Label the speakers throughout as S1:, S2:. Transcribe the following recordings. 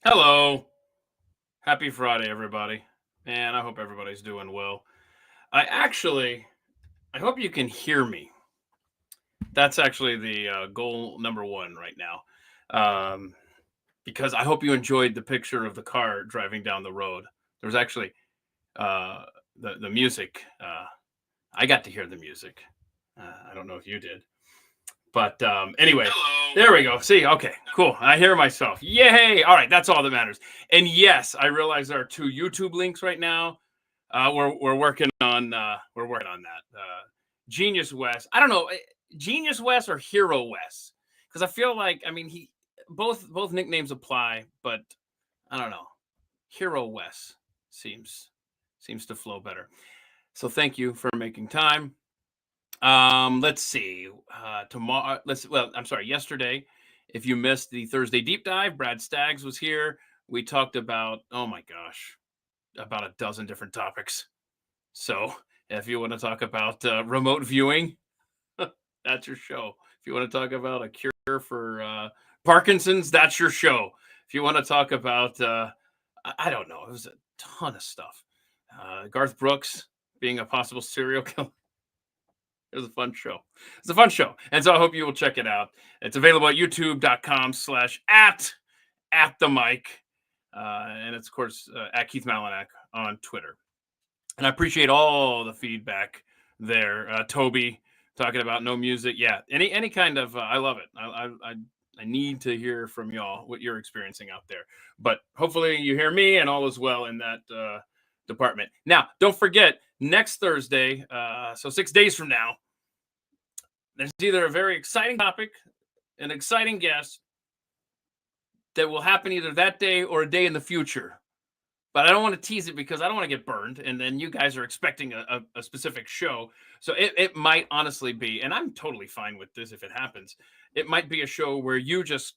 S1: Hello. Happy Friday, everybody. Man, I hope everybody's doing well. I hope you can hear me. That's actually the goal number one right now. Um, because I hope you enjoyed the picture of the car driving down the road. There's actually uh, the music. I got to hear the music. I don't know if you did. But anyway, hello. There we go. See, okay, cool. I hear myself. Yay! All right, that's all that matters. And yes, I realize there are two YouTube links right now. We're working on that. Genius West. I don't know, Genius West or Hero West, because I feel like he both nicknames apply, but I don't know. Hero West seems to flow better. So thank you for making time. Let's see. Tomorrow, yesterday, if you missed the Thursday deep dive, Brad Staggs was here. We talked about, oh my gosh, about a dozen different topics. So if you want to talk about remote viewing, that's your show. If you want to talk about a cure for Parkinson's, that's your show. If you want to talk about, I don't know, it was a ton of stuff. Garth Brooks being a possible serial killer. It was a fun show. It's a fun show. And so I hope you will check it out. It's available at youtube.com/at the mic. And it's, of course, at Keith Malinak on Twitter. And I appreciate all the feedback there. Toby talking about no music. Yeah, any kind of, I love it. I need to hear from y'all what you're experiencing out there. But hopefully you hear me and all is well in that department. Now, don't forget, next Thursday, so 6 days from now, there's either a very exciting topic, an exciting guest that will happen either that day or a day in the future. But I don't want to tease it because I don't want to get burned, and then you guys are expecting a specific show. So it might honestly be, and I'm totally fine with this if it happens, it might be a show where you just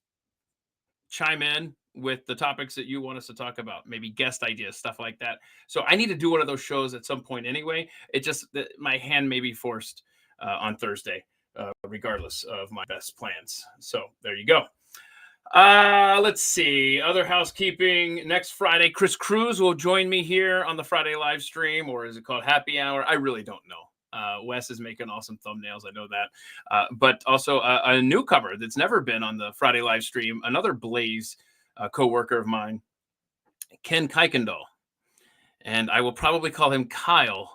S1: chime in with the topics that you want us to talk about, maybe guest ideas, stuff like that. So I need to do one of those shows at some point anyway. It just, my hand may be forced on Thursday, regardless of my best plans. So there you go. Let's see. Other housekeeping. Next Friday, Chris Cruz will join me here on the Friday live stream, or is it called Happy Hour? I really don't know. Wes is making awesome thumbnails. I know that. But also a newcomer that's never been on the Friday live stream, another Blaze co-worker of mine, Ken Kuykendall. And I will probably call him Kyle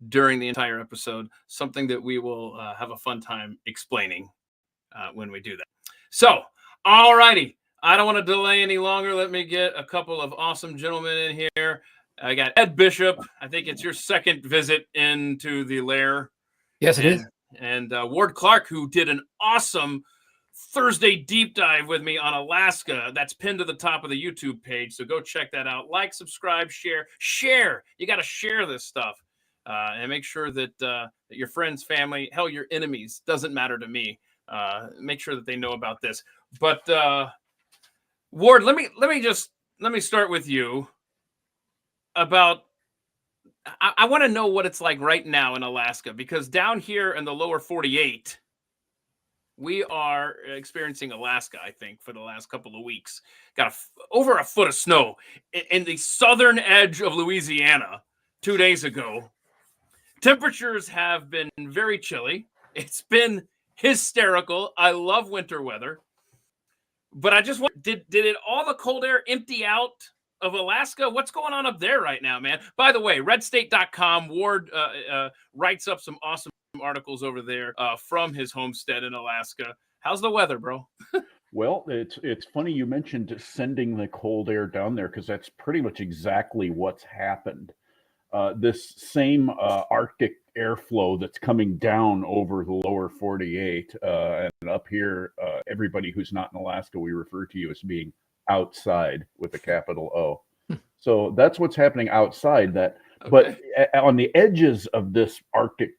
S1: during the entire episode, something that we will have a fun time explaining when we do that. So, all righty. I don't want to delay any longer. Let me get a couple of awesome gentlemen in here. I got Ed Bishop. I think it's your second visit into the lair.
S2: Yes, it is.
S1: And Ward Clark, who did an awesome Thursday deep dive with me on Alaska. That's pinned to the top of the YouTube page. So go check that out. Like, subscribe, share. You got to share this stuff. And make sure that your friends, family, hell, your enemies, doesn't matter to me. Make sure that they know about this. But Ward, let me start with you about. I want to know what it's like right now in Alaska, because down here in the lower 48, we are experiencing Alaska, I think, for the last couple of weeks. Got over a foot of snow in the southern edge of Louisiana 2 days ago. Temperatures have been very chilly. It's been hysterical. I love winter weather. But I just wonder, did it all the cold air empty out of Alaska? What's going on up there right now, man? By the way, redstate.com, Ward writes up some awesome articles over there from his homestead in Alaska. How's the weather, bro?
S3: Well, it's funny you mentioned sending the cold air down there, because that's pretty much exactly what's happened. This same Arctic airflow that's coming down over the lower 48 and up here, everybody who's not in Alaska, we refer to you as being outside with a capital O. So that's what's happening outside that. Okay. But on the edges of this Arctic,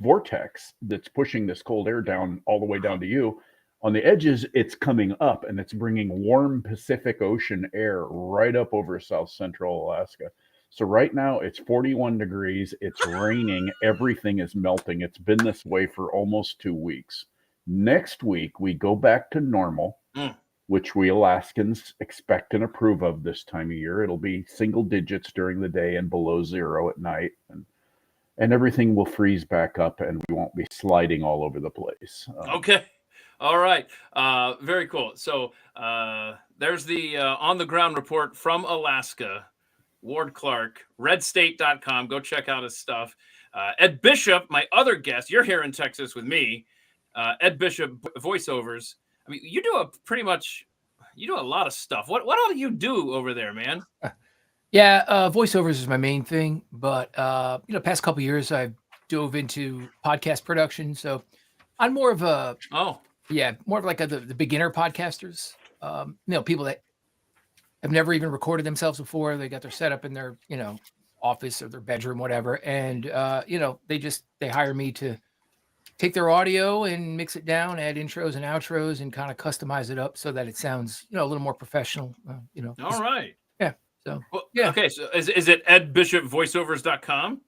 S3: vortex that's pushing this cold air down all the way down to you, on the edges, it's coming up and it's bringing warm Pacific Ocean air right up over South Central Alaska. So right now it's 41 degrees. It's raining. Everything is melting. It's been this way for almost 2 weeks. Next week, we go back to normal. which we Alaskans expect and approve of this time of year. It'll be single digits during the day and below zero at night. And everything will freeze back up and we won't be sliding all over the place.
S1: Okay. All right. Very cool. So there's the on the ground report from Alaska. Ward Clark, redstate.com. Go check out his stuff. Ed Bishop, my other guest, you're here in Texas with me. Ed Bishop, Voiceovers. I mean, you do a lot of stuff. What all do you do over there, man?
S2: Yeah, Voiceovers is my main thing, but past couple of years I've dove into podcast production. So I'm more of a more of like the beginner podcasters. People that have never even recorded themselves before. They got their setup in their office or their bedroom, whatever, and they hire me to take their audio and mix it down, add intros and outros, and kind of customize it up so that it sounds a little more professional.
S1: All right.
S2: Yeah. So
S1: Okay. So is it edbishopvoiceovers.com?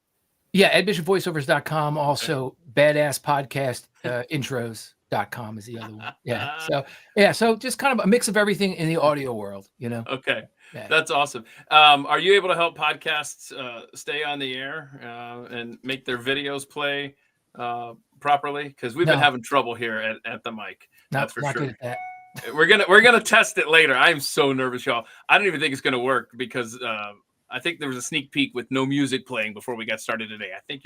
S2: Yeah, edbishopvoiceovers.com. Also, badass podcast intros.com is the other one. Yeah. So just kind of a mix of everything in the audio world,
S1: Okay.
S2: Yeah.
S1: That's awesome. Are you able to help podcasts stay on the air and make their videos play properly? Because we've been having trouble here at the mic. That's for sure.
S2: Good at that.
S1: We're gonna test it later. I'm so nervous, y'all. I don't even think it's gonna work because I think there was a sneak peek with no music playing before we got started today. I think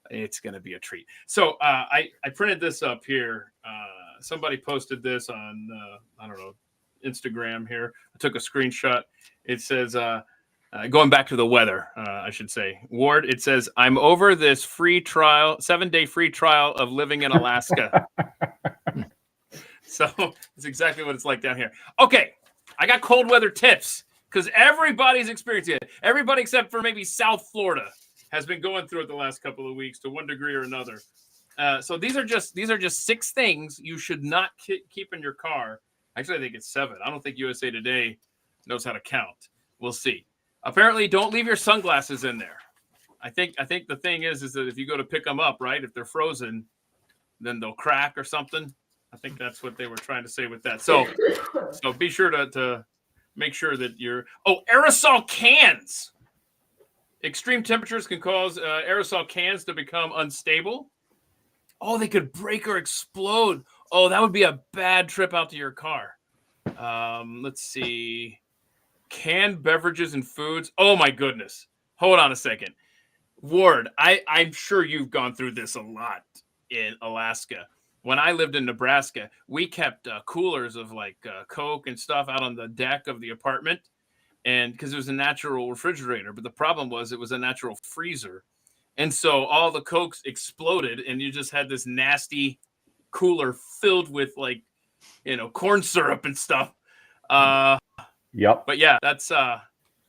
S1: it's gonna be a treat. So I printed this up here. Somebody posted this on I don't know, Instagram here. I took a screenshot. It says going back to the weather, I should say. Ward, it says, I'm over this 7-day free trial of living in Alaska. So it's exactly what it's like down here. Okay, I got cold weather tips because everybody's experiencing it. Everybody except for maybe South Florida has been going through it the last couple of weeks to one degree or another. So these are just 6 things you should not keep in your car. Actually, I think it's 7. I don't think USA Today knows how to count. We'll see. Apparently, don't leave your sunglasses in there. I think the thing is that if you go to pick them up, right, if they're frozen, then they'll crack or something. I think that's what they were trying to say with that. So be sure to make sure that aerosol cans. Extreme temperatures can cause aerosol cans to become unstable. Oh, they could break or explode. Oh, that would be a bad trip out to your car. Let's see. Canned beverages and foods. Oh, my goodness. Hold on a second. Ward, I'm sure you've gone through this a lot in Alaska. When I lived in Nebraska, we kept coolers of like Coke and stuff out on the deck of the apartment, and because it was a natural refrigerator. But the problem was it was a natural freezer, and so all the Cokes exploded, and you just had this nasty cooler filled with corn syrup and stuff.
S3: Yep.
S1: But yeah, that's.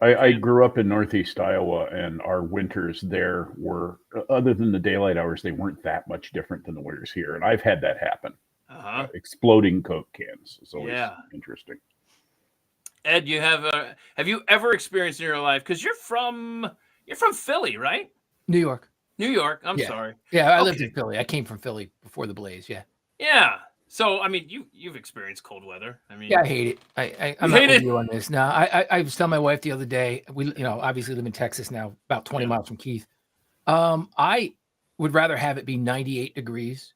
S3: I grew up in Northeast Iowa, and our winters there were, other than the daylight hours, they weren't that much different than the winters here. And I've had that happen. Exploding Coke cans is always interesting.
S1: Ed, have you ever experienced in your life? Because you're from Philly, right?
S2: New York.
S1: I'm sorry.
S2: Yeah, I lived in Philly. I came from Philly before the blaze. Yeah.
S1: Yeah. So, I mean, you've experienced cold weather. I mean,
S2: yeah, I hate it. I'm not with you on this. No, I was telling my wife the other day, we, obviously live in Texas now, about 20 miles from Keith. I would rather have it be 98 degrees.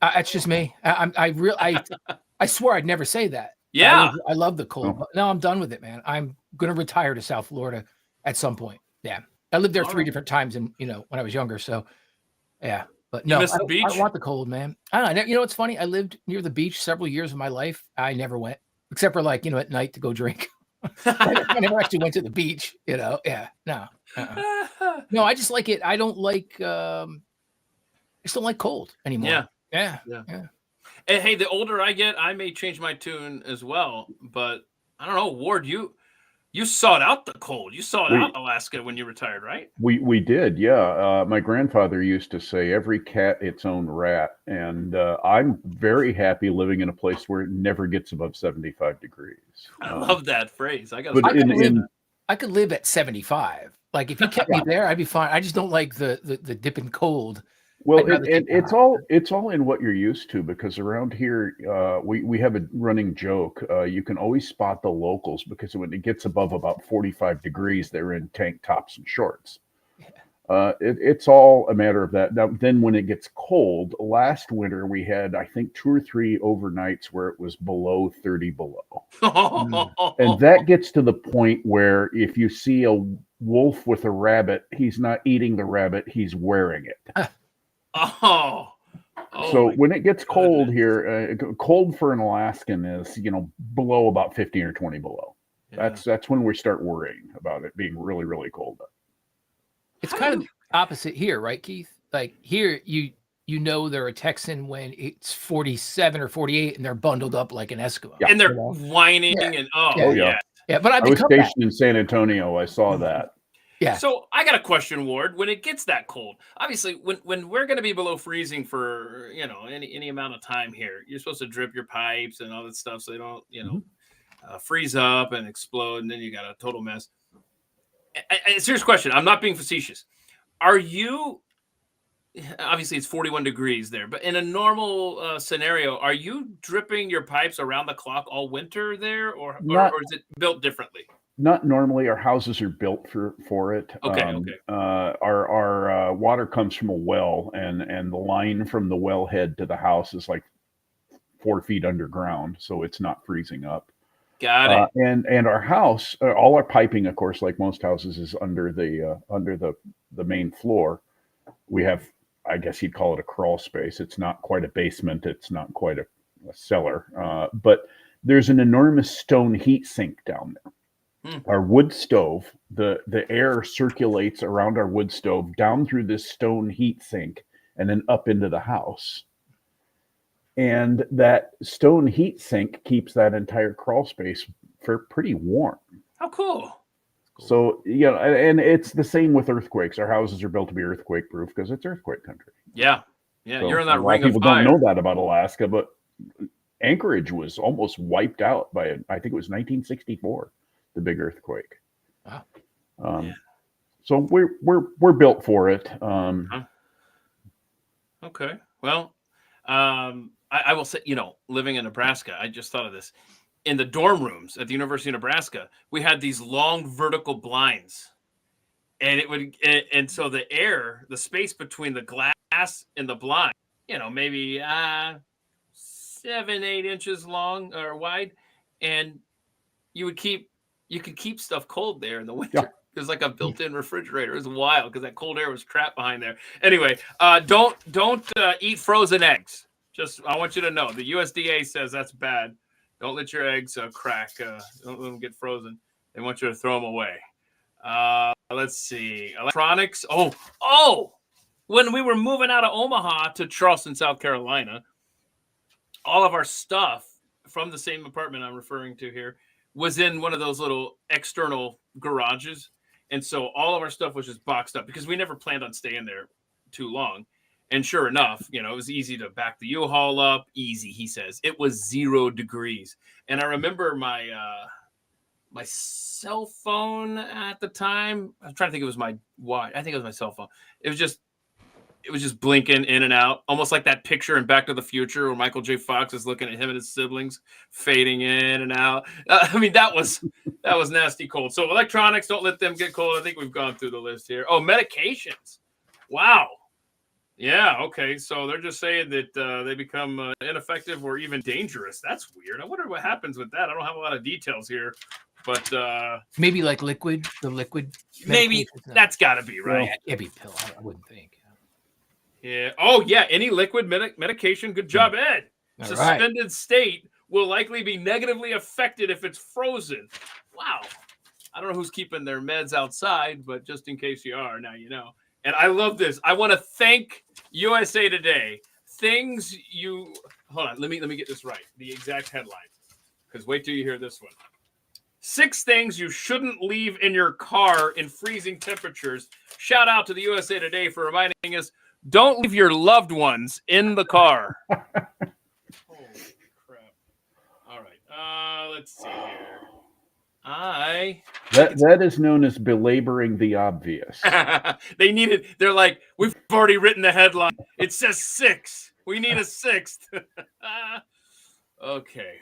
S2: That's just me. I swear I'd never say that.
S1: Yeah.
S2: I love the cold. But no, I'm done with it, man. I'm going to retire to South Florida at some point. Yeah. I lived there 3 different times when I was younger. So yeah. But no, I don't want the cold, man. I don't know. What's funny? I lived near the beach several years of my life. I never went, except for at night to go drink. I never actually went to the beach, Yeah, no. No, I just like it. I don't like, I just don't like cold anymore. Yeah.
S1: And hey, the older I get, I may change my tune as well. But I don't know, Ward, you sought out the cold. You sought out Alaska when you retired, right?
S3: We did, yeah. My grandfather used to say, every cat its own rat. And I'm very happy living in a place where it never gets above 75 degrees.
S1: I love that phrase. I
S2: could live at 75. Like if you kept me there, I'd be fine. I just don't like the dipping cold.
S3: Well, it's all in what you're used to, because around here we have a running joke. You can always spot the locals, because when it gets above about 45 degrees, they're in tank tops and shorts. It's all a matter of that. Now, then when it gets cold, last winter we had, I think, 2 or 3 overnights where it was below 30 below. And that gets to the point where if you see a wolf with a rabbit, he's not eating the rabbit, he's wearing it. So when it gets cold here, cold for an Alaskan is, below about 15 or 20 below. Yeah. That's when we start worrying about it being really, really cold.
S2: It's kind of the opposite here, right, Keith? Like here, you know they're a Texan when it's 47 or 48 and they're bundled up like an Eskimo.
S1: Yeah. And they're whining and
S3: yeah.
S2: But
S3: I was stationed in San Antonio. I saw that.
S2: Yeah.
S1: So I got a question, Ward. When it gets that cold, obviously, when we're going to be below freezing for any amount of time here, you're supposed to drip your pipes and all that stuff so they don't freeze up and explode, and then you got a total mess. A serious question. I'm not being facetious. Are you? Obviously, it's 41 degrees there, but in a normal scenario, are you dripping your pipes around the clock all winter there, or is it built differently?
S3: Not normally. Our houses are built for it.
S1: Okay.
S3: Our water comes from a well, and the line from the wellhead to the house is like 4 feet underground, so it's not freezing up.
S1: Got it.
S3: And our house, all our piping, of course, like most houses, is under the main floor. We have, I guess you'd call it a crawl space. It's not quite a basement. It's not quite a cellar. But there's an enormous stone heat sink down there. Our wood stove, the air circulates around our wood stove down through this stone heat sink and then up into the house. And that stone heat sink keeps that entire crawl space pretty warm.
S1: How cool.
S3: So, and it's the same with earthquakes. Our houses are built to be earthquake proof because it's earthquake country.
S1: Yeah. So
S3: you're in that ring of fire. People don't know that about Alaska, but Anchorage was almost wiped out by, I think it was 1964, the big earthquake. Wow. So we're built for it.
S1: Okay. Well, I will say, living in Nebraska, I just thought of this. In the dorm rooms at the University of Nebraska, we had these long vertical blinds, and so the space between the glass and the blind, maybe 7-8 inches long or wide, and you could keep stuff cold there in the winter. Yeah. There's like a built-in refrigerator. It was wild because that cold air was trapped behind there. Anyway, don't eat frozen eggs. Just, I want you to know, the USDA says that's bad. Don't let your eggs crack. Don't let them get frozen. They want you to throw them away. Let's see. Electronics. Oh! When we were moving out of Omaha to Charleston, South Carolina, all of our stuff from the same apartment I'm referring to here was in one of those little external garages. And so all of our stuff was just boxed up because we never planned on staying there too long. And sure enough, it was easy to back the U-Haul up. Easy, he says. It was 0 degrees. And I remember my cell phone at the time. I'm trying to think it was my watch. I think it was my cell phone. It was just blinking in and out, almost like that picture in Back to the Future where Michael J. Fox is looking at him and his siblings fading in and out. That was nasty cold. So electronics, don't let them get cold. I think we've gone through the list here. Oh, medications. Wow. Yeah, okay. So they're just saying that they become ineffective or even dangerous. That's weird. I wonder what happens with that. I don't have a lot of details here, but
S2: maybe like the liquid.
S1: Maybe that's got to be right.
S2: Well, it'd be pill. I wouldn't think.
S1: Yeah. Oh, yeah. Any liquid medication. Good job, Ed. All Suspended state will likely be negatively affected if it's frozen. Wow. I don't know who's keeping their meds outside, but just in case you are, now you know. And I love this. I want to thank USA Today. Hold on. Let me get this right. The exact headline. Because wait till you hear this one. 6 things you shouldn't leave in your car in freezing temperatures. Shout out to the USA Today for reminding us, don't leave your loved ones in the car. Holy crap. All right. Let's see here.
S3: That is known as belaboring the obvious.
S1: They're like, we've already written the headline. It says 6. We need a 6th. Okay.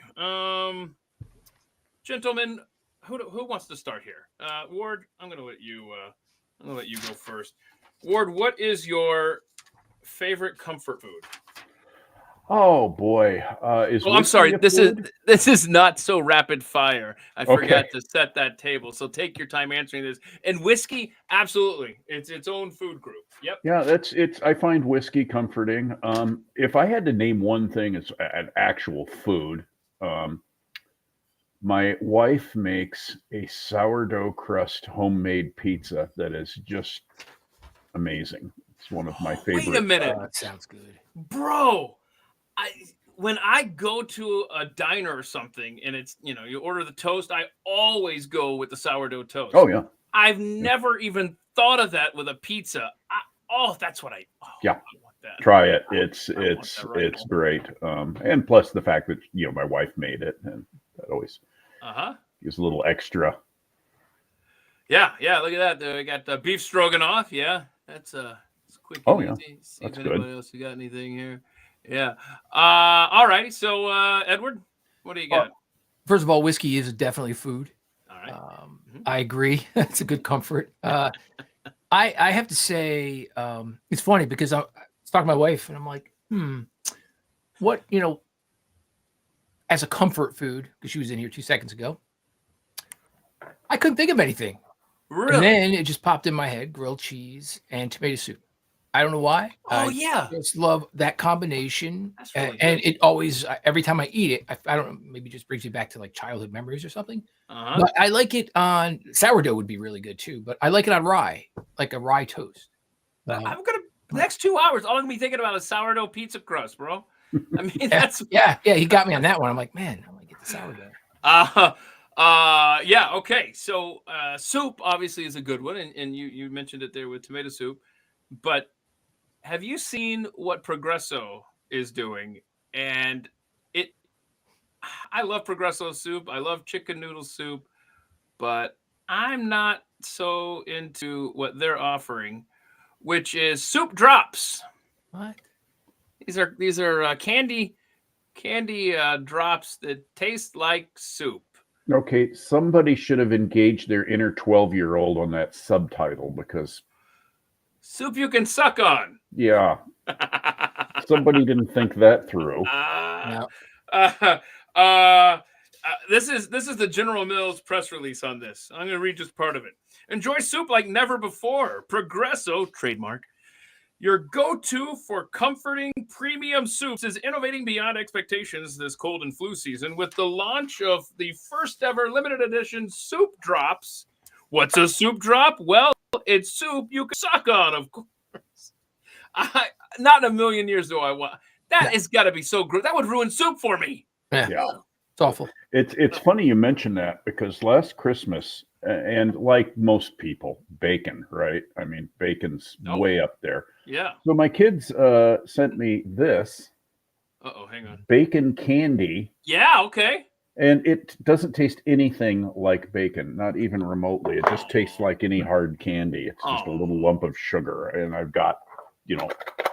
S1: Gentlemen, who wants to start here? Ward, I'm gonna let you go first. Ward, what is your favorite comfort food?
S3: Oh boy,
S1: I'm sorry. This is not so rapid fire. I forgot to set that table. So take your time answering this. And whiskey, absolutely, it's its own food group. Yep.
S3: Yeah, I find whiskey comforting. If I had to name one thing as an actual food, my wife makes a sourdough crust homemade pizza that is just amazing. It's one of my favorite.
S1: Wait a minute.
S2: That sounds good,
S1: bro. When I go to a diner or something and it's, you order the toast, I always go with the sourdough toast.
S3: Oh, yeah.
S1: I've never even thought of that with a pizza. That's what I want that.
S3: Try it. It's great. And plus the fact that, my wife made it, and that always gives a little extra.
S1: Yeah. Look at that. We got the beef stroganoff. Yeah. That's quick and easy. See if anybody else got anything here. Yeah. All righty. So, Edward, what do you got?
S2: First of all, whiskey is definitely food.
S1: All right.
S2: I agree. It's a good comfort. I have to say, it's funny because I was talking to my wife and I'm like, what, as a comfort food, because she was in here 2 seconds ago, I couldn't think of anything.
S1: Really?
S2: And then it just popped in my head, grilled cheese and tomato soup. I don't know why.
S1: I
S2: just love that combination. Really and it always, every time I eat it, I don't know, maybe it just brings me back to like childhood memories or something. But I like it on sourdough would be really good too. But I like it on rye, like a rye toast.
S1: I'm going to, next 2 hours, all I'm going to be thinking about is sourdough pizza crust, bro. I mean, that's.
S2: Yeah, he got me on that one. I'm like, man, I might get the sourdough.
S1: Okay. So soup obviously is a good one. And you mentioned it there with tomato soup. But have you seen what Progresso is doing? And I love Progresso soup. I love chicken noodle soup, but I'm not so into what they're offering, which is soup drops.
S2: What?
S1: These are candy drops that taste like soup.
S3: Okay, somebody should have engaged their inner 12-year-old on that subtitle because
S1: soup you can suck on.
S3: Yeah. Somebody didn't think that through.
S1: This is the General Mills press release on this. I'm going to read just part of it. Enjoy soup like never before. Progresso, trademark. Your go-to for comforting premium soups is innovating beyond expectations this cold and flu season with the launch of the first ever limited edition soup drops. What's a soup drop? Well, it's soup you can suck on, of course. Not in a million years do I want. That has got to be so good. That would ruin soup for me.
S2: Yeah. It's awful.
S3: It's funny you mention that because last Christmas, and like most people, bacon, right? I mean, bacon's way up there.
S1: Yeah.
S3: So my kids sent me this.
S1: Hang on.
S3: Bacon candy.
S1: Yeah, okay.
S3: And it doesn't taste anything like bacon, not even remotely. It just tastes like any hard candy. It's just a little lump of sugar. And I've got,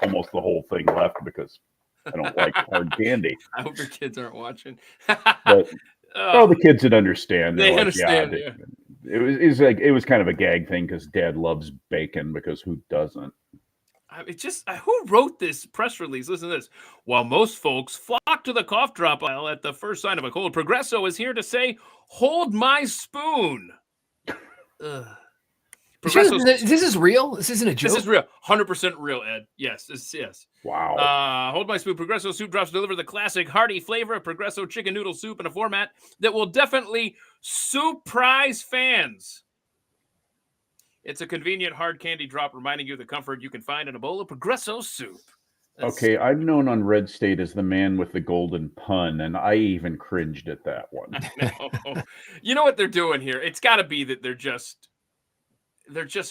S3: almost the whole thing left because I don't like hard candy.
S1: I hope your kids aren't watching.
S3: But the kids would understand.
S1: They understand.
S3: Yeah. It was kind of a gag thing because Dad loves bacon because who doesn't?
S1: It's just who wrote this press release? Listen to this. While most folks flock to the cough drop aisle at the first sign of a cold, Progresso is here to say, "Hold my spoon."
S2: This is real. This isn't a joke.
S1: This is real. 100% real, Ed. Yes. Yes.
S3: Wow.
S1: Hold my spoon. Progresso soup drops deliver the classic hearty flavor of Progresso chicken noodle soup in a format that will definitely surprise fans. It's a convenient hard candy drop reminding you of the comfort you can find in a bowl of Progresso soup.
S3: Okay, I'm known on Red State as the man with the golden pun, and I even cringed at that one.
S1: You know what they're doing here? It's got to be that they're just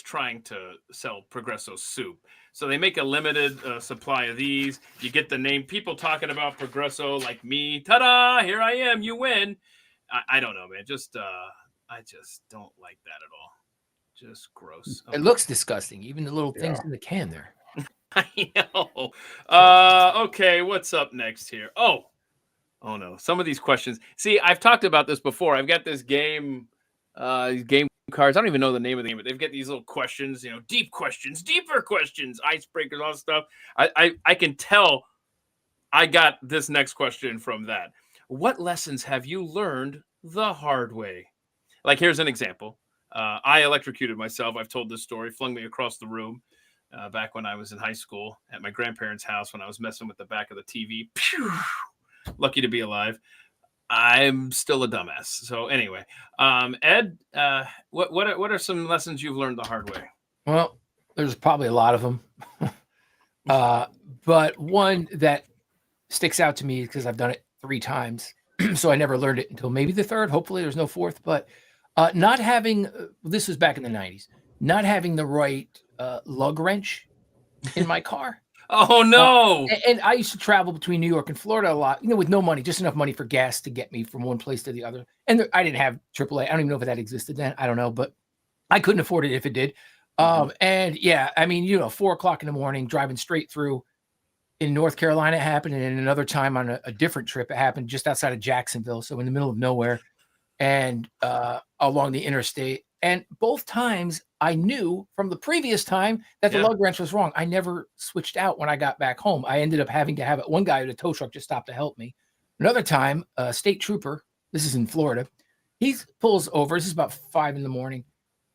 S1: trying to sell Progresso soup. So they make a limited supply of these. You get the name. People talking about Progresso like me. Ta-da! Here I am. You win. I don't know, man. Just I just don't like that at all. Just gross.
S2: Okay. It looks disgusting. Even the little things in the can there.
S1: I know. Okay, what's up next here? Oh no. Some of these questions. See, I've talked about this before. I've got this game cards. I don't even know the name of the game, but they've got these little questions, deep questions, deeper questions, icebreakers, all that stuff. I can tell I got this next question from that. What lessons have you learned the hard way? Like, here's an example. I electrocuted myself. I've told this story, flung me across the room back when I was in high school at my grandparents' house when I was messing with the back of the TV. Pew! Lucky to be alive. I'm still a dumbass. So anyway, Ed, what are some lessons you've learned the hard way?
S2: Well, there's probably a lot of them. But one that sticks out to me because I've done it 3 times. So I never learned it until maybe the 3rd. Hopefully there's no 4th, but not having, this was back in the 90s, not having the right lug wrench in my car.
S1: Oh no!
S2: And I used to travel between New York and Florida a lot, with no money, just enough money for gas to get me from one place to the other. And I didn't have AAA. I don't even know if that existed then. I don't know, but I couldn't afford it if it did. And yeah, I mean, 4:00 in the morning, driving straight through. In North Carolina, it happened, and another time on a different trip, it happened just outside of Jacksonville, so in the middle of nowhere, and along the interstate. And both times, I knew from the previous time that the lug wrench was wrong. I never switched out when I got back home. I ended up having to have it. One guy at a tow truck just stopped to help me. Another time, a state trooper, this is in Florida, he pulls over. This is about 5 in the morning,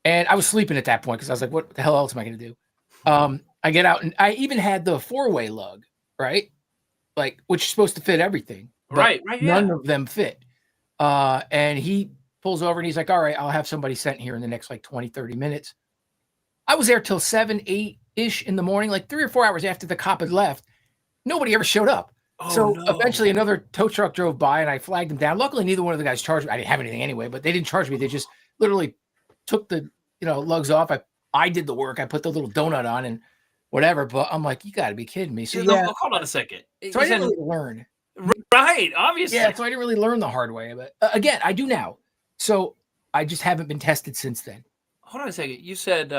S2: and I was sleeping at that point because I was like, what the hell else am I going to do? I get out, and I even had the 4-way lug, right? Like, which is supposed to fit everything.
S1: Right.
S2: None of them fit. And he pulls over and he's like, all right, I'll have somebody sent here in the next 20, 30 minutes. I was there till 7, 8-ish in the morning, 3 or 4 hours after the cop had left. Nobody ever showed up. Eventually another tow truck drove by and I flagged them down. Luckily, neither one of the guys charged me. I didn't have anything anyway, but they didn't charge me. They just literally took the lugs off. I did the work. I put the little donut on and whatever, but I'm like, you got to be kidding me. So
S1: hold on a second.
S2: So I didn't really learn.
S1: Right, obviously.
S2: Yeah, so I didn't really learn the hard way. But again, I do now. So I just haven't been tested since then.
S1: Hold on a second. You said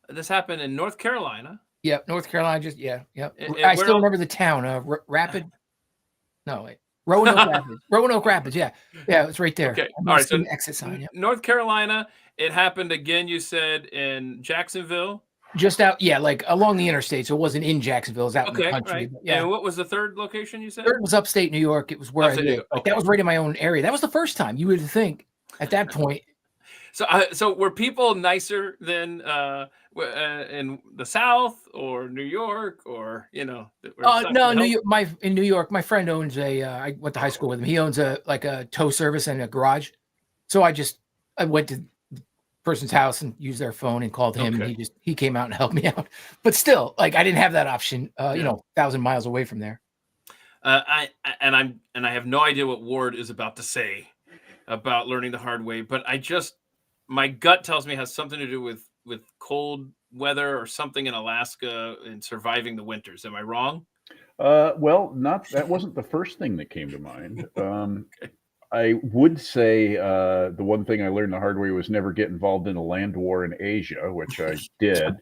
S1: this happened in North Carolina.
S2: Yep, North Carolina. I still remember the town. Rapid. No, wait. Roanoke Rapids. Roanoke Rapids. Yeah, it's right there.
S1: Okay. All right. So
S2: exit sign. Yep.
S1: North Carolina. It happened again. You said in Jacksonville.
S2: Just out, along the interstate. So it wasn't in Jacksonville. It was out in the country.
S1: Right.
S2: Yeah.
S1: And what was the 3rd location you said?
S2: 3rd was upstate New York. It was where I lived. That was right in my own area. That was the first time. You would think at that point.
S1: So were people nicer than in the South or New York or
S2: no, in New York, my friend owns I went to high school with him. He owns a tow service and a garage. So I went to person's house and used their phone and called him, and he came out and helped me out. But still, I didn't have that option 1,000 miles away from there.
S1: I have no idea what Ward is about to say about learning the hard way, but my gut tells me it has something to do with cold weather or something in Alaska and surviving the winters. Am I wrong?
S3: Well, that wasn't the first thing that came to mind. I would say the one thing I learned the hard way was never get involved in a land war in Asia, which I did.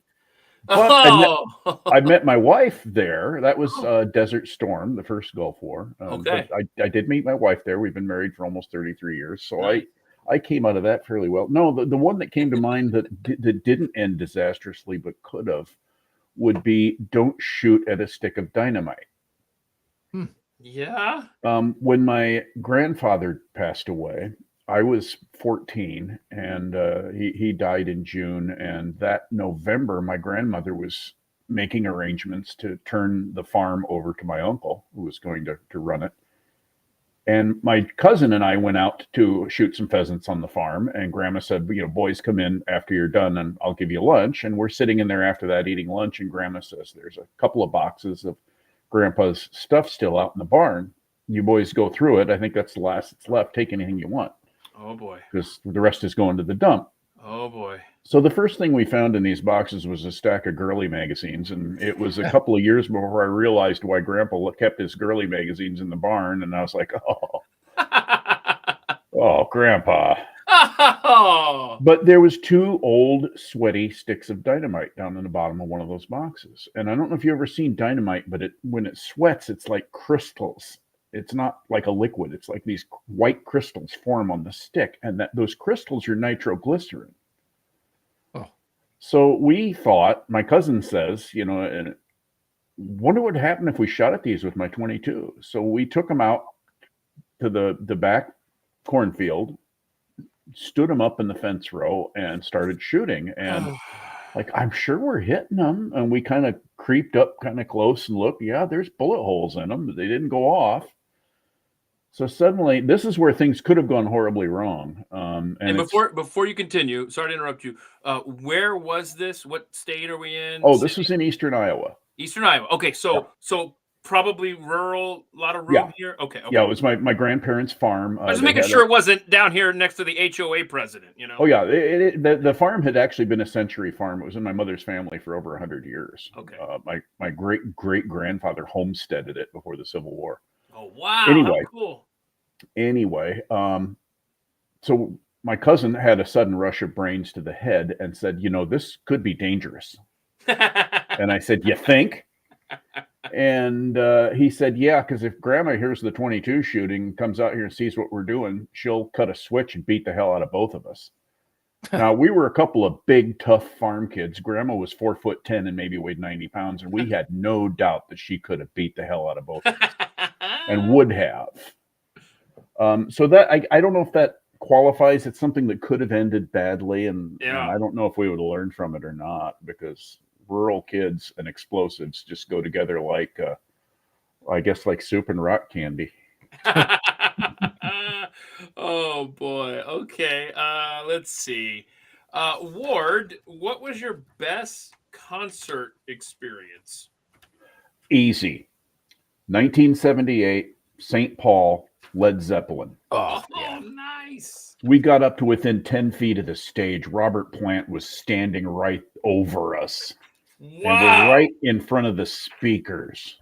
S3: But I met my wife there. That was Desert Storm, the first Gulf War. But I did meet my wife there. We've been married for almost 33 years. So I came out of that fairly well. No, the one that came to mind that didn't end disastrously but could have would be don't shoot at a stick of dynamite.
S1: Yeah.
S3: When my grandfather passed away, I was 14, and he died in June. And that November, my grandmother was making arrangements to turn the farm over to my uncle, who was going to run it. And my cousin and I went out to shoot some pheasants on the farm. And Grandma said, boys, come in after you're done, and I'll give you lunch. And we're sitting in there after that eating lunch. And Grandma says, there's a couple of boxes of Grandpa's stuff still out in the barn. You boys go through it. I think that's the last that's left. Take anything you want.
S1: Oh boy.
S3: Because the rest is going to the dump.
S1: Oh boy.
S3: So the first thing we found in these boxes was a stack of girly magazines. And it was a couple of years before I realized why Grandpa kept his girly magazines in the barn. And I was like, oh, Grandpa. But there was 2 old sweaty sticks of dynamite down in the bottom of one of those boxes. And I don't know if you've ever seen dynamite, but when it sweats, it's like crystals. It's not like a liquid. It's like these white crystals form on the stick, and those crystals are nitroglycerin.
S2: Oh.
S3: So we thought, my cousin says, and wonder what would happen if we shot at these with my 22. So we took them out to the back cornfield, stood them up in the fence row, and started shooting. And I'm sure we're hitting them. And we kind of creeped up kind of close and looked. Yeah, there's bullet holes in them, but they didn't go off. So suddenly, this is where things could have gone horribly wrong.
S1: And before you continue, sorry to interrupt you. Where was this? What state are we in?
S3: Oh, this was in eastern Iowa.
S1: Eastern Iowa. Okay, so probably rural, a lot of room here. Okay.
S3: Yeah, it was my grandparents' farm.
S1: I was making sure it wasn't down here next to the HOA president.
S3: Oh yeah, the farm had actually been a century farm. It was in my mother's family for over 100 years.
S1: Okay.
S3: My great grandfather homesteaded it before the Civil War.
S1: Oh wow!
S3: Anyway,
S1: cool.
S3: So my cousin had a sudden rush of brains to the head and said, this could be dangerous. And I said, you think? And he said, yeah, because if Grandma hears the 22 shooting, comes out here and sees what we're doing, she'll cut a switch and beat the hell out of both of us. Now, we were a couple of big, tough farm kids. Grandma was 4'10" and maybe weighed 90 pounds. And we had no doubt that she could have beat the hell out of both of us and would have. So that I don't know if that qualifies. It's something that could have ended badly. And I don't know if we would have learned from it or not, because rural kids and explosives just go together like, I guess, like soup and rock candy.
S1: Oh boy. Okay. Let's see. Ward, what was your best concert experience?
S3: Easy. 1978, St. Paul, Led Zeppelin.
S1: Oh, nice.
S3: We got up to within 10 feet of the stage. Robert Plant was standing right over us.
S1: Wow.
S3: And we're right in front of the speakers,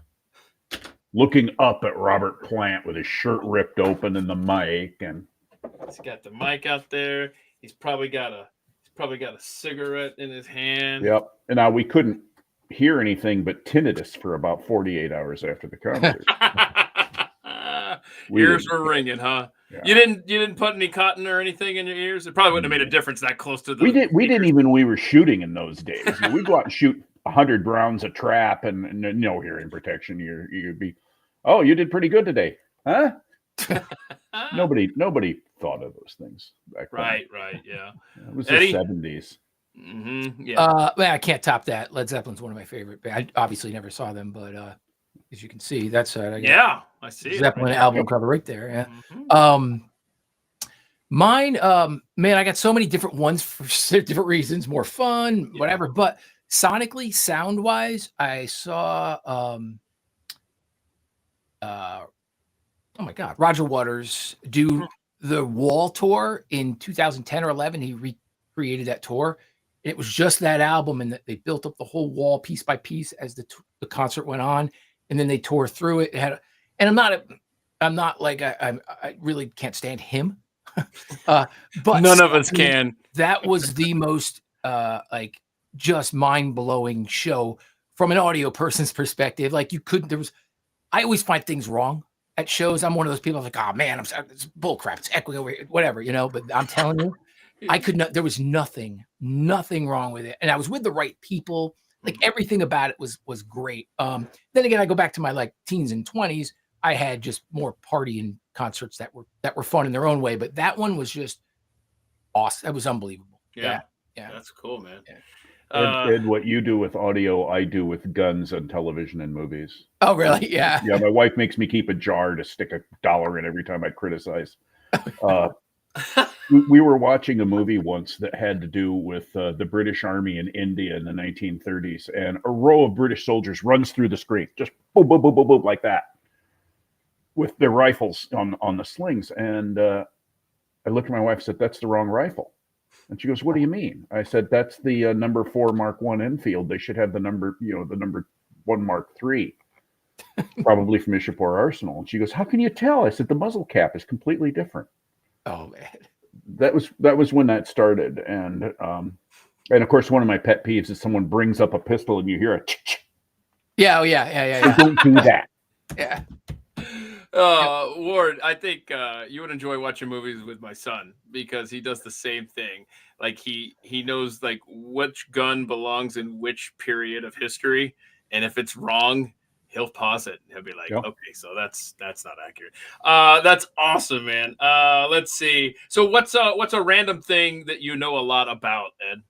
S3: looking up at Robert Plant with his shirt ripped open and the mic. And
S1: he's got the mic out there. He's probably got a cigarette in his hand.
S3: Yep. And now we couldn't hear anything but tinnitus for about 48 hours after the concert.
S1: Ears were ringing, huh? Yeah. You didn't put any cotton or anything in your ears? It probably wouldn't have made a difference that close to the.
S3: We didn't even. We were shooting in those days. We'd go out and shoot 100 rounds of trap and no hearing protection. You'd be, oh, you did pretty good today, huh? Nobody thought of those things back then.
S1: Right, yeah.
S3: It was Eddie? The 70s.
S1: Mm-hmm, yeah.
S2: I can't top that. Led Zeppelin's one of my favorite. I obviously never saw them, but as you can see, that's
S1: I see
S2: Zeppelin album cover right there. Yeah. Mm-hmm. Mine, man, I got so many different ones for different reasons, more fun, whatever. But sonically, sound wise, I saw oh my God, Roger Waters do the Wall tour in 2010 or 11. He recreated that tour. It was just that album, and they built up the whole Wall piece by piece as the concert went on, and then they tore through it. It had, and I'm not like I really can't stand him, but
S1: none of us can.
S2: That was the most like just mind blowing show from an audio person's perspective. Like I always find things wrong at shows. I'm one of those people like, oh man, it's bull crap. It's echoing over here, whatever, but I'm telling you, there was nothing wrong with it. And I was with the right people. Like everything about it was great. Then again, I go back to my like teens and 20s. I had just more partying concerts that were fun in their own way, but that one was just awesome. That was unbelievable. Yeah.
S1: That's cool, man.
S2: Yeah.
S3: And what you do with audio, I do with guns on television and movies.
S2: Oh, really? Yeah.
S3: Yeah. My wife makes me keep a jar to stick $1 in every time I criticize. We were watching a movie once that had to do with the British Army in India in the 1930s, and a row of British soldiers runs through the screen, just boom, boom, boom, boom, boom, like that, with their rifles on the slings. And I looked at my wife and said, "That's the wrong rifle." And she goes, "What do you mean?" I said, "That's the number 4 Mark I Enfield. They should have the number 1 Mark III, probably from Ishapore Arsenal." And she goes, "How can you tell?" I said, "The muzzle cap is completely different."
S2: Oh man.
S3: that was when that started, and of course, one of my pet peeves is someone brings up a pistol and you hear a.
S2: Yeah.
S3: Don't do that.
S2: Yeah.
S1: Ward, I think you would enjoy watching movies with my son because he does the same thing. Like he knows like which gun belongs in which period of history, and if it's wrong, he'll pause it. He'll be like, "Okay, so that's not accurate." That's awesome, man. Let's see. So what's a random thing that you know a lot about, Ed?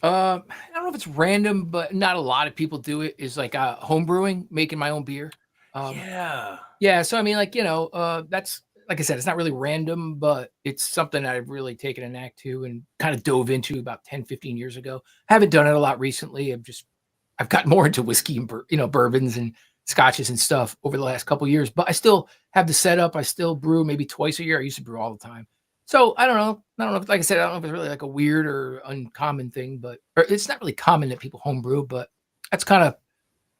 S2: I don't know if it's random, but not a lot of people do it. Is like home brewing, making my own beer. Yeah. So I mean, like that's like I said, it's not really random, but it's something I've really taken a knack to and kind of dove into about 10, 15 years ago. Haven't done it a lot recently. I've gotten more into whiskey and bourbons and scotches and stuff over the last couple of years, but I still have the setup. I still brew maybe twice a year. I used to brew all the time. So I don't know. Like I said, I don't know if it's really like a weird or uncommon thing, or it's not really common that people homebrew, but that's kind of,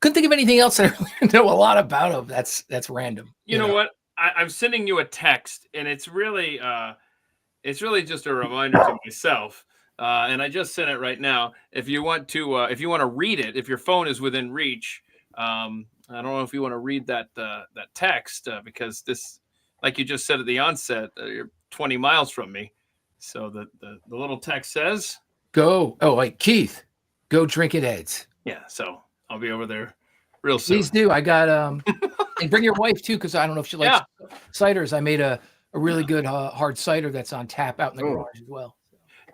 S2: couldn't think of anything else that I really know a lot about. That's random.
S1: You know what? I'm sending you a text, and it's really just a reminder to myself. And I just sent it right now. If you want to read it, if your phone is within reach, I don't know if you want to read that text because this, like you just said at the onset, you're 20 miles from me. So the little text says,
S2: "Go." Oh, like Keith, go drink at Ed's.
S1: Yeah. So I'll be over there real soon.
S2: Please do. I got and bring your wife too, because I don't know if she likes ciders. I made a really good hard cider that's on tap out in the garage as well.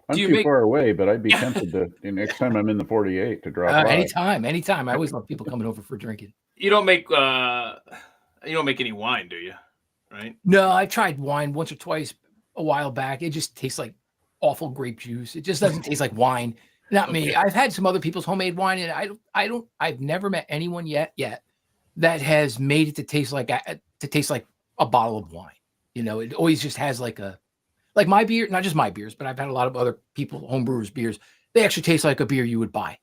S3: I'm too far away, but I'd be tempted to next time I'm in the 48 to drop by.
S2: Anytime. I always love people coming over for drinking.
S1: You don't make any wine, do you? Right?
S2: No, I tried wine once or twice a while back. It just tastes like awful grape juice. It just doesn't taste like wine. Not me. I've had some other people's homemade wine, and I've never met anyone yet that has made it to taste like a bottle of wine. It always just has like my beer, not just my beers, but I've had a lot of other people, homebrewers beers. They actually taste like a beer you would buy.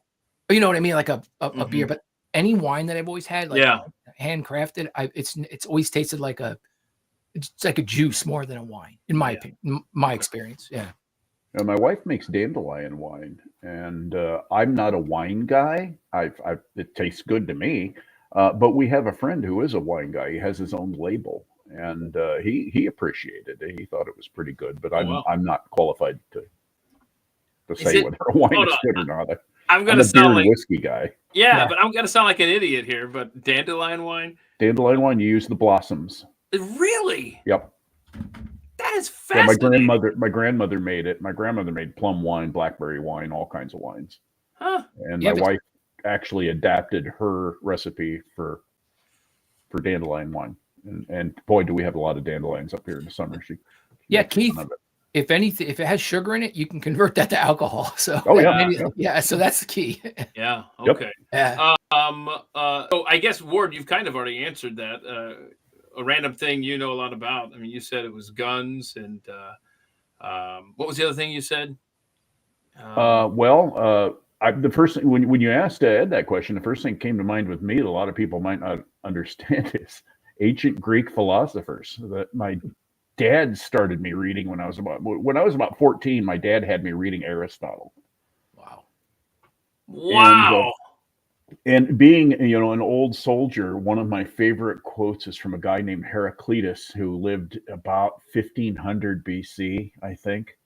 S2: You know what I mean? Like a beer. But any wine that I've always had, like handcrafted, it's always tasted like it's like a juice more than a wine, in my opinion, my experience. Yeah.
S3: My wife makes dandelion wine, and I'm not a wine guy. It tastes good to me, but we have a friend who is a wine guy. He has his own label, and he appreciated it. He thought it was pretty good, but I'm not qualified to say whether a wine is good or not.
S1: I'm a beer and
S3: whiskey guy.
S1: Yeah, but I'm gonna sound like an idiot here. But dandelion wine.
S3: Dandelion wine, you use the blossoms.
S1: Really?
S3: Yep.
S1: That is fascinating.
S3: Yeah, my grandmother made it. My grandmother made plum wine, blackberry wine, all kinds of wines.
S1: Huh.
S3: And my wife actually adapted her recipe for dandelion wine. And boy, do we have a lot of dandelions up here in the summer.
S2: Keith, if it has sugar in it, you can convert that to alcohol. So so that's the key.
S1: Yeah. Okay.
S2: Yep.
S1: Yeah. So I guess Ward, you've kind of already answered that. A random thing you know a lot about. I mean, you said it was guns, and what was the other thing you said?
S3: The first thing when you asked Ed that question, the first thing that came to mind with me that a lot of people might not understand is ancient Greek philosophers. That my dad started me reading when I was about 14. My dad had me reading Aristotle.
S1: Wow.
S3: And being, an old soldier, one of my favorite quotes is from a guy named Heraclitus who lived about 1500 BC, I think,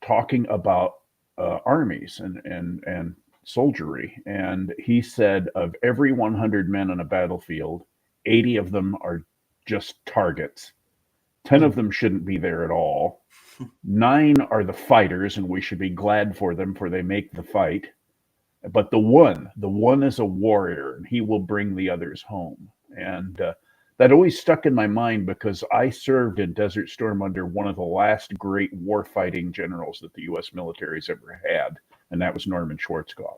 S3: talking about armies and soldiery. And he said, of every 100 men on a battlefield, 80 of them are just targets. 10 of them shouldn't be there at all. 9 are the fighters, and we should be glad for them, for they make the fight. But the one is a warrior, and he will bring the others home. And that always stuck in my mind because I served in Desert Storm under one of the last great war-fighting generals that the U.S. military's ever had, and that was Norman Schwarzkopf.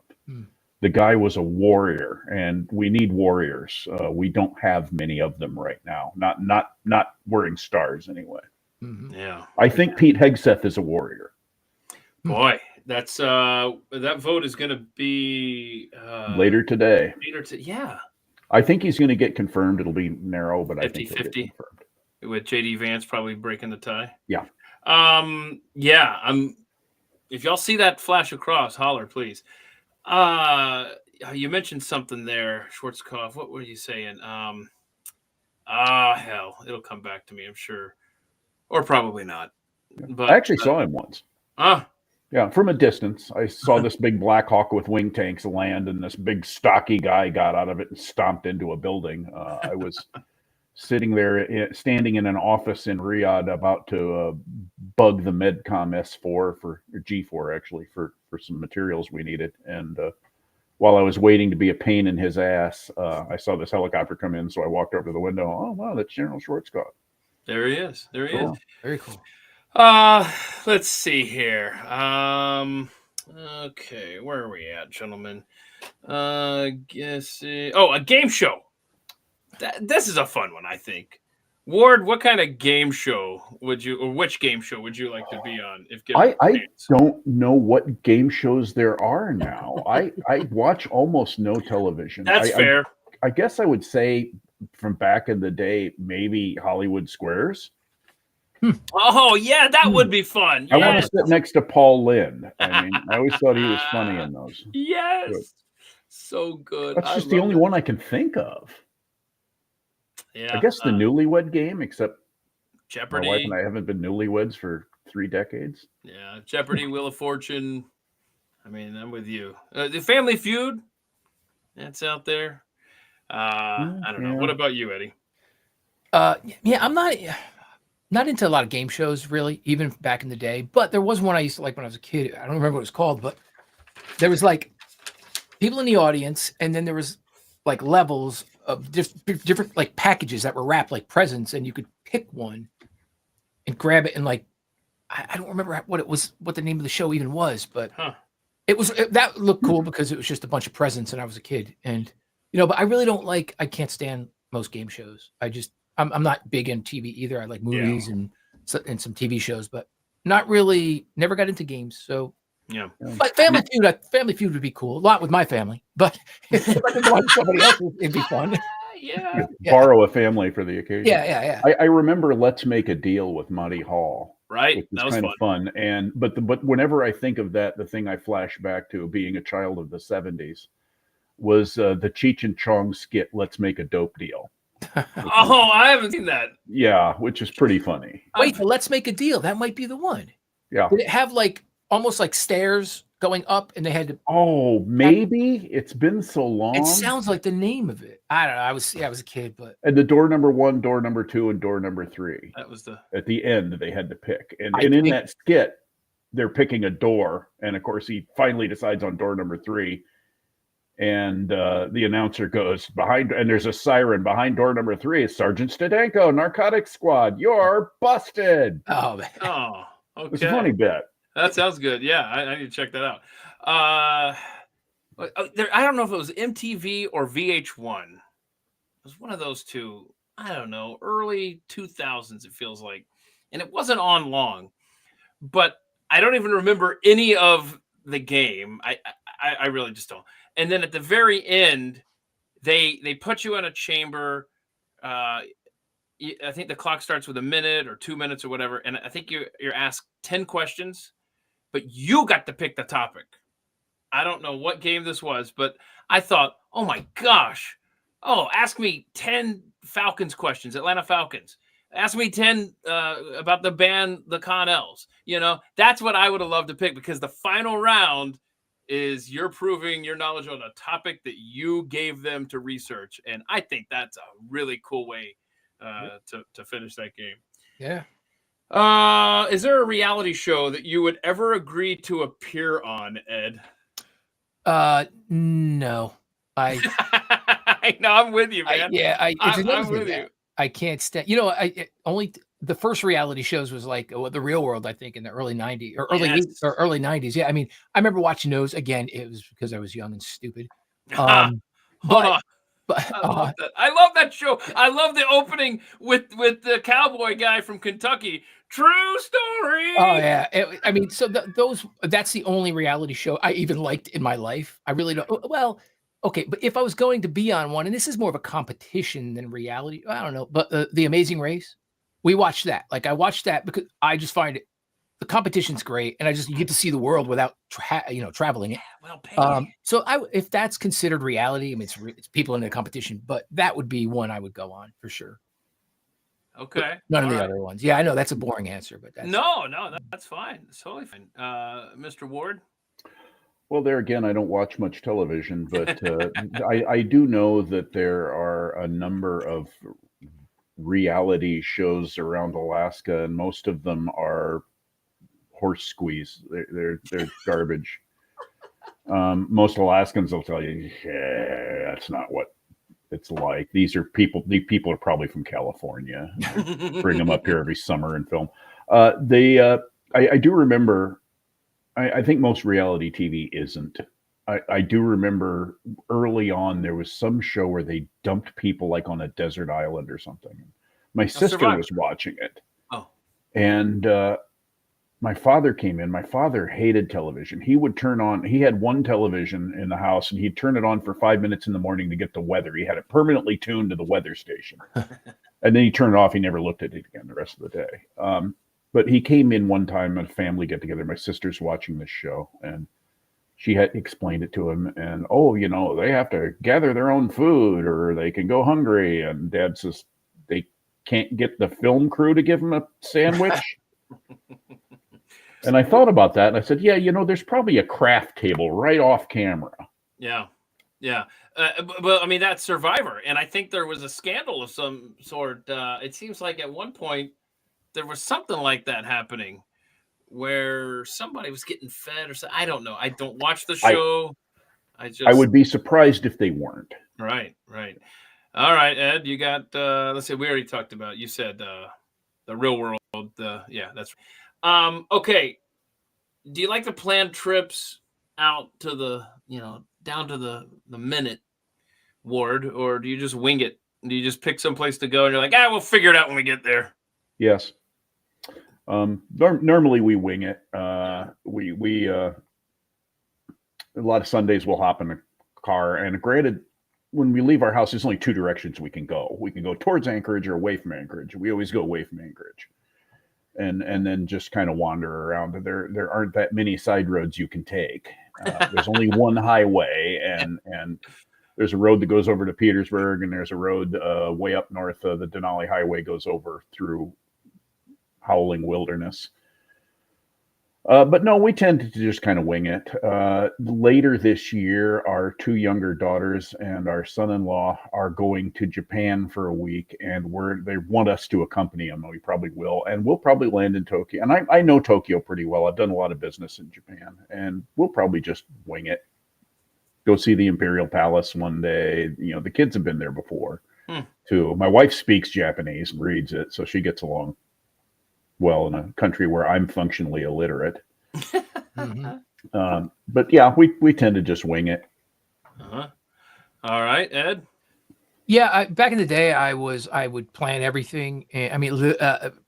S3: The guy was a warrior, and we need warriors. We don't have many of them right now. Not wearing stars anyway.
S1: Yeah,
S3: I think Pete Hegseth is a warrior.
S1: Boy. That's that vote is going to be
S3: later today.
S1: Yeah.
S3: I think he's going to get confirmed. It'll be narrow, but
S1: 50,
S3: I think he'll get confirmed.
S1: With JD Vance probably breaking the tie.
S3: Yeah.
S1: Yeah, if y'all see that flash across, holler, please. You mentioned something there, Schwarzkopf. What were you saying? Hell, it'll come back to me, I'm sure, or probably not. But
S3: I actually saw him once. Yeah, from a distance. I saw this big Black Hawk with wing tanks land, and this big stocky guy got out of it and stomped into a building. I was sitting there, standing in an office in Riyadh, about to bug the Medcom S4 or G4 actually for some materials we needed. And while I was waiting to be a pain in his ass, I saw this helicopter come in, so I walked over to the window. Oh wow, that's General Schwarzkopf.
S1: There he is. There he is.
S2: Very cool.
S1: Let's see here. Okay, where are we at, gentlemen? A game show. This is a fun one, I think. Ward, what kind of game show would you, or which game show would you like to be on? If given
S3: I don't know what game shows there are now. I watch almost no television.
S1: That's fair.
S3: I guess I would say from back in the day, maybe Hollywood Squares.
S1: Oh yeah, that would be fun.
S3: I want to sit next to Paul Lynde. I mean, I always thought he was funny in those.
S1: Yes, good. So good.
S3: That's just the only one I can think of. Yeah, I guess the Newlywed Game, except
S1: Jeopardy.
S3: My wife and I haven't been newlyweds for 3 decades.
S1: Yeah, Jeopardy, Wheel of Fortune. I mean, I'm with you. The Family Feud, that's out there. I don't know. What about you, Eddie?
S2: Yeah, I'm not into a lot of game shows, really, even back in the day. But there was one I used to like when I was a kid. I don't remember what it was called, but there was like people in the audience, and then there was like levels of different like packages that were wrapped like presents, and you could pick one and grab it. And like, I don't remember what it was, what the name of the show even was, but that looked cool because it was just a bunch of presents, and I was a kid, and but I really don't like. I can't stand most game shows. I'm not big in TV either. I like movies and some TV shows, but not really. Never got into games. So
S1: yeah.
S2: But Family Feud would be cool. A lot with my family, but if I could watch somebody else, it'd be fun.
S1: Yeah.
S3: Borrow a family for the occasion.
S2: Yeah.
S3: I remember Let's Make a Deal with Monty Hall.
S1: Right.
S3: Which was kind of fun. And but whenever I think of that, the thing I flash back to being a child of the 70s was the Cheech and Chong skit, Let's Make a Dope Deal.
S1: Oh, I haven't seen that.
S3: Yeah, which is pretty funny.
S2: Wait, Let's Make a Deal. That might be the one.
S3: Yeah.
S2: Did it have like almost like stairs going up, and they had to?
S3: Oh, maybe. It's been so long.
S2: It sounds like the name of it. I don't know. I was a kid, but
S3: and the door number 1, door number 2, and door number 3.
S1: That was at
S3: the end they had to pick. And in that skit, they're picking a door, and of course he finally decides on door number 3. And the announcer goes behind, and there's a siren behind door number 3. It's Sergeant Stadenko, Narcotics Squad. You're busted.
S2: Oh, man.
S1: Oh, okay.
S3: It's a funny bit.
S1: That sounds good. Yeah, I need to check that out. I don't know if it was MTV or VH1. It was one of those two. I don't know. Early 2000s, it feels like, and it wasn't on long. But I don't even remember any of the game. I really just don't. And then at the very end, they put you in a chamber. I think the clock starts with a minute or 2 minutes or whatever. And I think you're asked 10 questions, but you got to pick the topic. I don't know what game this was, but I thought, oh my gosh. Oh, ask me 10 Falcons questions, Atlanta Falcons. Ask me 10 about the band, the Connells. That's what I would have loved to pick, because the final round is you're proving your knowledge on a topic that you gave them to research. And I think that's a really cool way to finish that game.
S2: Yeah.
S1: Is there a reality show that you would ever agree to appear on, Ed?
S2: No.
S1: I know, I'm with you, man.
S2: I'm with you. I can't stand. Only the first reality shows was like The Real World, I think, in the early 90s or early 90s. Yeah, I mean, I remember watching those. Again, it was because I was young and stupid.
S1: I love that show. I love the opening with the cowboy guy from Kentucky. True story.
S2: Oh yeah. I mean, so that's the only reality show I even liked in my life. I really don't. Well, okay, but if I was going to be on one, and this is more of a competition than reality, I don't know. But The Amazing Race, we watched that. Like, I watched that because I just find it the competition's great, and you get to see the world without traveling it.
S1: Well paid.
S2: So if that's considered reality, I mean, it's people in the competition, but that would be one I would go on for sure.
S1: Okay.
S2: None of the other ones. Yeah, I know that's a boring answer, but that's
S1: no, that's fine. It's totally fine. Mr. Ward.
S3: Well, there again, I don't watch much television, but I do know that there are a number of reality shows around Alaska, and most of them are horse squeeze. They're garbage. Most Alaskans will tell you, yeah, that's not what it's like. These people are probably from California. Bring them up here every summer and film. I do remember. I think most reality TV isn't. I do remember early on there was some show where they dumped people like on a desert island or something. My sister was watching it.
S1: Oh.
S3: And my father came in. My father hated television. He had one television in the house, and he'd turn it on for 5 minutes in the morning to get the weather. He had it permanently tuned to the weather station. And then he turned it off. He never looked at it again the rest of the day. But he came in one time at a family get together. My sister's watching this show, and she had explained it to him. And, they have to gather their own food or they can go hungry. And Dad says they can't get the film crew to give them a sandwich. And I thought about that, and I said, yeah, there's probably a craft table right off camera.
S1: Yeah. Yeah. But I mean, that's Survivor. And I think there was a scandal of some sort. It seems like at one point, there was something like that happening where somebody was getting fed or something. I don't know. I don't watch the show. I
S3: would be surprised if they weren't.
S1: Right. All right, Ed, you got, let's see, we already talked about, you said the real world. Yeah, that's okay. Do you like to plan trips out to the, down to the minute, Ward, or do you just wing it? Do you just pick some place to go and you're like, we'll figure it out when we get there?
S3: Yes. Normally we wing it. We a lot of Sundays we'll hop in a car, and granted, when we leave our house, there's only two directions we can go. We can go towards Anchorage or away from Anchorage. We always go away from Anchorage, and then just kind of wander around. There aren't that many side roads you can take. There's only one highway, and there's a road that goes over to Petersburg, and there's a road way up north. The Denali Highway goes over through howling wilderness. But no, we tend to just kind of wing it. Later this year, our two younger daughters and our son-in-law are going to Japan for a week, and they want us to accompany them. We probably will, and we'll probably land in Tokyo. And I know Tokyo pretty well. I've done a lot of business in Japan, and we'll probably just wing it. Go see the Imperial Palace one day. The kids have been there before, too. My wife speaks Japanese and reads it, so she gets along well in a country where I'm functionally illiterate. But yeah, we tend to just wing it.
S1: All right, Ed.
S2: Yeah, back in the day, I would plan everything. I mean,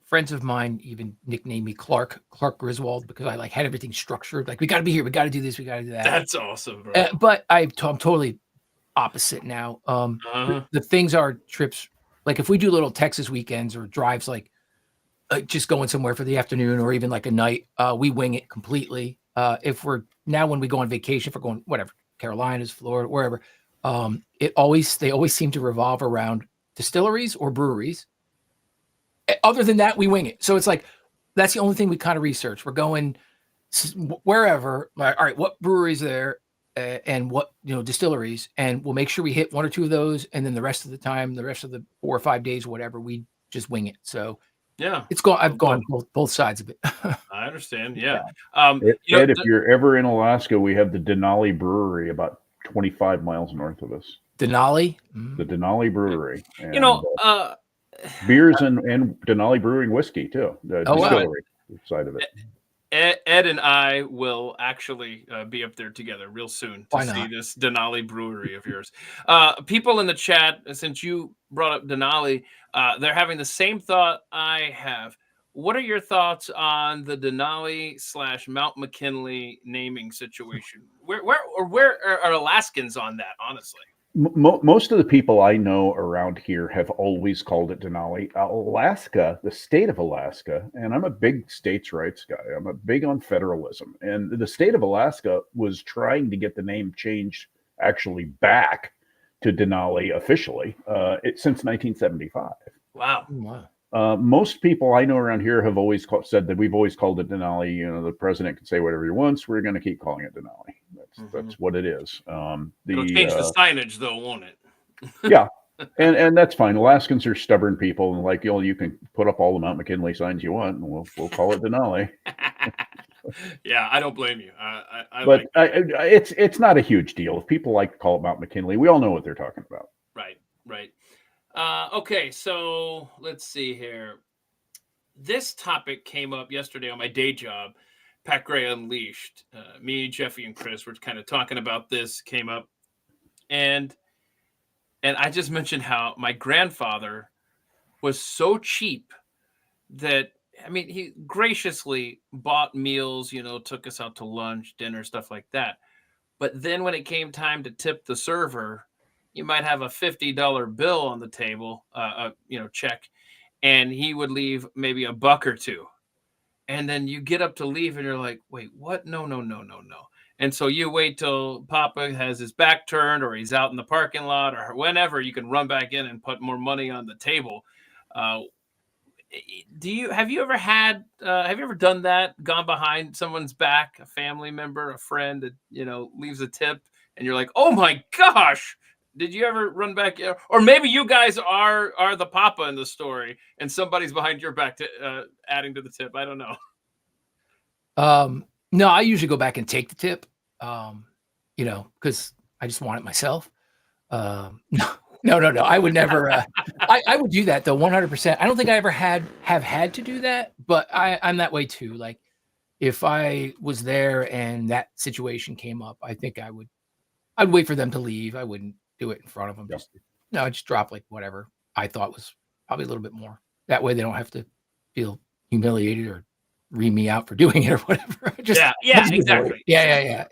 S2: friends of mine even nicknamed me Clark Griswold, because I had everything structured. Like, we got to be here, we got to do this, we got to do that.
S1: That's awesome, bro.
S2: But I'm totally opposite now. The things are trips. Like, if we do little Texas weekends or drives, like just going somewhere for the afternoon or even like a night, we wing it completely. When we go on vacation, if we're going whatever, Carolinas, Florida, wherever, they always seem to revolve around distilleries or breweries. Other than that, we wing it. So it's like, that's the only thing we kind of research. We're going wherever. All right, what breweries there and what distilleries, and we'll make sure we hit one or two of those, and then the rest of the time, the rest of the 4 or 5 days, whatever, we just wing it. So
S1: yeah,
S2: I've gone both sides of it.
S1: I understand. Yeah.
S3: Ed, if you're ever in Alaska, we have the Denali Brewery about 25 miles north of us.
S2: Denali?
S3: The Denali Brewery. And,
S1: beers
S3: and Denali Brewing whiskey too. The distillery side of it.
S1: Ed and I will actually be up there together real soon to see this Denali brewery of yours. People in the chat, since you brought up Denali, they're having the same thought I have. What are your thoughts on the Denali / Mount McKinley naming situation? Where are Alaskans on that, honestly?
S3: Most of the people I know around here have always called it Denali. Alaska, the state of Alaska, and I'm a big states' rights guy. I'm a big on federalism, and the state of Alaska was trying to get the name changed actually back to Denali officially since 1975.
S1: Wow.
S3: Most people I know around here have always said that we've always called it Denali. You know, the president can say whatever he wants. We're going to keep calling it Denali. That's what it is.
S1: It'll change the signage, though, won't it?
S3: Yeah, and that's fine. Alaskans are stubborn people, and like, you can put up all the Mount McKinley signs you want, and we'll call it Denali.
S1: Yeah, I don't blame you.
S3: But it's not a huge deal. If people like to call it Mount McKinley, we all know what they're talking about.
S1: Right. Okay, so let's see here. This topic came up yesterday on my day job, Pat Gray Unleashed. Me, Jeffy, and Chris were kind of talking about this, came up. And I just mentioned how my grandfather was so cheap that, I mean, he graciously bought meals, took us out to lunch, dinner, stuff like that. But then when it came time to tip the server, you might have a $50 bill on the table, check, and he would leave maybe a buck or two. And then you get up to leave and you're like, wait, what? No. And so you wait till Papa has his back turned or he's out in the parking lot or whenever you can run back in and put more money on the table. Have you ever done that, gone behind someone's back, a family member, a friend that, leaves a tip and you're like, oh my gosh, did you ever run back? Or maybe you guys are the Papa in the story and somebody's behind your back to adding to the tip. I don't know.
S2: No, I usually go back and take the tip, because I just want it myself. No. I would never. I would do that though, 100%. I don't think I ever have had to do that, but I'm that way too. Like if I was there and that situation came up, I think I'd wait for them to leave. I wouldn't do it in front of them.
S3: Yep.
S2: I'd just drop like whatever I thought was probably a little bit more. That way they don't have to feel humiliated or ream me out for doing it or whatever.
S1: Exactly.
S2: Yeah.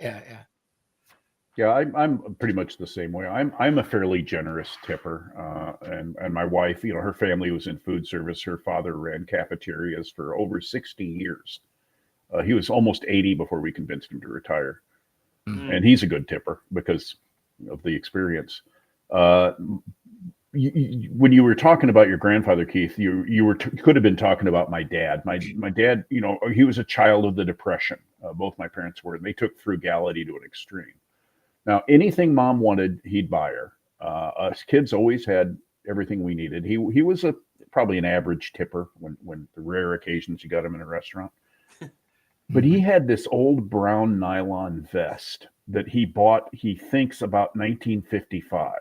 S3: Yeah, I'm pretty much the same way. I'm a fairly generous tipper, and my wife, her family was in food service. Her father ran cafeterias for over 60 years. He was almost 80 before we convinced him to retire, and he's a good tipper because of the experience. When you were talking about your grandfather, Keith, you could have been talking about my dad. My dad, he was a child of the Depression. Both my parents were, and they took frugality to an extreme. Now, anything Mom wanted, he'd buy her. Us kids always had everything we needed. He was probably an average tipper when the rare occasions you got him in a restaurant. But he had this old brown nylon vest that he bought, he thinks, about 1955,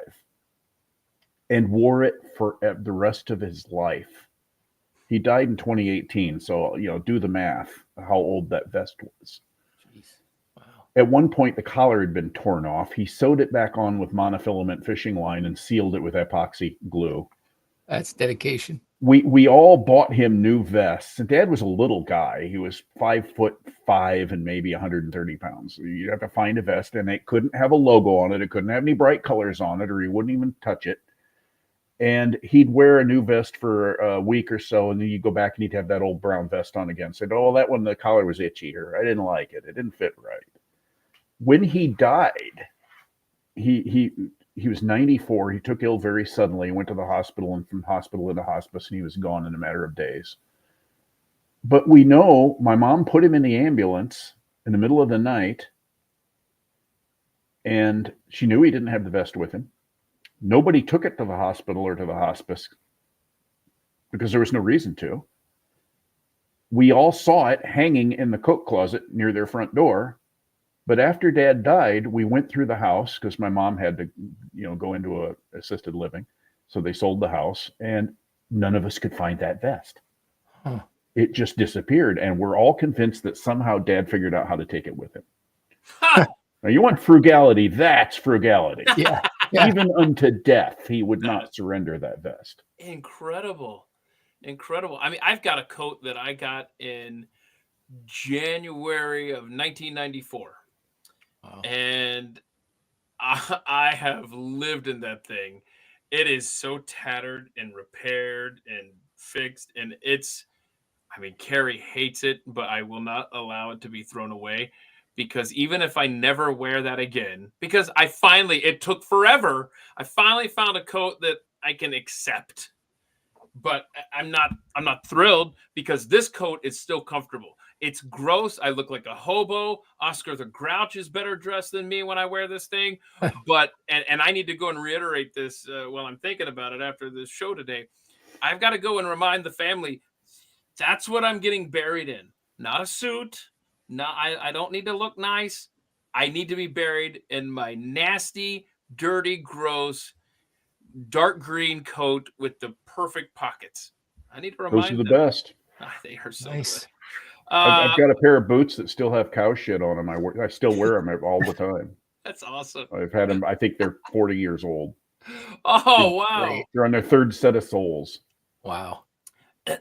S3: and wore it for the rest of his life. He died in 2018, so do the math how old that vest was. At one point, the collar had been torn off. He sewed it back on with monofilament fishing line and sealed it with epoxy glue.
S2: That's dedication.
S3: We all bought him new vests. And Dad was a little guy. He was 5'5" and maybe 130 pounds. You'd have to find a vest, and it couldn't have a logo on it. It couldn't have any bright colors on it, or he wouldn't even touch it. And he'd wear a new vest for a week or so, and then you'd go back and he'd have that old brown vest on again. Said, oh, that one, the collar was itchy, or I didn't like it. It didn't fit right. When he died, he was 94. He took ill very suddenly, went to the hospital, and from hospital into hospice, and he was gone in a matter of days. But we know my mom put him in the ambulance in the middle of the night, and she knew he didn't have the vest with him. Nobody took it to the hospital or to the hospice because there was no reason to. We all saw it hanging in the coat closet near their front door. But after Dad died, we went through the house because my mom had to, go into a assisted living. So they sold the house, and none of us could find that vest. Huh. It just disappeared. And we're all convinced that somehow Dad figured out how to take it with him. Now, you want frugality, that's frugality.
S2: Yeah.
S3: Even unto death, he would not surrender that vest.
S1: Incredible. I mean, I've got a coat that I got in January of 1994. Wow. And I have lived in that thing. It is so tattered and repaired and fixed, and I mean, Carrie hates it, but I will not allow it to be thrown away, because even if I never wear that again, because it took forever, I finally found a coat that I can accept. But I'm not thrilled, because this coat is still comfortable. It's gross. I look like a hobo. Oscar the Grouch is better dressed than me when I wear this thing. But and I need to go and reiterate this while I'm thinking about it after this show today. I've got to go and remind the family, that's what I'm getting buried in. Not a suit. No, I don't need to look nice. I need to be buried in my nasty, dirty, gross, dark green coat with the perfect pockets. I need to remind
S3: those are the
S1: them.
S3: best.
S1: They are so
S2: Nice.
S1: good.
S3: I've got a pair of boots that still have cow shit on them. I still wear them all the time.
S1: That's awesome.
S3: I've had them. I think they're 40 years old.
S1: Oh, wow.
S3: They're on their third set of soles.
S2: Wow.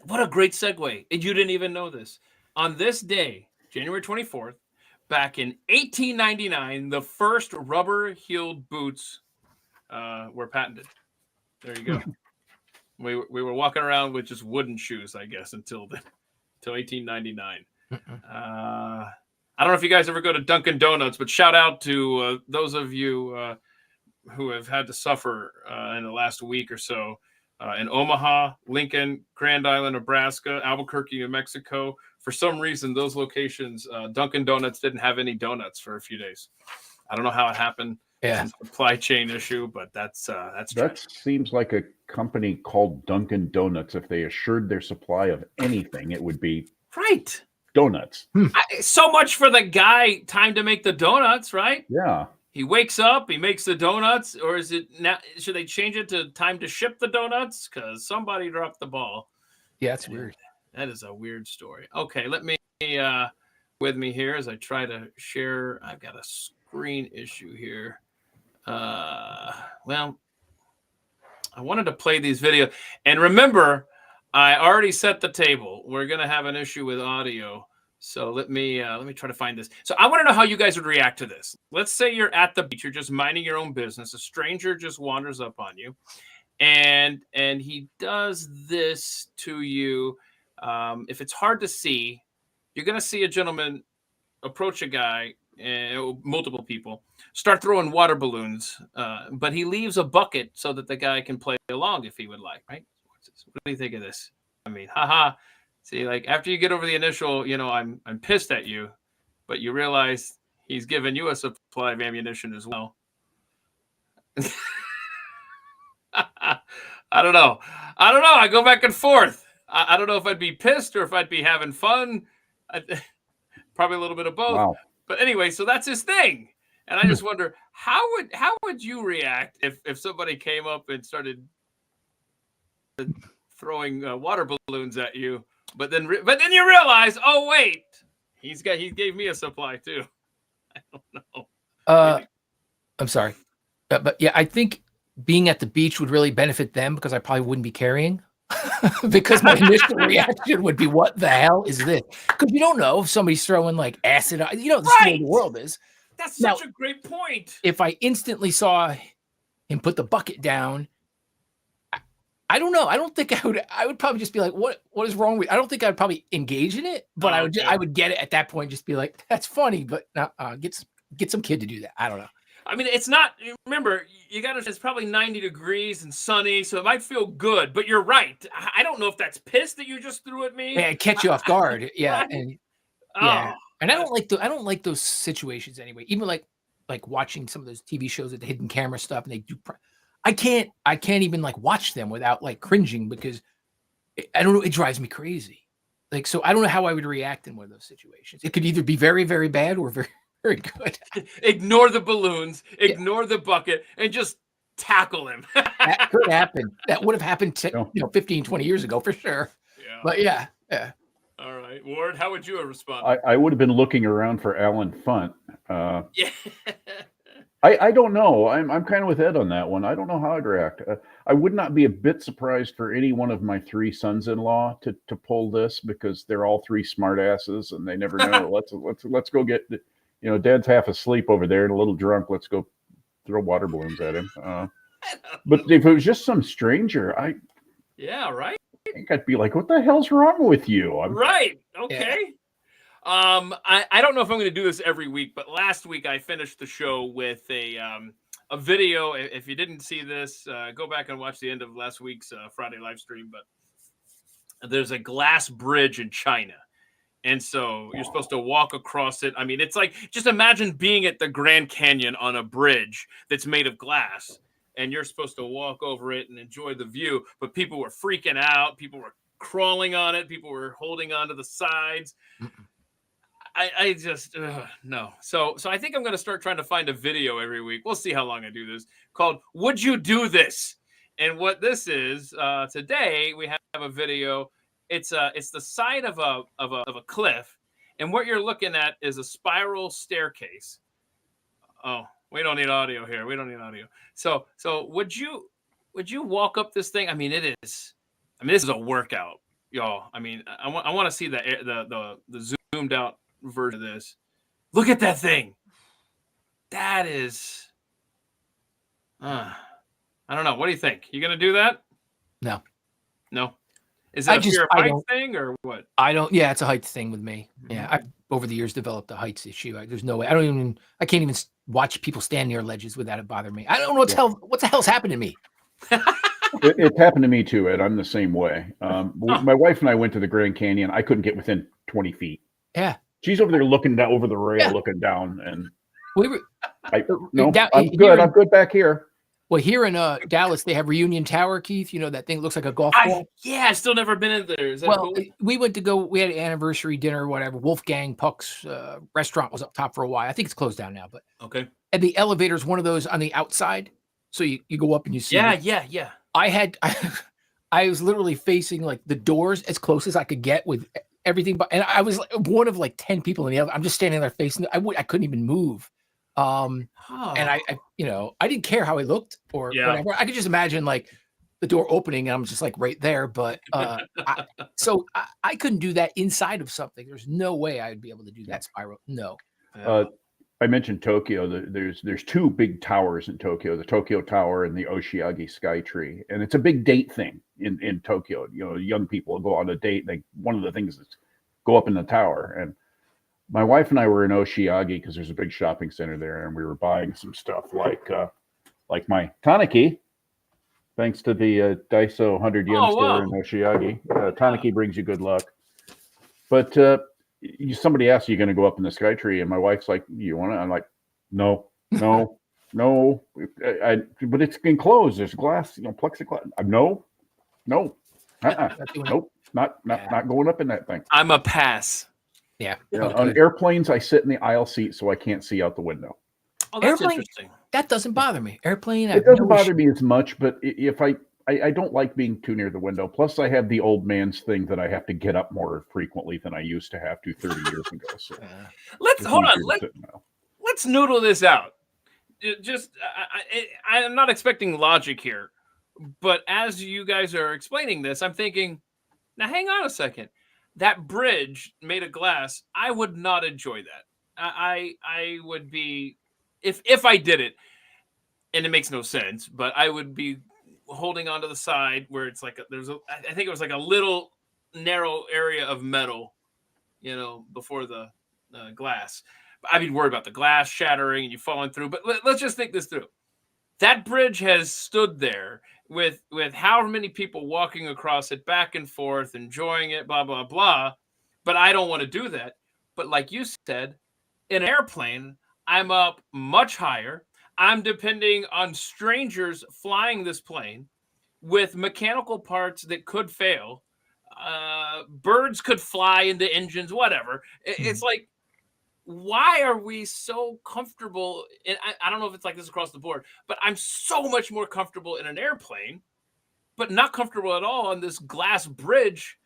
S1: What a great segue. And you didn't even know this. On this day, January 24th, back in 1899, the first rubber-heeled boots were patented. There you go. We were walking around with just wooden shoes, I guess, until 1899. I don't know if you guys ever go to Dunkin' Donuts, but shout out to those of you who have had to suffer in the last week or so in Omaha, Lincoln, Grand Island, Nebraska, Albuquerque, New Mexico. For some reason, those locations, Dunkin' Donuts didn't have any donuts for a few days. I don't know how it happened.
S2: Yeah,
S1: it's a supply chain issue, but that
S3: seems like a company called Dunkin' Donuts. If they assured their supply of anything, it would be
S1: right
S3: donuts.
S1: So much for the guy. Time to make the donuts, right?
S3: Yeah.
S1: He wakes up, he makes the donuts, or is it now? Should they change it to time to ship the donuts? Because somebody dropped the ball.
S2: Yeah, it's weird.
S1: That is a weird story. Okay, let me with me here as I try to share. I've got a screen issue here. Well, I wanted to play these videos, and remember, I already set the table. We're gonna have an issue with audio. So let me try to find this. So I want to know how you guys would react to this. Let's say you're at the beach, you're just minding your own business. A stranger just wanders up on you, and he does this to you. If it's hard to see, you're going to see a gentleman approach a guy, multiple people, start throwing water balloons, but he leaves a bucket so that the guy can play along if he would like, right? What do you think of this? I mean, haha. See, like after you get over the initial, I'm pissed at you, but you realize he's given you a supply of ammunition as well. I don't know. I go back and forth. I don't know if I'd be pissed or if I'd be having fun. Probably a little bit of both.
S3: Wow.
S1: But anyway, so that's his thing. And I just wonder, how would you react if somebody came up and started throwing water balloons at you? But then you realize, oh wait, he gave me a supply too. I don't know.
S2: I'm sorry, but yeah, I think being at the beach would really benefit them because I probably wouldn't be carrying. Because my initial reaction would be, "What the hell is this?" Because you don't know if somebody's throwing like acid. This is the way the world is.
S1: That's such a great point.
S2: If I instantly saw him put the bucket down, I don't know. I don't think I would probably just be like, what is wrong with, I don't think I'd probably engage in it, but I would get it at that point, just be like, that's funny, but get some kid to do that. I don't know.
S1: I mean, it's not, remember, it's probably 90 degrees and sunny, so it might feel good, but you're right. I don't know if that's piss that you just threw at me.
S2: Yeah, catch you off guard. Yeah.
S1: Right?
S2: And yeah. And I don't like those situations anyway. Even like watching some of those TV shows with the hidden camera stuff, and they do, I can't even like watch them without like cringing, because I don't know, it drives me crazy. Like, so I don't know how I would react in one of those situations. It could either be very, very bad or very, very good.
S1: Ignore the balloons, ignore the bucket, and just tackle him.
S2: That could happen. That would have happened 15, 20 years ago for sure.
S1: Yeah.
S2: But yeah.
S1: All right, Ward, how would you have responded?
S3: I would have been looking around for Alan Funt.
S1: Yeah.
S3: I don't know. I'm kind of with Ed on that one. I don't know how I'd react. I would not be a bit surprised for any one of my three sons-in-law to pull this, because they're all three smartasses and they never know. Let's go get, Dad's half asleep over there and a little drunk. Let's go throw water balloons at him. But if it was just some stranger,
S1: yeah, right.
S3: I think I'd be like, "What the hell's wrong with you?"
S1: Right. Okay. Yeah. I don't know if I'm going to do this every week, but last week I finished the show with a video. If you didn't see this, go back and watch the end of last week's Friday live stream. But there's a glass bridge in China. And so you're supposed to walk across it. I mean, it's like, just imagine being at the Grand Canyon on a bridge that's made of glass, and you're supposed to walk over it and enjoy the view. But people were freaking out. People were crawling on it. People were holding on to the sides. I just, no. So I think I'm going to start trying to find a video every week. We'll see how long I do this, called "Would You Do This?" And what this is, today we have a video. It's the side of a cliff, and what you're looking at is a spiral staircase. Oh, we don't need audio here. We don't need audio. So would you walk up this thing? I mean, this is a workout, y'all. I mean, I want to see the zoomed out version of this. Look at that thing. That is, I don't know. What do you think? You gonna do that? No. Is it a fear of heights thing or what?
S2: I don't. Yeah, it's a heights thing with me. Yeah, I've over the years developed a heights issue. There's no way. I can't even watch people stand near ledges without it bothering me. I don't know what the hell's happened to me.
S3: It's happened to me too, Ed. I'm the same way. My wife and I went to the Grand Canyon. I couldn't get within 20 feet.
S2: Yeah.
S3: She's over there looking down over the rail, looking down, and
S2: we were.
S3: I'm good. I'm good back here.
S2: Well, here in Dallas, they have Reunion Tower, Keith. You know, that thing looks like a golf ball.
S1: I've still never been in there. Is that cool?
S2: We went to we had an anniversary dinner or whatever. Wolfgang Puck's restaurant was up top for a while. I think it's closed down now, but
S1: okay.
S2: And the elevator's one of those on the outside. So you go up and you see.
S1: Yeah.
S2: I was literally facing like the doors as close as I could get with everything. And I was one of like 10 people in the elevator. I'm just standing there facing. I couldn't even move. And I didn't care how I looked or whatever. I could just imagine like the door opening and I'm just like right there. But I couldn't do that inside of something. There's no way I'd be able to do that spiral. No.
S3: I mentioned Tokyo. There's two big towers in Tokyo, the Tokyo Tower and the Oshiagi Sky Tree. And it's a big date thing in Tokyo. You know, young people go on a date. One of the things is go up in the tower. And my wife and I were in Oshiagi because there's a big shopping center there, and we were buying some stuff like my Tanaki, thanks to the Daiso 100 yen store in Oshiagi. Tanaki brings you good luck. But somebody asked, "Are you going to go up in the sky tree?" And my wife's like, "You want to?" I'm like, "No." But it's enclosed. There's glass, plexiglass. No. Nope. Not going up in that thing.
S1: I'm a pass.
S2: Yeah.
S3: On airplanes, I sit in the aisle seat so I can't see out the window.
S1: Oh, that's interesting.
S2: That doesn't bother me. Airplane.
S3: It doesn't bother me as much, but if I don't like being too near the window. Plus, I have the old man's thing that I have to get up more frequently than I used to have to 30 years ago. So
S1: let's noodle this out. I'm not expecting logic here, but as you guys are explaining this, I'm thinking, now hang on a second. That bridge made of glass, I would not enjoy that. I would be, if I did it, and it makes no sense, but I would be holding onto the side where it's like I think it was like a little narrow area of metal, before the glass. I'd be worried about the glass shattering and you falling through. But let's just think this through. That bridge has stood there with however many people walking across it back and forth, enjoying it, blah, blah, blah. But I don't want to do that. But like you said, in an airplane, I'm up much higher. I'm depending on strangers flying this plane with mechanical parts that could fail. Birds could fly into engines, whatever. It's like, why are we so comfortable? And I don't know if it's like this across the board, but I'm so much more comfortable in an airplane, but not comfortable at all on this glass bridge.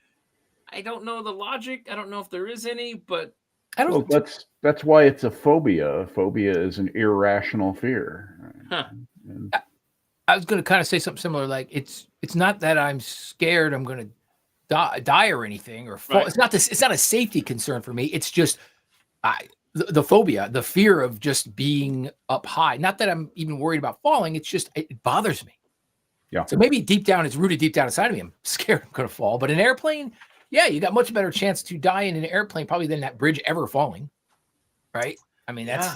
S1: I don't know the logic. I don't know if there is any, but
S2: I don't.
S3: Well, that's why it's a phobia. A phobia is an irrational fear.
S1: Huh.
S2: I was going to kind of say something similar. Like it's not that I'm scared I'm going to die or anything or fall. Right. It's not a safety concern for me. It's just the phobia, the fear of just being up high. Not that I'm even worried about falling. It's just, it bothers me.
S3: Yeah.
S2: So maybe deep down, it's rooted deep down inside of me. I'm scared I'm going to fall. But an airplane, yeah, you got much better chance to die in an airplane probably than that bridge ever falling. Right? I mean, that's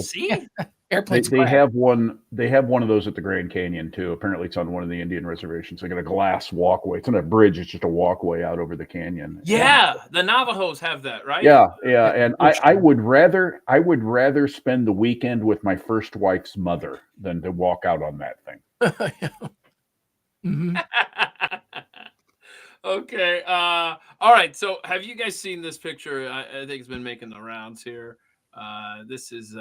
S1: see?
S2: Airplanes.
S3: They have one. They have one of those at the Grand Canyon too. Apparently, it's on one of the Indian reservations. They got a glass walkway. It's not a bridge. It's just a walkway out over the canyon.
S1: Yeah, the Navajos have that, right?
S3: Yeah. And I would rather spend the weekend with my first wife's mother than to walk out on that thing.
S2: Mm-hmm.
S1: Okay. All right. So, have you guys seen this picture? I think it's been making the rounds here. This is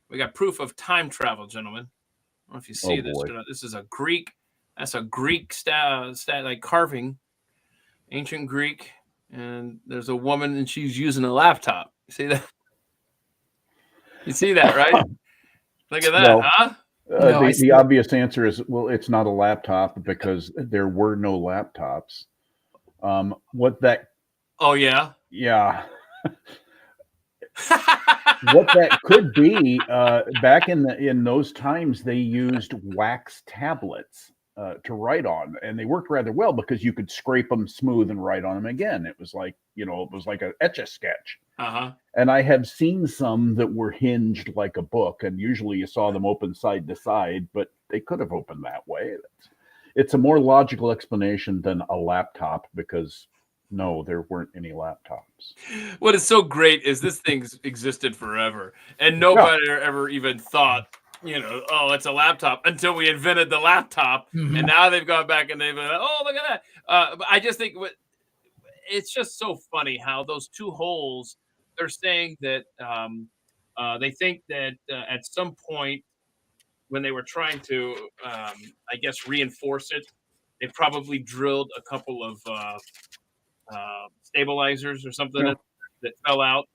S1: we got proof of time travel, gentlemen. I don't know if you see this. This is a Greek. That's a Greek like carving, ancient Greek, and there's a woman and she's using a laptop. You see that? You see that, right? Look at that, huh?
S3: The obvious answer is, well, it's not a laptop because there were no laptops. What that?
S1: Oh yeah.
S3: Yeah. What that could be, back in those times, they used wax tablets to write on, and they worked rather well because you could scrape them smooth and write on them again. It was like, it was like a Etch-a-Sketch. And I have seen some that were hinged like a book, and usually you saw them open side to side, but they could have opened that way. It's a more logical explanation than a laptop because no, there weren't any laptops.
S1: What is so great is this thing's existed forever, and nobody ever even thought, oh, it's a laptop until we invented the laptop, and now they've gone back and they've been, oh, look at that. But I just think it's just so funny how those two holes. They're saying that they think that at some point when they were trying to, I guess, reinforce it, they probably drilled a couple of stabilizers or something that fell out.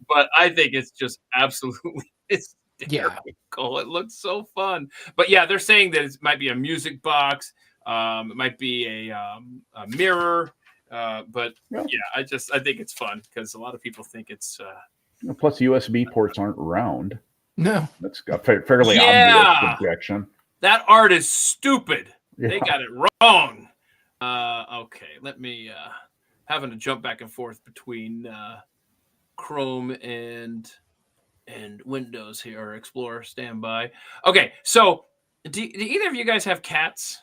S1: But I think it's just absolutely hysterical. It looks so fun. But yeah, they're saying that it might be a music box. It might be a mirror. But I think it's fun because a lot of people think it's.
S3: Plus, USB ports aren't round.
S2: No,
S3: that's a fairly obvious objection.
S1: That art is stupid. Yeah. They got it wrong. Okay, let me. Having to jump back and forth between Chrome and Windows here, or Explorer. Stand by. Okay, so do either of you guys have cats?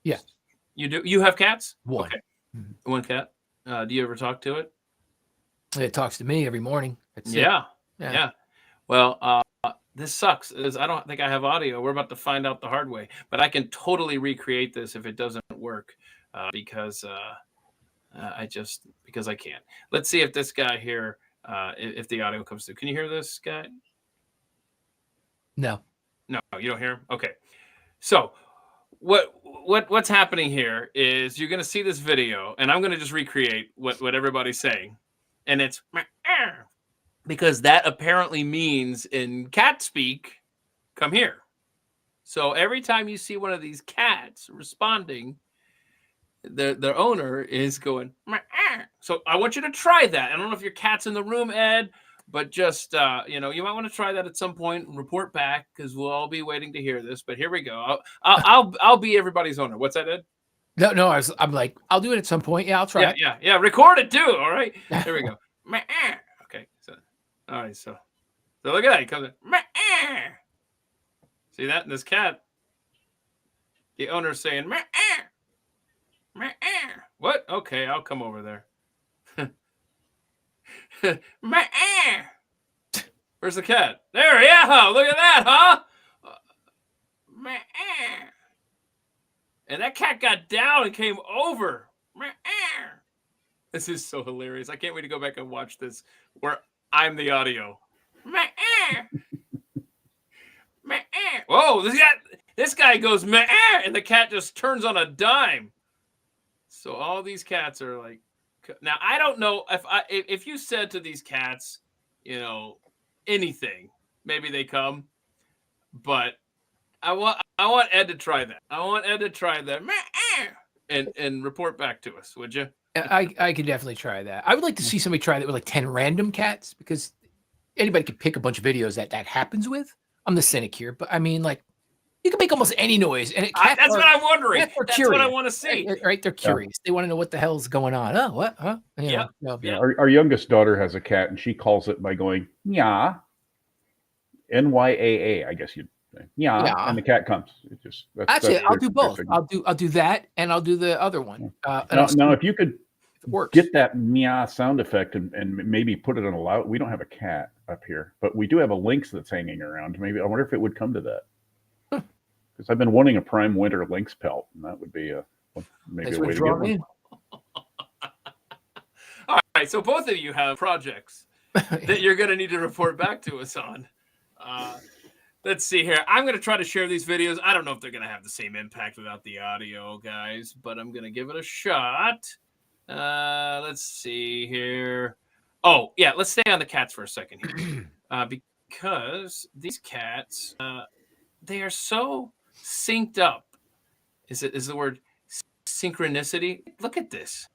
S2: Yeah,
S1: you do. You have cats?
S2: One.
S1: Okay. One cat. Do you ever talk to it?
S2: It talks to me every morning.
S1: Yeah. Well, this sucks. I don't think I have audio. We're about to find out the hard way, but I can totally recreate this if it doesn't work because I can't. Let's see if this guy here, if the audio comes through. Can you hear this guy?
S2: No,
S1: you don't hear him. Okay, so. What's happening here is you're going to see this video, and I'm going to just recreate what everybody's saying, and it's because that apparently means in cat speak, come here. So every time you see one of these cats responding, their owner is going. So I want you to try that. I don't know if your cat's in the room, Ed. But just, you might want to try that at some point and report back because we'll all be waiting to hear this. But here we go. I'll be everybody's owner. What's that, Ed?
S2: No. I'm like, I'll do it at some point. Yeah, I'll try.
S1: Yeah. Record it too. All right. Here we go. Okay. So, all right. So look at that. He comes in. See that? And this cat, the owner's saying, what? Okay, I'll come over there. Where's the cat? There, yeah. Look at that, huh? And that cat got down and came over. This is so hilarious. I can't wait to go back and watch this where I'm the audio. Whoa, this guy goes, and the cat just turns on a dime. So all these cats are like, now I don't know if you said to these cats, anything, maybe they come, but I want Ed to try that. I want Ed to try that and report back to us, would you?
S2: I could definitely try that. I would like to see somebody try that with like 10 random cats because anybody could pick a bunch of videos that happens with. I'm the cynic here, but I mean, like, you can make almost any noise, and
S1: that's what I'm wondering. That's
S2: curious,
S1: what I want to see.
S2: Right? They're curious. They want to know what the hell's going on. Oh, what? Huh?
S1: Yeah.
S3: Our youngest daughter has a cat, and she calls it by going nya, NYAA. I guess you'd say nya, and the cat comes. It just
S2: actually, I'll do both. I'll do that, and I'll do the other one.
S3: Now, if you could
S2: works.
S3: Get that meow sound effect and maybe put it on a loud. We don't have a cat up here, but we do have a lynx that's hanging around. Maybe I wonder if it would come to that. Because I've been wanting a prime winter lynx pelt, and that would be maybe a way to get one.
S1: All right, so both of you have projects that you're going to need to report back to us on. Let's see here. I'm going to try to share these videos. I don't know if they're going to have the same impact without the audio, guys, but I'm going to give it a shot. Let's see here. Oh, yeah, let's stay on the cats for a second here. Because these cats, they are so synced up. Is the word synchronicity? Look at this.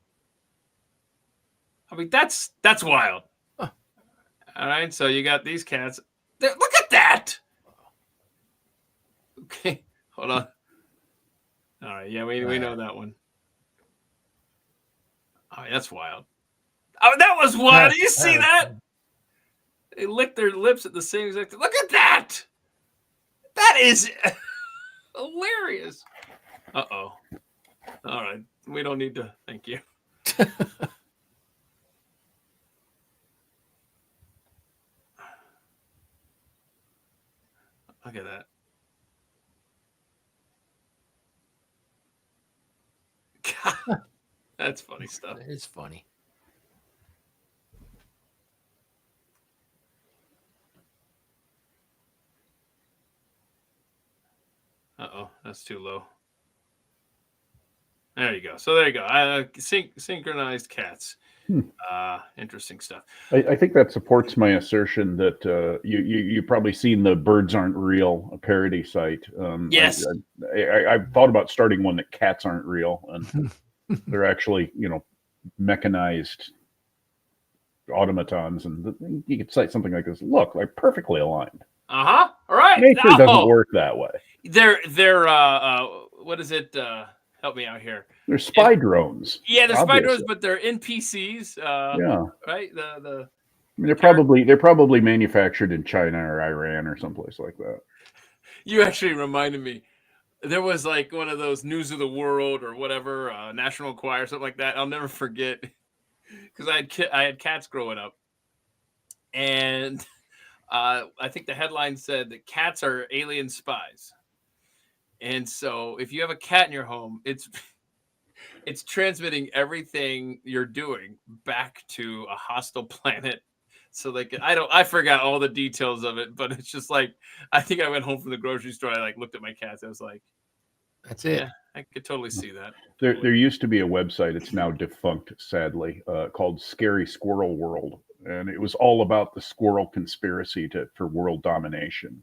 S1: I mean, that's wild. Huh. All right, so you got these cats. Look at that. Okay, hold on. All right, yeah, we know that one. Oh, that's wild. Oh, that was wild. Do you see that? They lick their lips at the same exact time. Look at that. That is hilarious. Uh-oh. All right. We don't need to. Thank you. Look at that. God, that's funny stuff.
S2: It's funny.
S1: Uh-oh, that's too low. There you go. So there you go. Synchronized cats. Interesting stuff.
S3: I think that supports my assertion that you've probably seen the Birds Aren't Real, a parody site.
S1: Yes.
S3: I've thought about starting one that cats aren't real, and they're actually, mechanized automatons, and you could cite something like this. Look, like perfectly aligned.
S1: All right.
S3: Nature doesn't work that way.
S1: They're what is it? Help me out here.
S3: They're spy drones.
S1: Yeah, they're spy drones, but they're NPCs. Right.
S3: I mean, they're probably manufactured in China or Iran or someplace like that.
S1: You actually reminded me. There was like one of those News of the World or whatever, National Enquirer, something like that. I'll never forget because I had cats growing up, and I think the headline said that cats are alien spies. And so if you have a cat in your home, it's transmitting everything you're doing back to a hostile planet. So like I forgot all the details of it, but it's just like I think I went home from the grocery store. I like looked at my cats. I was like,
S2: "That's it."
S1: Yeah, I could totally see that.
S3: There used to be a website. It's now defunct, sadly, called Scary Squirrel World, and it was all about the squirrel conspiracy for world domination.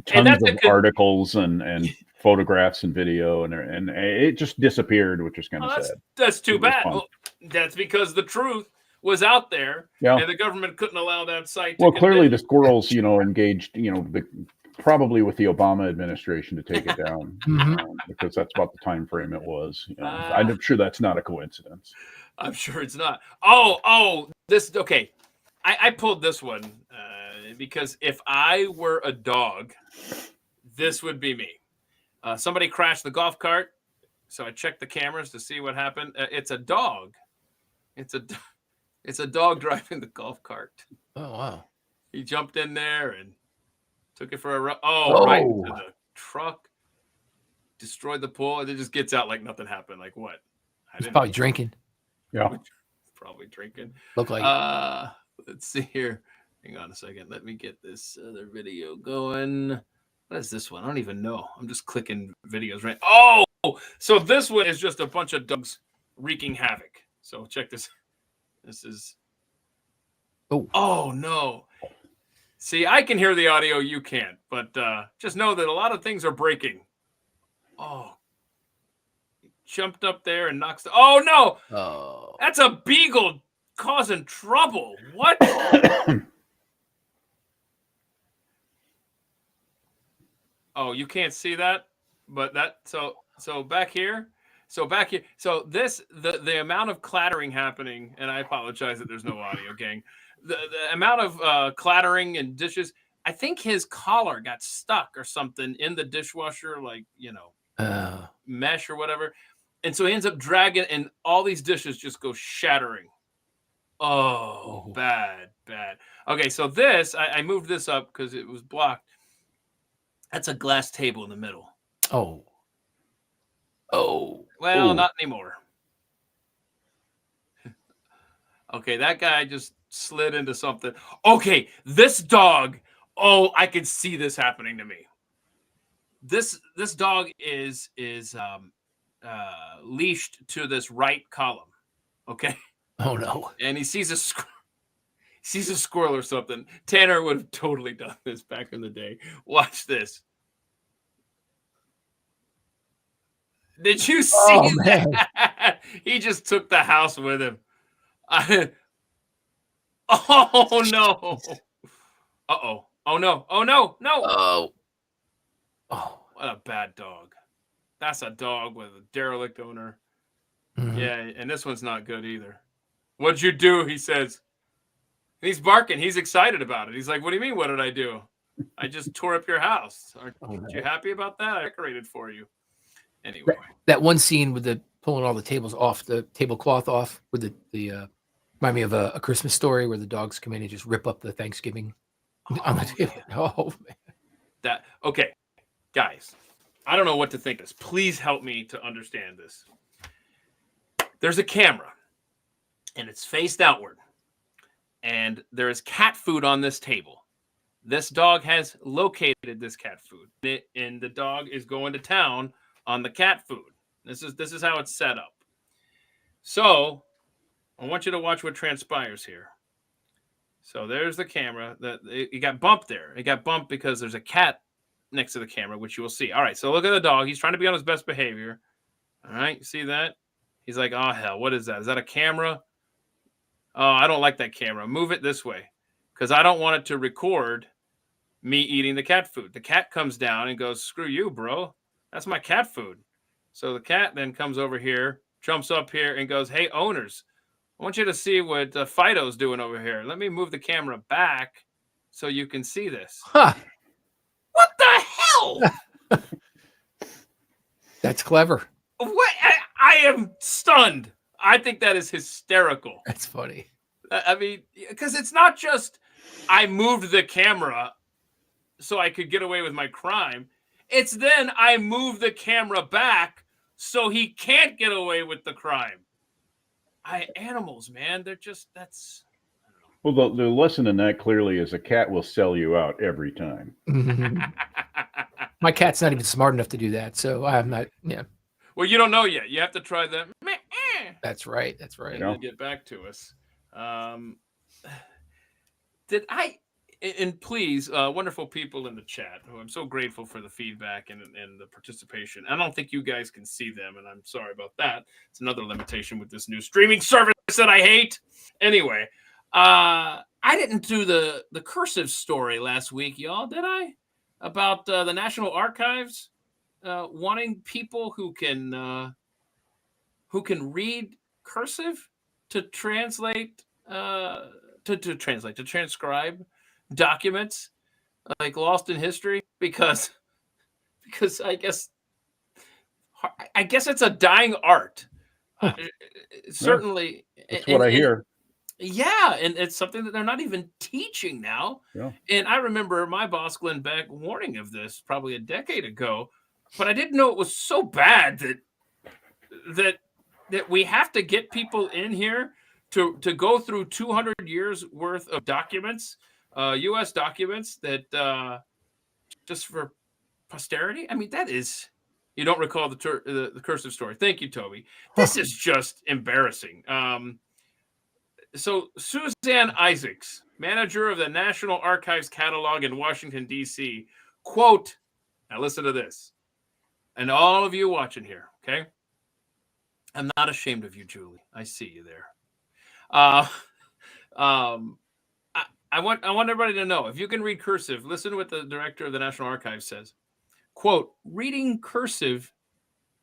S3: Tons of articles and photographs and video, and it just disappeared, which is kind of sad.
S1: That's too bad. Well, that's because the truth was out there, and the government couldn't allow that site.
S3: Well, clearly the squirrels, engaged, probably with the Obama administration to take it down, because that's about the time frame it was. I'm sure that's not a coincidence.
S1: I'm sure it's not. Oh, this okay. I pulled this one because if I were a dog, this would be me. Somebody crashed the golf cart, so I checked the cameras to see what happened. It's a dog. It's a dog driving the golf cart.
S2: Oh wow!
S1: He jumped in there and took it for a run. Right into the truck, destroyed the pool, and it just gets out like nothing happened. Like what?
S2: He's probably drinking.
S3: Yeah,
S1: probably drinking.
S2: Look like.
S1: Let's see here. Hang on a second. Let me get this other video going. What is this one? I don't even know. I'm just clicking videos right. Oh, so this one is just a bunch of dogs wreaking havoc. So check this. This is. Oh no. See, I can hear the audio. You can't. But just know that a lot of things are breaking. Oh. He jumped up there and knocks. Oh no.
S2: Oh.
S1: That's a beagle causing trouble. What? Oh, you can't see that, but that so back here. So back here, so the amount of clattering happening, and I apologize that there's no audio, gang. The amount of clattering and dishes. I think his collar got stuck or something in the dishwasher, like mesh or whatever, and so he ends up dragging, and all these dishes just go shattering. Oh, bad. Okay, so this I moved this up because it was blocked. That's a glass table in the middle.
S2: Oh.
S1: Well, not anymore. Okay, that guy just slid into something. Okay, this dog. Oh, I could see this happening to me. This dog is leashed to this right column. Okay.
S2: Oh no.
S1: And he sees a squirrel or something. Tanner would have totally done this back in the day. Watch this. Did you see that? He just took the house with him. Oh no. Uh-oh. Oh no. Oh no. No. Oh, what a bad dog. That's a dog with a derelict owner. Mm-hmm. Yeah, and this one's not good either. What'd you do? He says. He's barking. He's excited about it. He's like, what do you mean, what did I do? I just tore up your house. Aren't you happy about that? I decorated for you. Anyway.
S2: That one scene with the pulling all the tables off, the tablecloth off, with the remind me of a Christmas Story where the dogs come in and just rip up the Thanksgiving on the table. Man. Oh, man.
S1: Okay, guys, I don't know what to think of this. Please help me to understand this. There's a camera, and it's faced outward, and there is cat food on this table. This dog has located this cat food, and the dog is going to town on the cat food. This is how it's set up. So I want you to watch what transpires here. So there's the camera. It got bumped there. It got bumped because there's a cat next to the camera, which you will see. All right, so look at the dog. He's trying to be on his best behavior. All right, you see that? He's like, oh, hell, what is that? Is that a camera? Oh, I don't like that camera. Move it this way because I don't want it to record me eating the cat food. The cat comes down and goes, screw you, bro. That's my cat food. So the cat then comes over here, jumps up here, and goes, hey, owners, I want you to see what Fido's doing over here. Let me move the camera back so you can see this.
S2: Huh.
S1: What the hell?
S2: That's clever.
S1: What? I am stunned. I think that is hysterical.
S2: That's funny.
S1: I mean, because it's not just I moved the camera so I could get away with my crime. It's then I move the camera back so he can't get away with the crime. Animals, man, they're just, that's...
S3: Well, the lesson in that clearly is a cat will sell you out every time.
S2: My cat's not even smart enough to do that, so I'm not, yeah.
S1: Well, you don't know yet. You have to try that.
S2: That's right. That's right.
S1: And get back to us. And please, wonderful people in the chat, who I'm so grateful for the feedback and the participation. I don't think you guys can see them, and I'm sorry about that. It's another limitation with this new streaming service that I hate. Anyway, I didn't do the Cursive story last week, y'all, did I? About the National Archives wanting people who can read Cursive to translate, to transcribe documents like lost in history, because I guess it's a dying art. Certainly,
S3: that's what I hear.
S1: Yeah, and it's something that they're not even teaching now.
S3: Yeah.
S1: And I remember my boss Glenn Beck warning of this probably a decade ago, but I didn't know it was so bad that we have to get people in here to go through 200 years worth of documents, U.S. documents that just for posterity. I mean, that is, you don't recall the Cursive story. Thank you, Toby. This is just embarrassing. So Suzanne Isaacs, manager of the National Archives catalog in Washington, D.C., quote, now listen to this, and all of you watching here, okay? I'm not ashamed of you, Julie. I see you there. I want everybody to know, if you can read cursive, listen to what the director of the National Archives says. Quote, reading cursive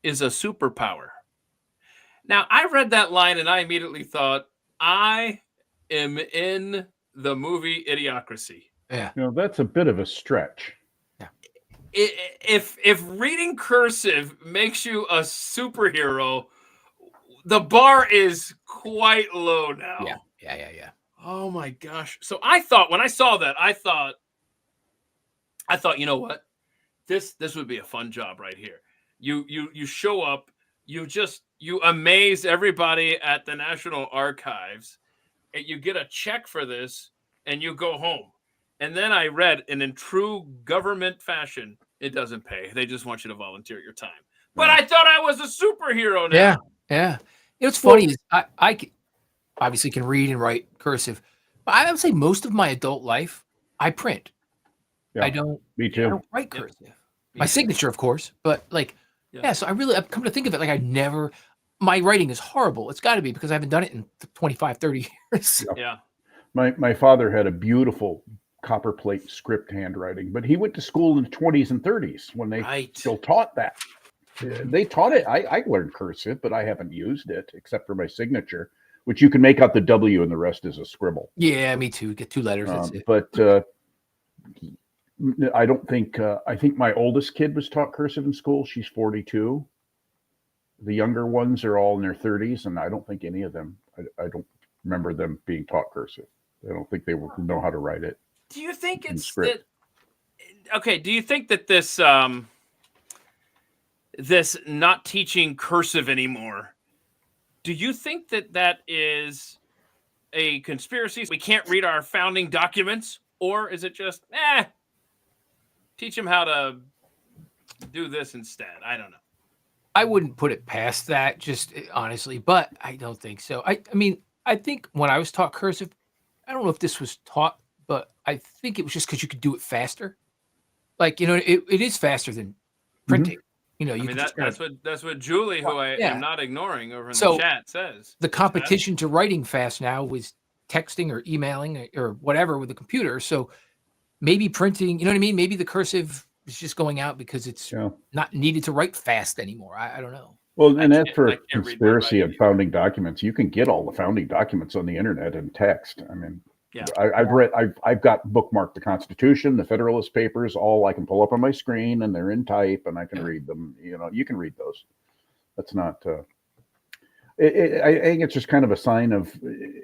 S1: is a superpower. Now, I read that line and I immediately thought, I am in the movie Idiocracy.
S2: Yeah.
S3: That's a bit of a stretch.
S2: Yeah.
S1: If reading cursive makes you a superhero, the bar is quite low now.
S2: Yeah.
S1: Oh my gosh. So I thought, when I saw that, I thought, you know what? This would be a fun job right here. You show up, you amaze everybody at the National Archives, and you get a check for this, and you go home. And then I read, and in true government fashion, it doesn't pay. They just want you to volunteer your time. But I thought I was a superhero now.
S2: Yeah. It's funny is I obviously can read and write cursive, but I would say most of my adult life I print.
S3: Yeah,
S2: I don't.
S3: Me too.
S2: I don't write cursive. My signature, of course, but so I've come to think of it, my writing is horrible. It's got to be because I haven't done it in 25, 30 years.
S1: Yeah.
S3: My father had a beautiful copperplate script handwriting, but he went to school in the 20s and 30s when they still taught that. They taught it. I learned cursive, but I haven't used it except for my signature, which you can make out the W and the rest is a scribble.
S2: Yeah, me too. Get 2 letters. That's it.
S3: But I don't think, I think my oldest kid was taught cursive in school. She's 42. The younger ones are all in their 30s, and I don't think any of them, I don't remember them being taught cursive. I don't think they know how to write it.
S1: Do you think it's that? Okay. Do you think that this this not teaching cursive anymore? Do you think that is a conspiracy? We can't read our founding documents, or is it just teach them how to do this instead? I don't know.
S2: I wouldn't put it past that, just honestly, but I don't think so. I mean, I think when I was taught cursive, I don't know if this was taught, but I think it was just because you could do it faster. It is faster than printing.
S1: Mm-hmm. That's what Julie, who I am not ignoring over in the chat, says.
S2: The competition to writing fast now was texting or emailing or whatever with the computer. So maybe printing, you know what I mean? Maybe the cursive is just going out because it's not needed to write fast anymore. I don't know.
S3: Well, and as for conspiracy and founding documents, you can get all the founding documents on the internet in text. I mean, I've got bookmarked the Constitution, the Federalist Papers, all I can pull up on my screen, and they're in type, and I can read them. You can read those. That's not. I think it's just kind of a sign of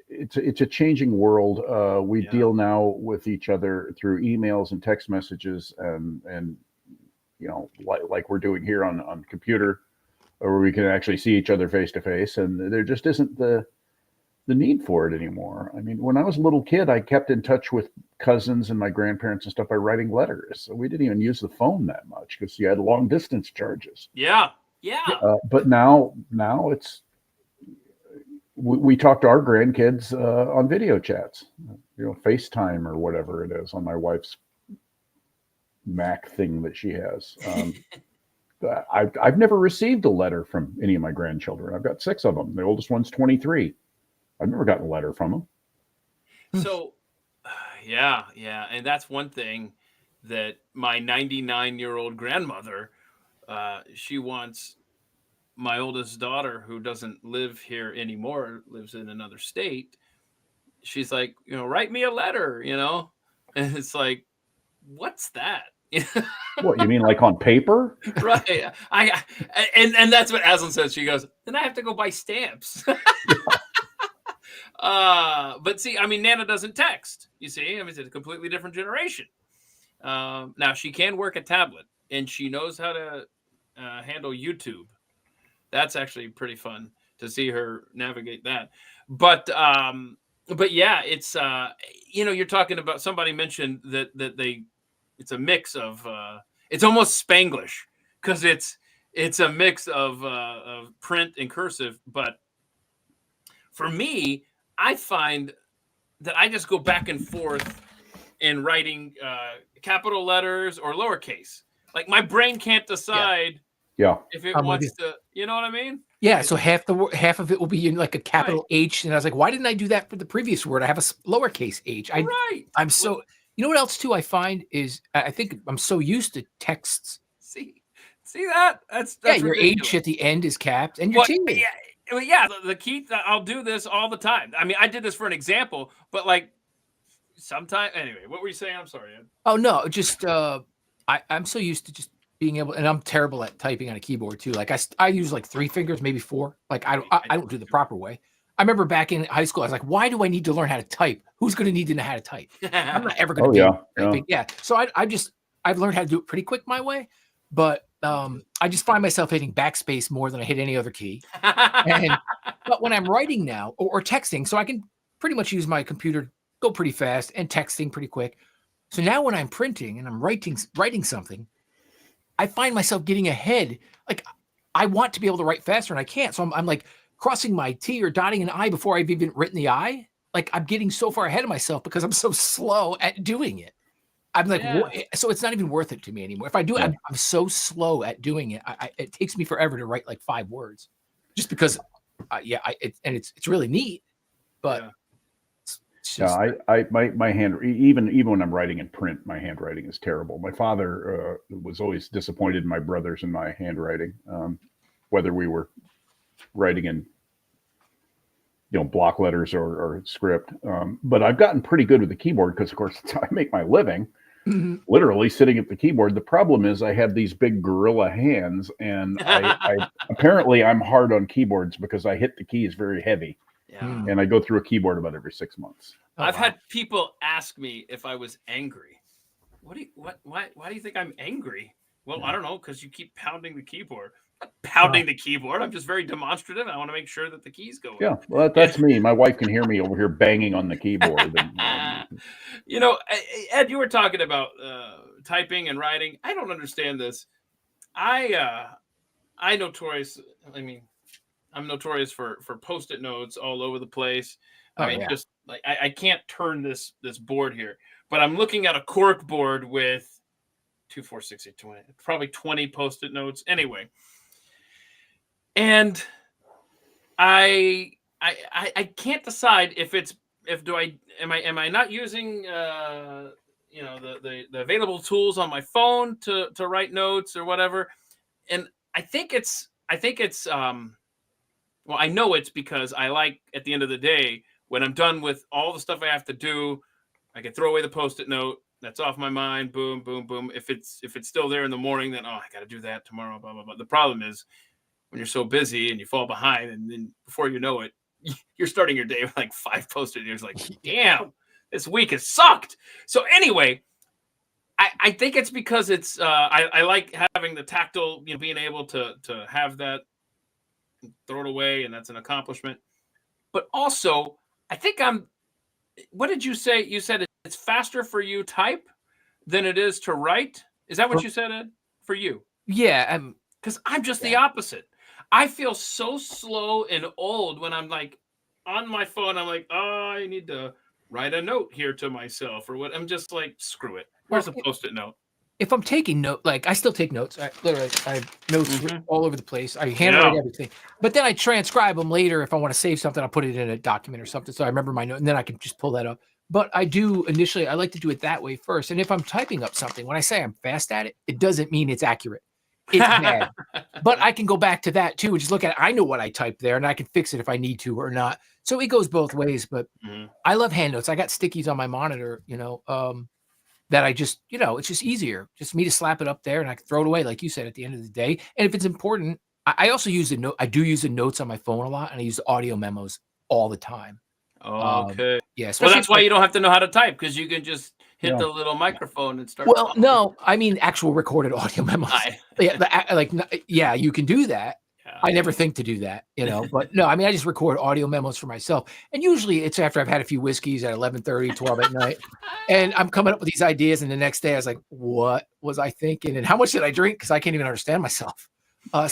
S3: it's a changing world. We deal now with each other through emails and text messages, and like we're doing here on computer, where we can actually see each other face to face, and there just isn't the need for it anymore. I mean, when I was a little kid, I kept in touch with cousins and my grandparents and stuff by writing letters. So we didn't even use the phone that much because you had long distance charges.
S1: Yeah.
S3: But now it's. We talk to our grandkids on video chats, FaceTime or whatever it is on my wife's Mac thing that she has. I've never received a letter from any of my grandchildren. I've got 6 of them. The oldest one's 23. I've never gotten a letter from them.
S1: So, yeah. And that's one thing that my 99-year-old grandmother, she wants my oldest daughter, who doesn't live here anymore, lives in another state. She's like, write me a letter, and it's like, what's that?
S3: What, you mean like on paper?
S1: Right. And that's what Aslan says. She goes, then I have to go buy stamps. But see, I mean, Nana doesn't text. You see, I mean, it's a completely different generation. Now she can work a tablet, and she knows how to handle YouTube. That's actually pretty fun to see her navigate that. But yeah, it's you're talking about, somebody mentioned that it's a mix of it's almost Spanglish because it's a mix of print and cursive. But for me, I find that I just go back and forth in writing capital letters or lowercase. Like my brain can't decide.
S3: Yeah.
S1: If it wants to, you know what I mean?
S2: Yeah, so half of it will be in like a capital H, and I was like, why didn't I do that for the previous word? I have a lowercase h. I'm so. You know what else too? I find is I think I'm so used to texts.
S1: See that? That's
S2: yeah. Your
S1: ridiculous.
S2: H at the end is capped, and your T.
S1: Yeah. The key. I'll do this all the time. I mean, I did this for an example, but like sometimes. Anyway, what were you saying? I'm sorry, Ed.
S2: Oh no, just I'm so used to just being able, and I'm terrible at typing on a keyboard too. Like I use like 3 fingers, maybe 4. Like I don't do the proper way. I remember back in high school, I was like, why do I need to learn how to type? Who's going to need to know how to type? I'm not ever going to be typing. Yeah. So I've learned how to do it pretty quick my way, but I just find myself hitting backspace more than I hit any other key. But when I'm writing now or texting, so I can pretty much use my computer, go pretty fast, and texting pretty quick. So now when I'm printing and I'm writing something, I find myself getting ahead. Like I want to be able to write faster and I can't. So I'm like crossing my T or dotting an I before I've even written the I. Like I'm getting so far ahead of myself because I'm so slow at doing it. I'm like, what? So it's not even worth it to me anymore. If I do it, I'm so slow at doing it. It takes me forever to write like 5 words just because, it's really neat, but.
S3: My hand, even when I'm writing in print, my handwriting is terrible. My father was always disappointed in my brothers and my handwriting, whether we were writing in block letters or script. But I've gotten pretty good with the keyboard because, of course, that's how I make my living. Literally sitting at the keyboard. The problem is I have these big gorilla hands, and I apparently I'm hard on keyboards because I hit the keys very heavy. Yeah. And I go through a keyboard about every 6 months.
S1: I've had people ask me if I was angry. Why do you think I'm angry? Well, I don't know, because you keep pounding the keyboard. I'm not pounding the keyboard. I'm just very demonstrative. I want to make sure that the keys go in.
S3: Yeah, well, that's me. My wife can hear me over here banging on the keyboard.
S1: Ed, you were talking about typing and writing. I don't understand this. I'm notorious for Post-it notes all over the place. Just like I can't turn this board here, but I'm looking at a cork board with 2, 4, 6, 8, 20, probably 20 Post-it notes anyway. And I can't decide am I not using the available tools on my phone to write notes or whatever. And I think it's well, I know it's because I like, at the end of the day, when I'm done with all the stuff I have to do, I can throw away the Post-it note. That's off my mind. Boom, boom, boom. If it's still there in the morning, then, I got to do that tomorrow, blah, blah, blah. The problem is when you're so busy and you fall behind, and then before you know it, you're starting your day with like 5 Post-it notes. Like, damn, this week has sucked. So anyway, I think it's because it's I like having the tactile, being able to have that, throw it away, and that's an accomplishment. But also, I think what did you say? You said it's faster for you type than it is to write. Is that what you said, Ed? For you?
S2: Yeah,
S1: because I'm just the opposite. I feel so slow and old when I'm like on my phone. I'm like, I need to write a note here to myself or what. I'm just like, screw it. Where's the Post-it note?
S2: If I'm taking note, like I still take notes. I have notes all over the place. I handwrite everything, but then I transcribe them later. If I want to save something, I'll put it in a document or something, so I remember my note, and then I can just pull that up. But I do initially, I like to do it that way first. And if I'm typing up something, when I say I'm fast at it, it doesn't mean it's accurate. It's bad. But I can go back to that too, and just look at it. I know what I typed there, and I can fix it if I need to or not. So it goes both ways. But I love hand notes. I got stickies on my monitor, that I just, it's just easier just me to slap it up there and I can throw it away, like you said, at the end of the day. And if it's important, I also use the note. I do use the notes on my phone a lot, and I use the audio memos all the time.
S1: Okay.
S2: Yeah.
S1: Well, that's why you don't have to know how to type, because you can just hit the little microphone and start.
S2: Well, no, I mean actual recorded audio memos. You can do that. I never think to do that, but no, I mean, I just record audio memos for myself. And usually it's after I've had a few whiskeys at 11:30, 12 at night. And I'm coming up with these ideas. And the next day I was like, what was I thinking? And how much did I drink? Because I can't even understand myself.
S3: I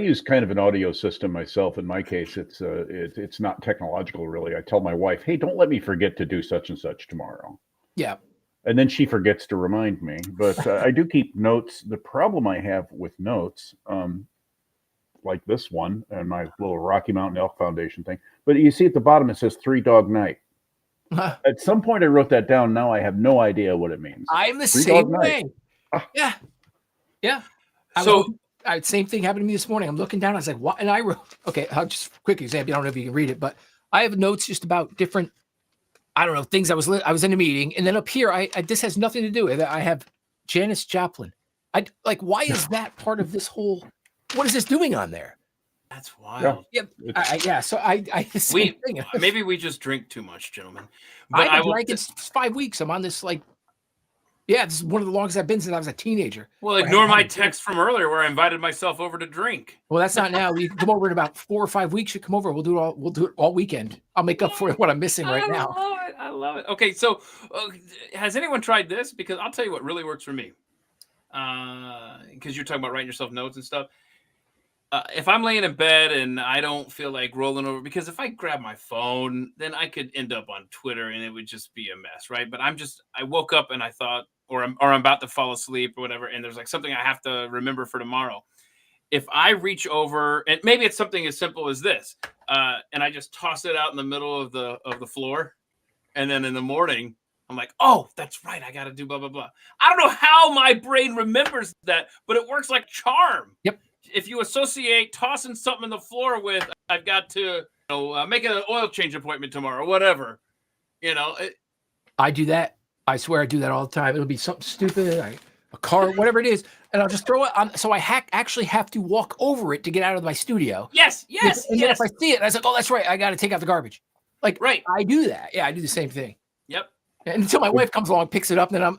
S3: use kind of an audio system myself. In my case, it's not technological, really. I tell my wife, hey, don't let me forget to do such and such tomorrow.
S2: Yeah.
S3: And then she forgets to remind me. But I do keep notes. The problem I have with notes, like this one and my little Rocky Mountain Elk Foundation thing. But you see at the bottom, it says 3 Dog Night. At some point I wrote that down. Now I have no idea what it means.
S2: I'm the same way. Yeah. Yeah. Same thing happened to me this morning. I'm looking down. I was like, what? And I wrote, okay, I'll just quick example. I don't know if you can read it, but I have notes just about different, I don't know, things I was in a meeting. And then up here, I this has nothing to do with it. I have Janis Joplin. Why is that part of this whole, what is this doing on there?
S1: That's wild.
S2: Yeah. So I same thing.
S1: Maybe we just drink too much, gentlemen.
S2: But I drank in 5 weeks. I'm on this this is one of the longest I've been since I was a teenager.
S1: Well, ignore my text from earlier where I invited myself over to drink.
S2: Well, that's not now. We come over in about 4 or 5 weeks. You come over. We'll do it all weekend. I'll make up for what I'm missing right now.
S1: I love it. Okay, so has anyone tried this? Because I'll tell you what really works for me. Because you're talking about writing yourself notes and stuff. If I'm laying in bed and I don't feel like rolling over, because if I grab my phone, then I could end up on Twitter and it would just be a mess, right? But I woke up and I thought, or I'm about to fall asleep or whatever, and there's something I have to remember for tomorrow. If I reach over, and maybe it's something as simple as this, and I just toss it out in the middle of the floor, and then in the morning, I'm like, oh, that's right, I got to do blah, blah, blah. I don't know how my brain remembers that, but it works like charm.
S2: Yep.
S1: If you associate tossing something in the floor with, I've got to make an oil change appointment tomorrow, whatever,
S2: I do that. I swear I do that all the time. It'll be something stupid, a car, whatever it is, and I'll just throw it on. So I actually have to walk over it to get out of my studio.
S1: Yes.
S2: And then if I see it, I was like, oh, that's right. I got to take out the garbage.
S1: Right.
S2: I do that. Yeah, I do the same thing.
S1: Yep.
S2: And until my wife comes along, picks it up, and then I'm,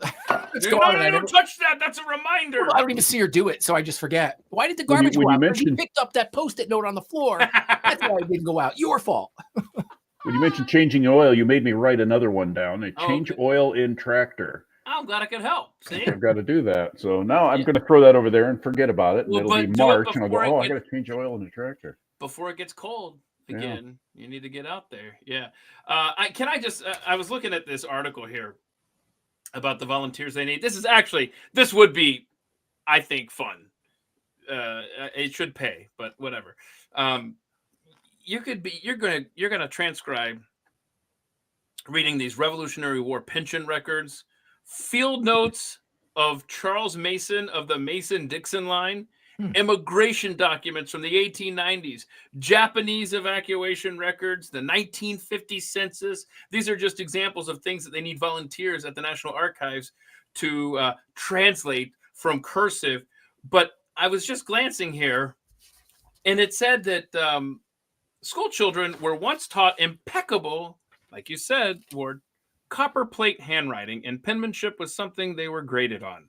S1: don't touch that. That's a reminder.
S2: I don't even see her do it, so I just forget. Why did the garbage go out? You picked up that Post-it note on the floor. That's why it didn't go out. Your fault.
S3: When you mentioned changing oil, you made me write another one down. Change oil in tractor.
S1: I'm glad I could help. See?
S3: I've got to do that. So now I'm going to throw that over there and forget about it. And it'll be March, and I'll go, I got to change oil in the tractor.
S1: Before it gets cold again, you need to get out there. Yeah. I was looking at this article here about the volunteers they need. This would be, I think, fun. It should pay, but whatever. You're gonna transcribe reading these Revolutionary War pension records, field notes of Charles Mason of the Mason-Dixon line, immigration documents from the 1890s, Japanese evacuation records, the 1950 census. These are just examples of things that they need volunteers at the National Archives to translate from cursive. But I was just glancing here, and it said that school children were once taught impeccable, like you said, Ward, copper plate handwriting, and penmanship was something they were graded on.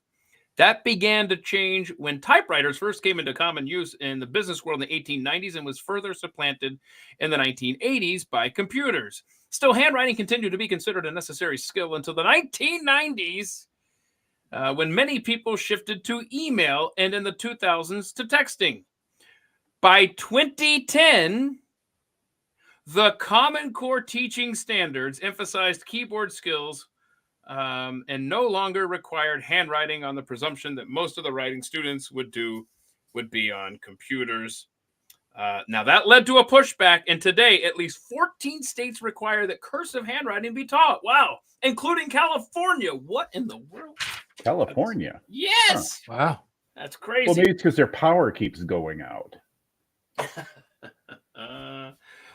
S1: That began to change when typewriters first came into common use in the business world in the 1890s and was further supplanted in the 1980s by computers. Still, handwriting continued to be considered a necessary skill until the 1990s, when many people shifted to email, and in the 2000s to texting. By 2010, the Common Core teaching standards emphasized keyboard skills and no longer required handwriting, on the presumption that most of the writing students would be on computers. Now, that led to a pushback, and today at least 14 states require that cursive handwriting be taught. Wow, including California. What in the world?
S3: California?
S1: Yes.
S2: Huh. Wow.
S1: That's crazy.
S3: Well, maybe it's because their power keeps going out.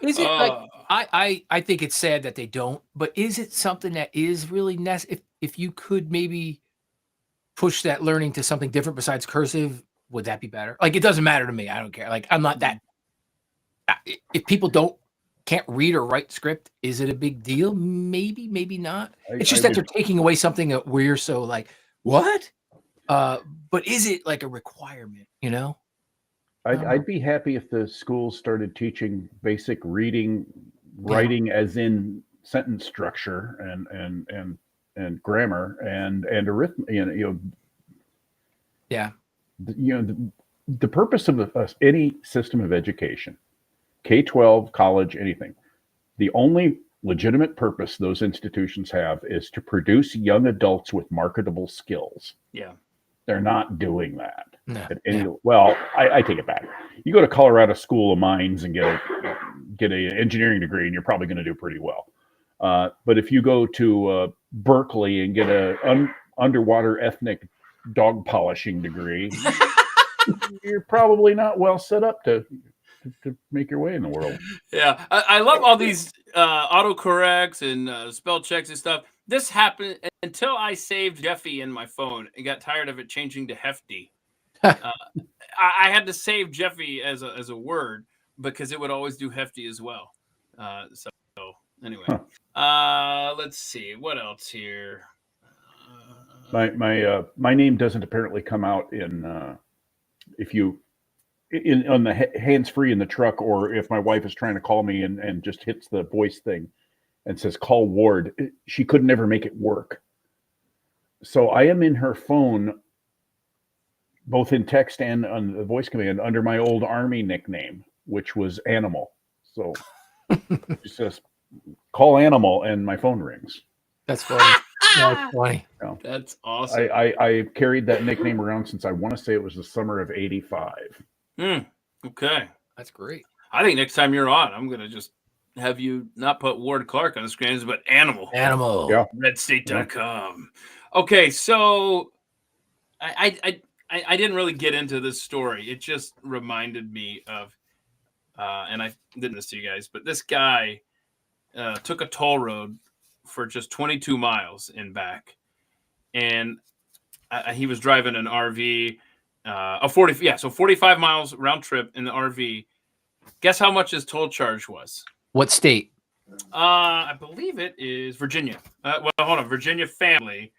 S2: Is it I think it's sad that they don't, but is it something that is really necessary? If you could maybe push that learning to something different besides cursive, would that be better? It doesn't matter to me. I don't care. I'm not that. If people can't read or write script, is it a big deal? Maybe, maybe not. It's just that they're taking away something that we're so what? But is it a requirement,
S3: I'd be happy if the schools started teaching basic reading, writing, as in sentence structure and grammar and arithmetic.
S2: Yeah.
S3: The purpose of any system of education, K-12, college, anything, the only legitimate purpose those institutions have is to produce young adults with marketable skills.
S1: Yeah.
S3: They're not doing that.
S2: No.
S3: Well, I take it back. You go to Colorado School of Mines and get an engineering degree, and you're probably going to do pretty well. But if you go to Berkeley and get a underwater ethnic dog polishing degree, you're probably not well set up to make your way in the world.
S1: Yeah, I love all these autocorrects and spell checks and stuff. This happened until I saved Jeffy in my phone and got tired of it changing to Hefty. I had to save Jeffy as a word because it would always do Hefty as well. So anyway, let's see what else here.
S3: My name doesn't apparently come out in if you on the hands free in the truck, or if my wife is trying to call me and just hits the voice thing and says call Ward. She could never make it work. So I am in her phone, both in text and on the voice command, under my old Army nickname, which was Animal. So it says call Animal, and my phone rings.
S2: That's funny. That's funny.
S3: Yeah.
S1: That's awesome.
S3: I carried that nickname around since I want to say it was the summer of '85.
S1: Okay.
S2: That's great.
S1: I think next time you're on, I'm going to just have you not put Ward Clark on the screens, but Animal.
S2: Animal.
S3: Yeah.
S1: Redstate.com. Okay, so I didn't really get into this story. It just reminded me of, and I did this to you guys, but this guy took a toll road for just 22 miles and back, and he was driving an RV, so 45 miles round trip in the RV. Guess how much his toll charge was?
S2: What state?
S1: I believe it is Virginia. Well, hold on, Virginia family.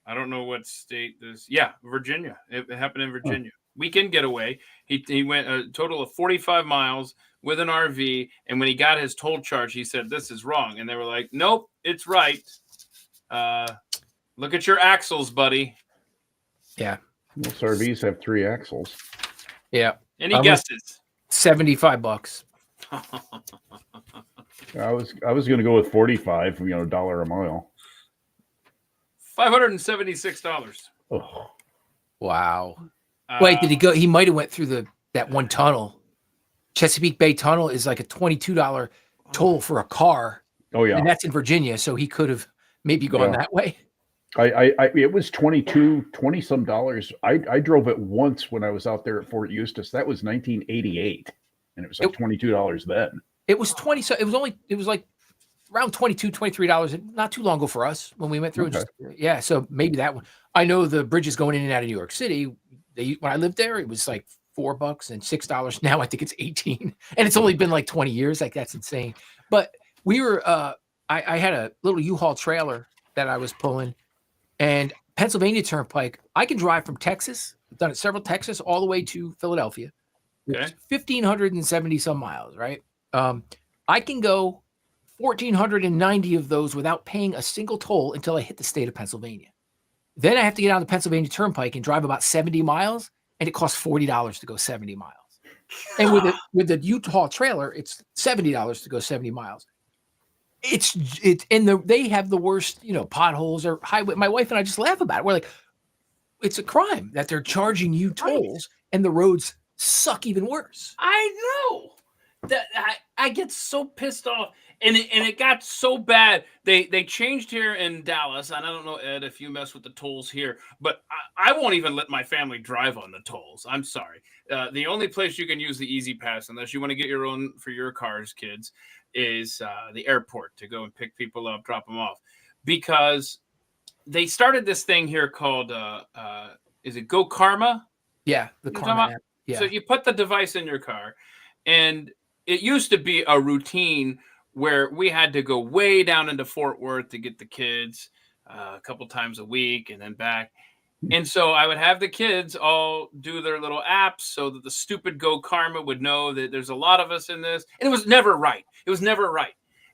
S1: I don't know what state this. Yeah, Virginia. It happened in Virginia. Weekend getaway. He went a total of 45 miles with an RV, and when he got his toll charge, he said, "This is wrong," and they were like, "Nope, it's right. Look at your axles, buddy."
S2: Yeah.
S3: Most RVs have 3 axles.
S2: Yeah.
S1: Any guesses?
S2: $75.
S3: I was going to go with 45, $1 a mile.
S1: $576.
S3: Oh.
S2: Wow. Wait, did he go? He might have went through that one tunnel. Chesapeake Bay Tunnel is like a $22 toll for a car.
S3: Oh yeah,
S2: and that's in Virginia, so he could have maybe gone that way.
S3: It was 20 some dollars. I drove it once when I was out there at Fort Eustis. That was 1988, and it was like $22 then.
S2: It was 20. So it was like around $22, $23, not too long ago for us when we went through.
S3: Okay.
S2: So maybe that one. I know the bridges going in and out of New York City. When I lived there, it was like $4 and $6. Now I think it's 18, and it's only been like 20 years. Like that's insane. But we were, I had a little U-Haul trailer that I was pulling, and Pennsylvania Turnpike. I can drive from Texas. I've done it several Texas all the way to Philadelphia.
S1: Okay.
S2: It's 1,570 some miles, right? I can go 1,490 of those without paying a single toll until I hit the state of Pennsylvania. Then I have to get on the Pennsylvania Turnpike and drive about 70 miles, and it costs $40 to go 70 miles. And with the U-Haul trailer, it's $70 to go 70 miles. They have the worst, potholes or highway. My wife and I just laugh about it. We're like, it's a crime that they're charging you tolls, and the roads suck even worse.
S1: I know that I get so pissed off, and it got so bad. They changed here in Dallas, and I don't know, Ed, if you mess with the tolls here, but I won't even let my family drive on the tolls. I'm sorry. The only place you can use the Easy Pass, unless you want to get your own for your cars, kids, is the airport to go and pick people up, drop them off, because they started this thing here called is it Go Karma?
S2: Yeah, the Karma app. Yeah.
S1: So you put the device in your car, and it used to be a routine where we had to go way down into Fort Worth to get the kids a couple times a week and then back. And so I would have the kids all do their little apps so that the stupid Go Karma would know that there's a lot of us in this. And it was never right.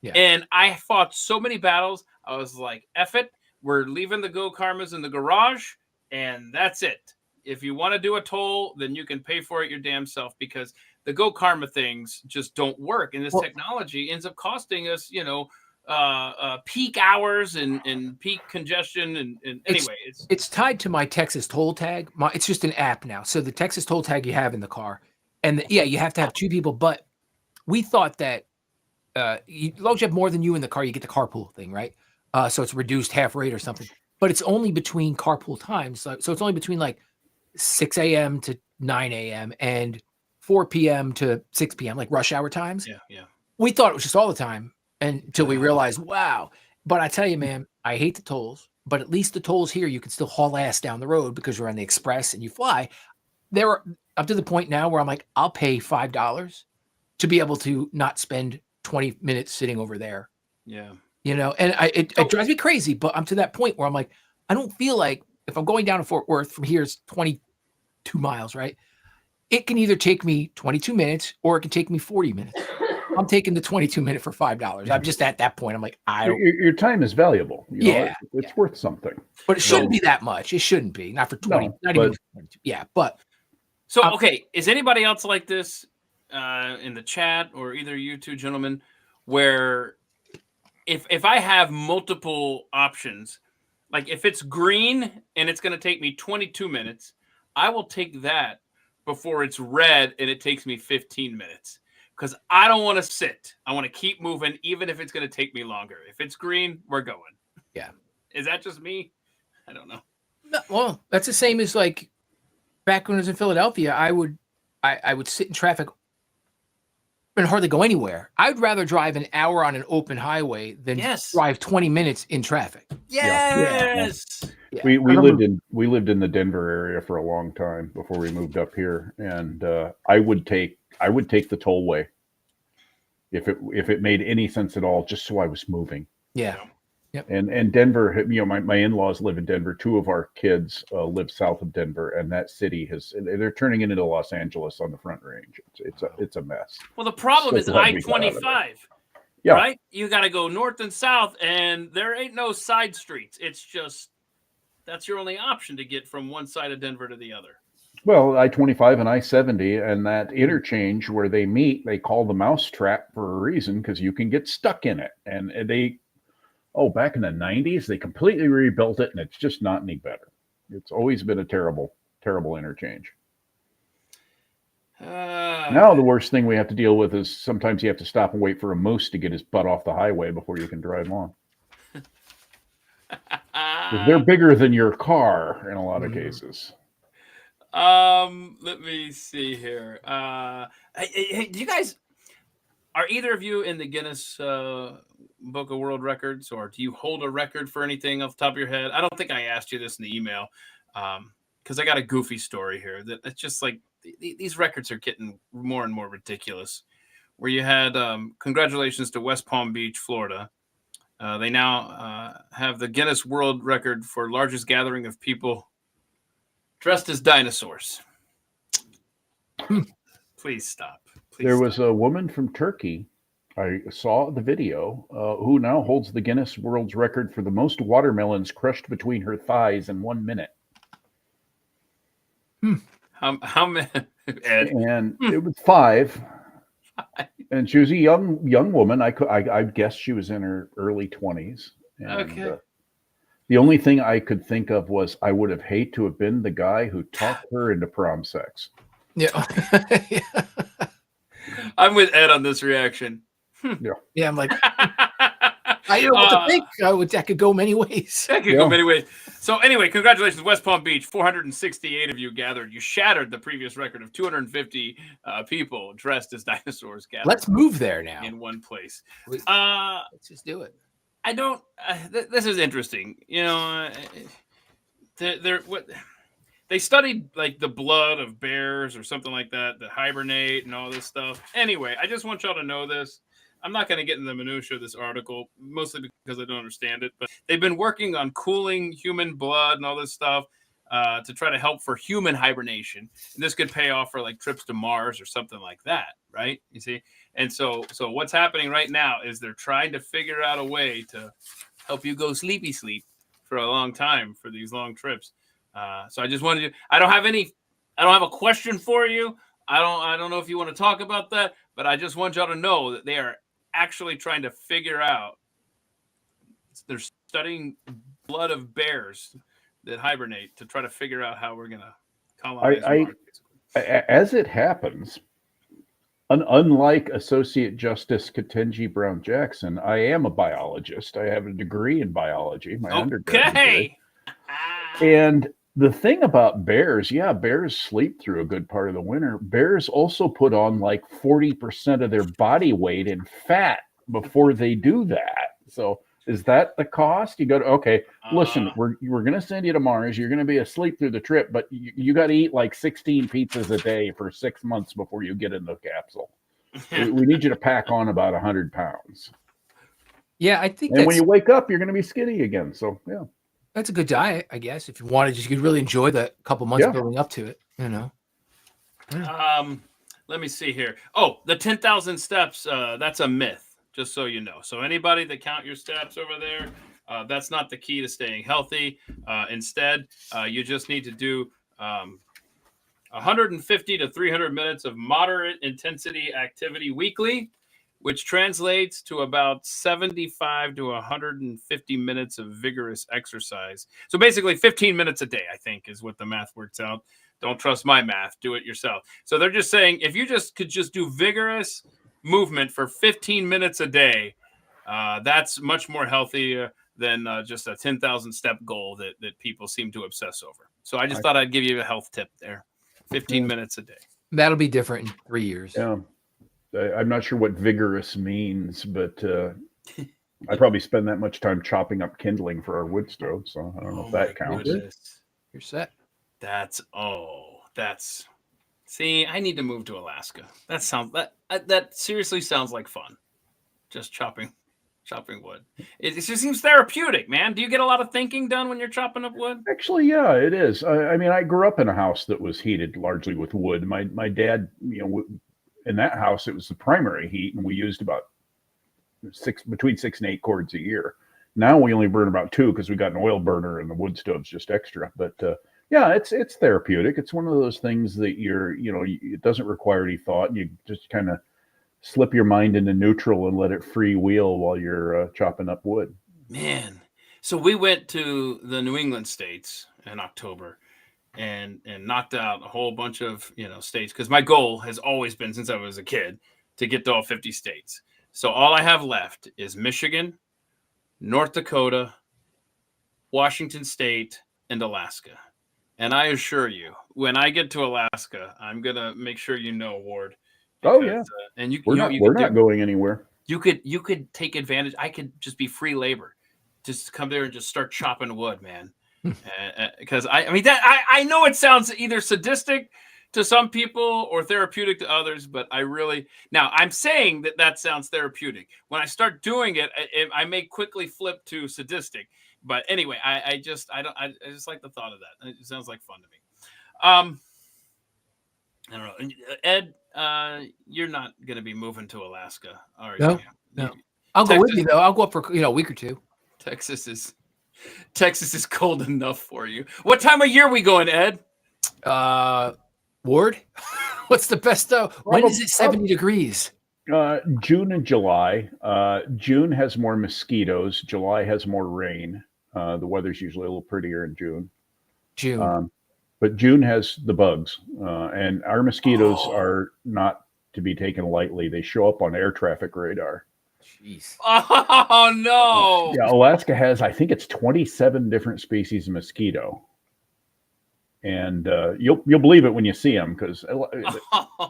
S1: Yeah. And I fought so many battles. I was like, F it. We're leaving the Go Karmas in the garage, and that's it. If you want to do a toll, then you can pay for it your damn self, because the Go Karma things just don't work. And this technology ends up costing us, peak hours and peak congestion. And anyway,
S2: it's tied to my Texas toll tag. It's just an app now. So the Texas toll tag you have in the car, and you have to have 2 people. But we thought that as long as you have more than you in the car, you get the carpool thing, right? So it's reduced half rate or something. But it's only between carpool times. So it's only between like 6 a.m. to 9 a.m. and 4 p.m. to 6 p.m. like rush hour times.
S1: Yeah.
S2: We thought it was just all the time until we realized, wow. But I tell you, man, I hate the tolls. But at least the tolls here, you can still haul ass down the road because you're on the express and you fly. They're up to the point now where I'm like, I'll pay $5 to be able to not spend 20 minutes sitting over there.
S1: Yeah.
S2: You know, and it drives me crazy, but I'm to that point where I'm like, I don't feel like if I'm going down to Fort Worth from here, it's 22 miles, right? It can either take me 22 minutes or it can take me 40 minutes. I'm taking the 22-minute for $5. I'm just at that point. I'm like,
S3: your time is valuable. You know, it's worth something.
S2: But it shouldn't be that much. It shouldn't be. Not for 20.
S3: No,
S2: not even for 22. Yeah, but
S1: so okay, is anybody else like this in the chat or either you two gentlemen, where if I have multiple options, like if it's green and it's going to take me 22 minutes, I will take that before it's red and it takes me 15 minutes. Because I don't want to sit. I want to keep moving, even if it's going to take me longer. If it's green, we're going.
S2: Yeah.
S1: Is that just me? I don't know.
S2: No, well, that's the same as like back when I was in Philadelphia. I would sit in traffic and hardly go anywhere. I'd rather drive an hour on an open highway than drive 20 minutes in traffic.
S1: Yes.
S3: Yeah. We lived in the Denver area for a long time before we moved up here, and I would take the tollway if it made any sense at all, just so I was moving.
S2: Yeah. Yep.
S3: And Denver, you know, my in-laws live in Denver. 2 of our kids live south of Denver, and that city they're turning it into Los Angeles on the Front Range. It's a mess.
S1: Well, the problem is I-25.
S3: Yeah.
S1: Right? You got to go north and south, and there ain't no side streets. It's just that's your only option to get from one side of Denver to the other.
S3: Well, I-25 and I-70 and that interchange where they meet, they call the mousetrap for a reason, because you can get stuck in it. And back in the 90s, they completely rebuilt it, and it's just not any better. It's always been a terrible, terrible interchange. Now the worst thing we have to deal with is sometimes you have to stop and wait for a moose to get his butt off the highway before you can drive on. They're bigger than your car in a lot of cases.
S1: Let me see here. Hey, do you guys, are either of you in the Guinness Book of World Records, or do you hold a record for anything off the top of your head? I don't think I asked you this in the email, because I got a goofy story here that it's just like these records are getting more and more ridiculous. Where you had congratulations to West Palm Beach, Florida. They now have the Guinness World Record for largest gathering of people dressed as dinosaurs. Please stop.
S3: There was a woman from Turkey, I saw the video, who now holds the Guinness World Record for the most watermelons crushed between her thighs in 1 minute.
S1: How many, Ed?
S3: And it was 5. And she was a young woman. I guess she was in her early 20s. And,
S1: okay.
S3: The only thing I could think of was I would have hated to have been the guy who talked her into prom sex.
S2: Yeah.
S1: I'm with Ed on this reaction.
S2: Yeah, I'm like, I don't know what to think. That could go many ways.
S1: That could go many ways. So anyway, congratulations, West Palm Beach. 468 of you gathered. You shattered the previous record of 250 people dressed as dinosaurs gathered.
S2: Let's move there now.
S1: In one place.
S2: Let's just do it.
S1: I don't. This is interesting. You know, they studied like the blood of bears or something like that hibernate and all this stuff. Anyway, I just want y'all to know this. I'm not going to get into the minutia of this article, mostly because I don't understand it. But they've been working on cooling human blood and all this stuff to try to help for human hibernation. And this could pay off for like trips to Mars or something like that, right? You see? And so what's happening right now is they're trying to figure out a way to help you go sleepy sleep for a long time for these long trips. So I just wanted to, I don't have a question for you. I don't know if you want to talk about that, but I just want y'all to know that they are actually trying to figure out they're studying blood of bears that hibernate to try to figure out how we're gonna colonize Mars.
S3: As it happens, unlike Associate Justice Ketanji Brown Jackson, I am a biologist. I have a degree in biology, my undergraduate degree. And the thing about bears, bears sleep through a good part of the winter. Bears also put on like 40% of their body weight in fat before they do that. So is that the cost? You go to, okay, listen, we're going to send you to Mars. You're going to be asleep through the trip, but you got to eat like 16 pizzas a day for 6 months before you get in the capsule. We need you to pack on about 100 pounds.
S2: Yeah, I think
S3: and when you wake up, you're going to be skinny again. So, yeah.
S2: That's a good diet, I guess. If you wanted, you could really enjoy the couple months building up to it, you know.
S1: Let me see here. Oh, the 10,000 steps, that's a myth, just so you know. So anybody that count your steps over there, that's not the key to staying healthy. Instead, you just need to do 150 to 300 minutes of moderate intensity activity weekly, which translates to about 75 to 150 minutes of vigorous exercise. So basically 15 minutes a day, I think, is what the math works out. Don't trust my math. Do it yourself. So they're just saying if you could do vigorous movement for 15 minutes a day, that's much more healthy than just a 10,000 step goal that people seem to obsess over. So I just thought I'd give you a health tip there. 15 minutes a day.
S2: That'll be different in 3 years.
S3: Yeah. I'm not sure what vigorous means, but I probably spend that much time chopping up kindling for our wood stove, so I don't know if that counts.
S2: Goodness. You're set.
S1: See, I need to move to Alaska. That seriously sounds like fun. Just chopping wood. It just seems therapeutic, man. Do you get a lot of thinking done when you're chopping up wood?
S3: Actually, yeah, it is. I mean, I grew up in a house that was heated largely with wood. My dad, in that house, it was the primary heat, and we used about between 6 and 8 cords a year. Now we only burn about 2 because we got an oil burner and the wood stove's just extra. But it's therapeutic. It's one of those things that it doesn't require any thought. You just kind of slip your mind into neutral and let it free wheel while you're chopping up wood.
S1: Man, so we went to the New England states in October. And knocked out a whole bunch of states, because my goal has always been since I was a kid to get to all 50 states. So all I have left is Michigan, North Dakota, Washington State, and Alaska. And I assure you, when I get to Alaska, I'm gonna make sure Ward.
S3: Because,
S1: and
S3: we're not going anywhere.
S1: You could take advantage. I could just be free labor, just come there and just start chopping wood, man. Because I know it sounds either sadistic to some people or therapeutic to others, but I'm saying that sounds therapeutic. When I start doing it, I may quickly flip to sadistic. But anyway, I just like the thought of that. It sounds like fun to me. I don't know, Ed. You're not going to be moving to Alaska, are you?
S2: No. I'll go with you though. I'll go up for a week or two.
S1: Texas is cold enough for you. What time of year are we going, Ed?
S2: Ward? What's the best though? When is it 70 degrees?
S3: June and July. June has more mosquitoes. July has more rain. The weather's usually a little prettier in June. But June has the bugs. And our mosquitoes are not to be taken lightly. They show up on air traffic radar.
S2: Jeez.
S1: Oh no!
S3: Yeah, Alaska has, I think it's 27 different species of mosquito, and you'll believe it when you see them, because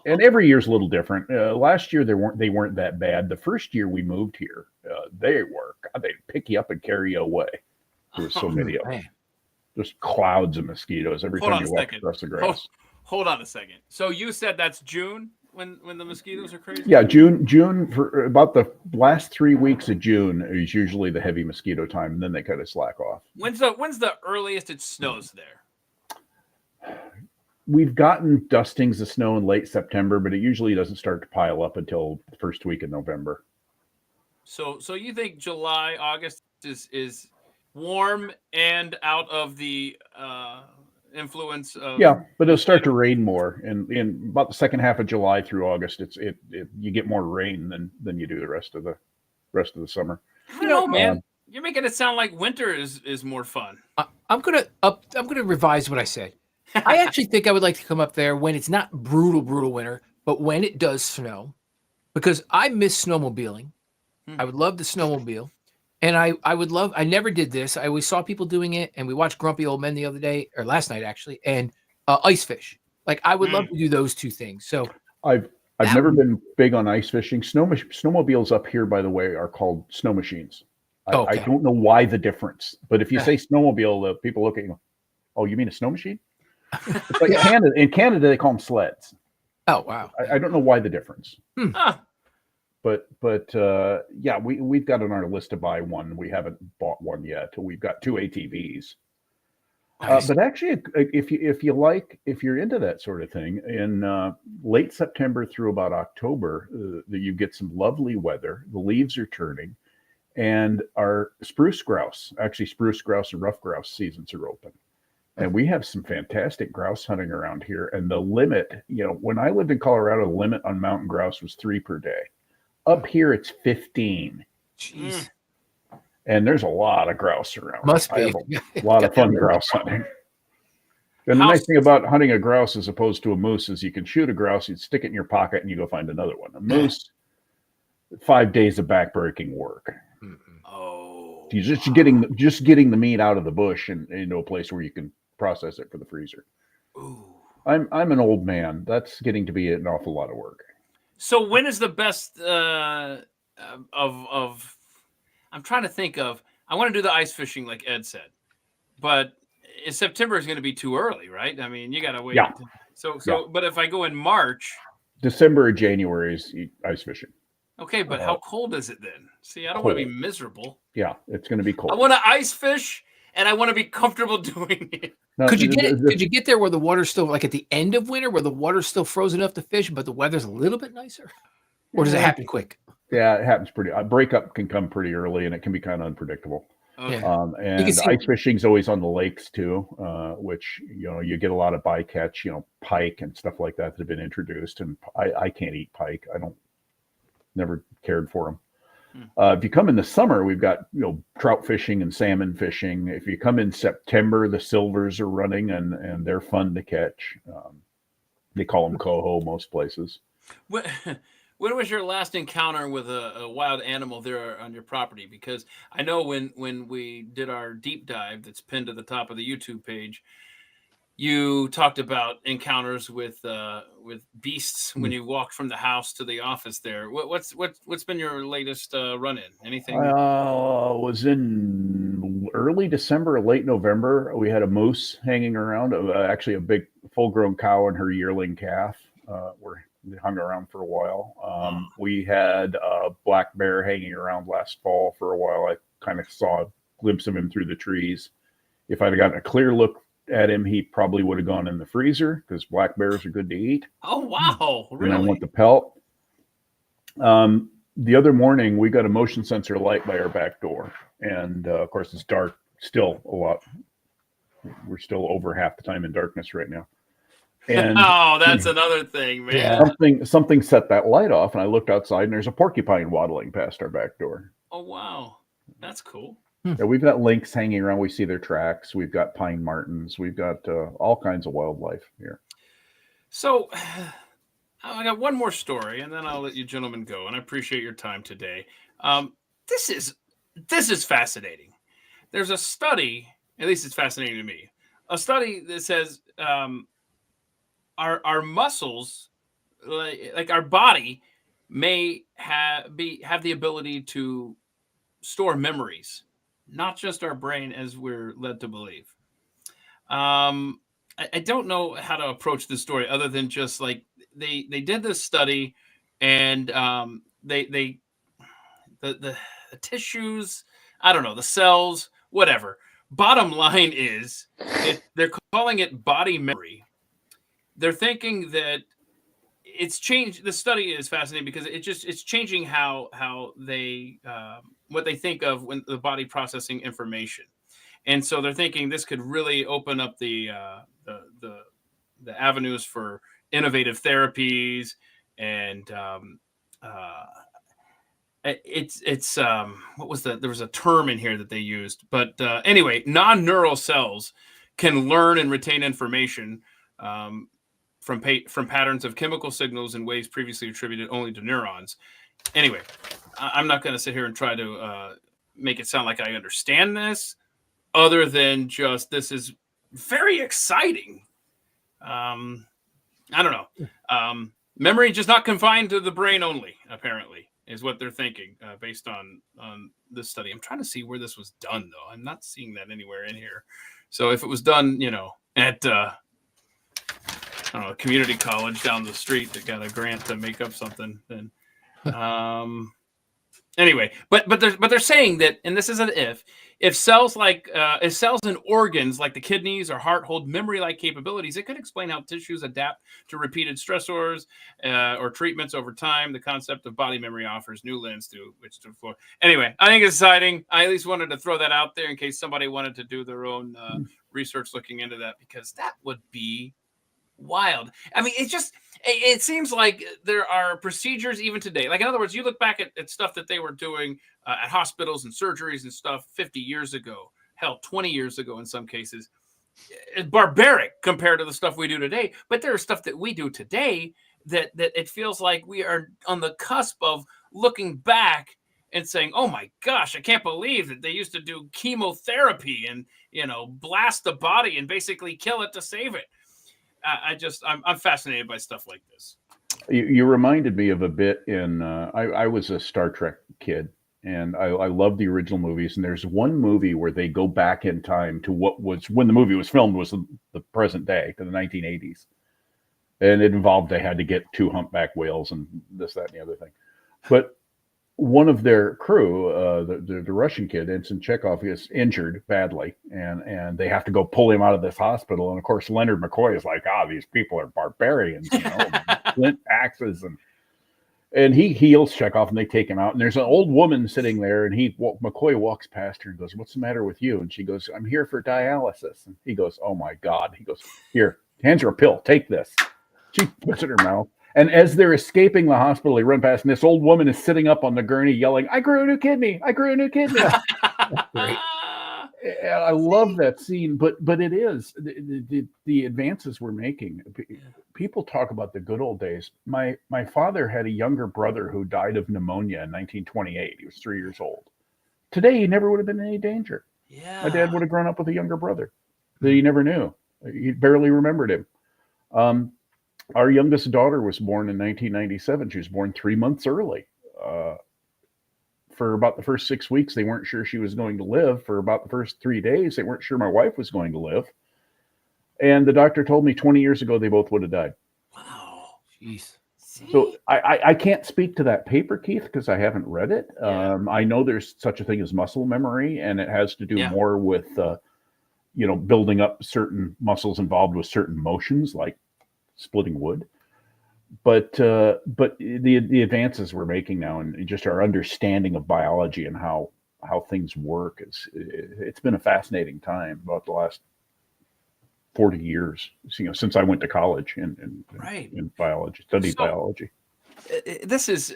S3: and every year's a little different. Last year they weren't that bad. The first year we moved here, they'd pick you up and carry you away. There were so many of them, just clouds of mosquitoes every time you walk across the grass.
S1: Hold on a second. So you said that's June? When the mosquitoes are crazy?
S3: Yeah, June for about the last 3 weeks of June is usually the heavy mosquito time, and then they kind of slack off.
S1: When's the earliest it snows there?
S3: We've gotten dustings of snow in late September, but it usually doesn't start to pile up until the first week of November.
S1: So you think July, August is warm and out of the influence of...
S3: Yeah, but it'll start to rain more in about the second half of July through August. You get more rain than you do the rest of the summer.
S1: I don't know, man. You're making it sound like winter is more fun.
S2: I'm gonna revise what I said. I actually think I would like to come up there when it's not brutal winter, but when it does snow, because I miss snowmobiling. I would love the snowmobile. And I would love, I never did this. I always saw people doing it, and we watched Grumpy Old Men the other day, or last night actually, and ice fish. Like I would love to do those two things. So
S3: I've never been big on ice fishing. Snowmobiles up here, by the way, are called snow machines. I don't know why the difference, but if you say snowmobile, people look at you. Oh, you mean a snow machine? It's like Canada. In Canada, they call them sleds.
S2: Oh wow!
S3: I don't know why the difference. But yeah, we've got on our list to buy one. We haven't bought one yet. We've got 2 ATVs. But actually, if you're into that sort of thing, in late September through about October, you get some lovely weather. The leaves are turning, and our spruce grouse and rough grouse seasons are open. And we have some fantastic grouse hunting around here. And the limit, when I lived in Colorado, the limit on mountain grouse was 3 per day. Up here, it's 15.
S2: Jeez.
S3: And there's a lot of grouse around.
S2: Must be.
S3: I have a lot of fun grouse hunting. And the nice thing about hunting a grouse as opposed to a moose is you can shoot a grouse, you stick it in your pocket, and you go find another one. A moose, 5 days of backbreaking work.
S1: Oh,
S3: You're just getting the meat out of the bush and into a place where you can process it for the freezer.
S1: Ooh.
S3: I'm an old man. That's getting to be an awful lot of work.
S1: So when is the best of I'm trying to think of, I want to do the ice fishing like Ed said, but September is going to be too early, right? I mean, you got to wait.
S3: Yeah.
S1: But if I go in March,
S3: December or January is ice fishing.
S1: Okay, but how cold is it then? See, I don't want to be miserable.
S3: Yeah, it's going to be cold.
S1: I want to ice fish, and I want to be comfortable doing it.
S3: Now,
S2: could you get there where the water's still like at the end of winter, where the water's still frozen enough to fish, but the weather's a little bit nicer? Or does it happen quick?
S3: Yeah, it happens pretty. Breakup can come pretty early, and it can be kind of unpredictable.
S1: Okay.
S3: And ice fishing is always on the lakes too, which you get a lot of bycatch, pike and stuff like that have been introduced. And I can't eat pike. Never cared for them. If you come in the summer, we've got trout fishing and salmon fishing. If you come in September, the silvers are running and they're fun to catch. They call them coho most places.
S1: When was your last encounter with a wild animal there on your property? Because I know when we did our deep dive that's pinned to the top of the YouTube page, you talked about encounters with beasts when you walked from the house to the office there. What's been your latest run-in? Anything?
S3: Was in early December or late November. We had a moose hanging around, actually a big full-grown cow and her yearling calf. They hung around for a while. We had a black bear hanging around last fall for a while. I kind of saw a glimpse of him through the trees. If I'd gotten a clear look at him, he probably would have gone in the freezer because black bears are good to eat.
S1: Oh, wow. Really?
S3: And I want the pelt. The other morning, we got a motion sensor light by our back door. And of course, it's dark still a lot. We're still over half the time in darkness right now. And
S1: that's another thing, man.
S3: Something set that light off, and I looked outside, and there's a porcupine waddling past our back door.
S1: Oh, wow. That's cool.
S3: Yeah, we've got lynx hanging around. We see their tracks. We've got pine martens. We've got all kinds of wildlife here.
S1: So I got one more story, and then I'll let you gentlemen go. And I appreciate your time today. This is fascinating. There's a study, at least it's fascinating to me, a study that says our muscles, like our body, may have the ability to store memories, not just our brain as we're led to believe. I don't know how to approach this story other than just like they did this study, and the tissues, I don't know, the cells, whatever. Bottom line is, they're calling it body memory. They're thinking that it's changed. The study is fascinating because it's changing how they what they think of when the body processing information. And so they're thinking this could really open up the avenues for innovative therapies, and it's what was there was a term in here that they used, but anyway, non-neural cells can learn and retain information from patterns of chemical signals in ways previously attributed only to neurons. Anyway, I'm not going to sit here and try to make it sound like I understand this, other than just this is very exciting. I don't know. Memory just not confined to the brain only, apparently, is what they're thinking based on this study. I'm trying to see where this was done, though. I'm not seeing that anywhere in here. So if it was done, at I don't know, a community college down the street that got a grant to make up something, then anyway, but they're saying that, and this is an if cells and organs like the kidneys or heart hold memory-like capabilities, it could explain how tissues adapt to repeated stressors or treatments over time. The concept of body memory offers new lens to which to explore. Anyway, I think it's exciting. I at least wanted to throw that out there in case somebody wanted to do their own research looking into that, because that would be wild. I mean, it seems like there are procedures even today. Like, in other words, you look back at stuff that they were doing at hospitals and surgeries and stuff 50 years ago, hell, 20 years ago in some cases. It's barbaric compared to the stuff we do today. But there is stuff that we do today that it feels like we are on the cusp of looking back and saying, oh my gosh, I can't believe that they used to do chemotherapy and, blast the body and basically kill it to save it. I'm fascinated by stuff like this.
S3: You reminded me of a bit in I was a Star Trek kid, and I love the original movies. And there's one movie where they go back in time to what was when the movie was filmed, was the present day, to the 1980s, and it involved they had to get 2 humpback whales and this, that, and the other thing. But one of their crew, the Russian kid, Ensign Chekhov, is injured badly, and they have to go pull him out of this hospital. And of course, Leonard McCoy is like, these people are barbarians, flint axes, and he heals Chekhov, and they take him out. And there's an old woman sitting there, and McCoy walks past her and goes, "What's the matter with you?" And she goes, "I'm here for dialysis." And he goes, "Oh my God!" He goes, "Here, hands her a pill. Take this." She puts it in her mouth. And as they're escaping the hospital, they run past, and this old woman is sitting up on the gurney yelling, "I grew a new kidney! I grew a new kidney!" Great. I love that scene, but it is the advances we're making. People talk about the good old days. My father had a younger brother who died of pneumonia in 1928. He was 3 years old. Today, he never would have been in any danger.
S1: Yeah.
S3: My dad would have grown up with a younger brother that he never knew. He barely remembered him. Our youngest daughter was born in 1997. She was born 3 months early. For about the first 6 weeks, they weren't sure she was going to live. For about the first 3 days, they weren't sure my wife was going to live. And the doctor told me 20 years ago they both would have died.
S1: Wow. Jeez.
S3: So I can't speak to that paper, Keith, because I haven't read it. Yeah. I know there's such a thing as muscle memory, and it has to do more with, building up certain muscles involved with certain motions, like splitting wood. But the advances we're making now, and just our understanding of biology and how things work, it's been a fascinating time about the last 40 years, since I went to college in biology, studied biology.
S1: This is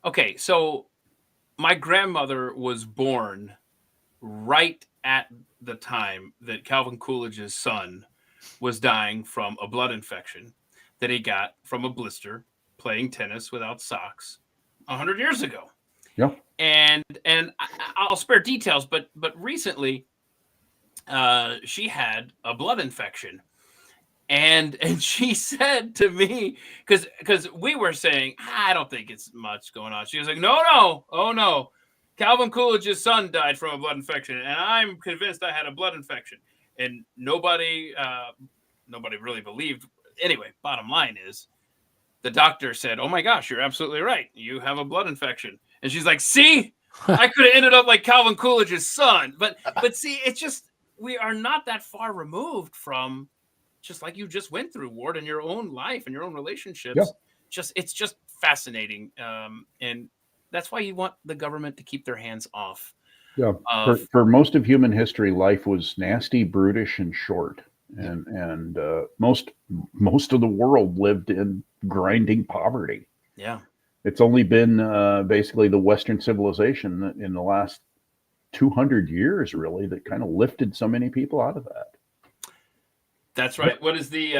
S1: okay. So my grandmother was born right at the time that Calvin Coolidge's son was dying from a blood infection that he got from a blister playing tennis without socks 100 years ago.
S3: Yeah.
S1: And I'll spare details, but recently she had a blood infection. And she said to me, because we were saying, I don't think it's much going on. She was like, no. Calvin Coolidge's son died from a blood infection, and I'm convinced I had a blood infection. And nobody really believed. Anyway, bottom line is, the doctor said, "Oh my gosh, you're absolutely right. You have a blood infection." And she's like, "See, I could have ended up like Calvin Coolidge's son." But see, it's just, we are not that far removed from, just like you just went through, Ward, in your own life and your own relationships. Yeah. It's just fascinating. And that's why you want the government to keep their hands off.
S3: Yeah. For most of human history, life was nasty, brutish, and short. And most of the world lived in grinding poverty.
S1: Yeah.
S3: It's only been basically the Western civilization in the last 200 years, really, that kind of lifted so many people out of that.
S1: That's right. What is the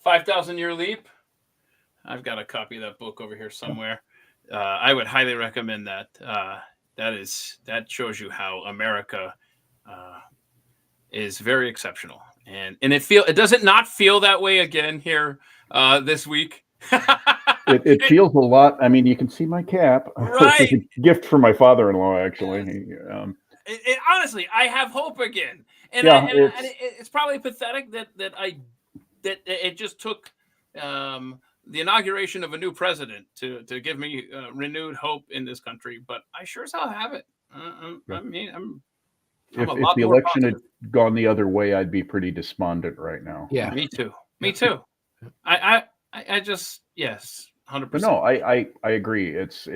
S1: 5,000-year leap? I've got a copy of that book over here somewhere. I would highly recommend that. That shows you how America is very exceptional, and it doesn't not feel that way again here this week.
S3: It feels a lot. I mean, you can see my cap.
S1: Right.
S3: It's a gift from my father-in-law, actually.
S1: Honestly, I have hope again, and,
S3: yeah,
S1: it's probably pathetic that it just took the inauguration of a new president to give me renewed hope in this country. But I sure as hell have it. I mean,
S3: if the election had gone the other way, I'd be pretty despondent right now.
S2: Yeah,
S1: me too. Me too. I just, yes, 100%.
S3: But no, I agree. It's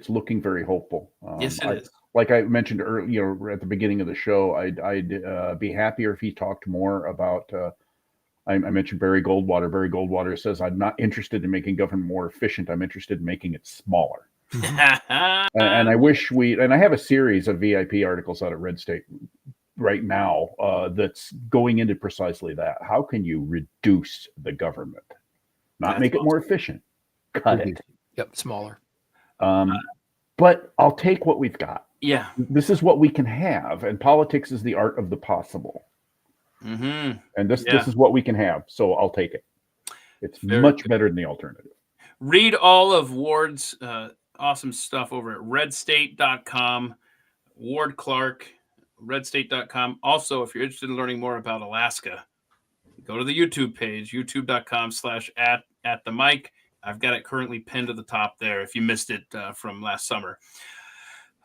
S3: looking very hopeful.
S1: Yes, it is.
S3: Like I mentioned earlier, at the beginning of the show, I'd be happier if he talked more about. I mentioned Barry Goldwater. Barry Goldwater says, "I'm not interested in making government more efficient. I'm interested in making it smaller." And I wish and I have a series of VIP articles out at Red State right now that's going into precisely that. How can you reduce the government? Not make it more efficient. Cut it.
S2: Yep, smaller.
S3: But I'll take what we've got.
S1: Yeah.
S3: This is what we can have, and politics is the art of the possible.
S1: Mm-hmm.
S3: And this is what we can have, so I'll take it. It's much better than the alternative.
S1: Read all of Ward's awesome stuff over at redstate.com. Ward Clark, redstate.com. Also, if you're interested in learning more about Alaska, go to the YouTube page, youtube.com/@the-mic. I've got it currently pinned to the top there if you missed it from last summer.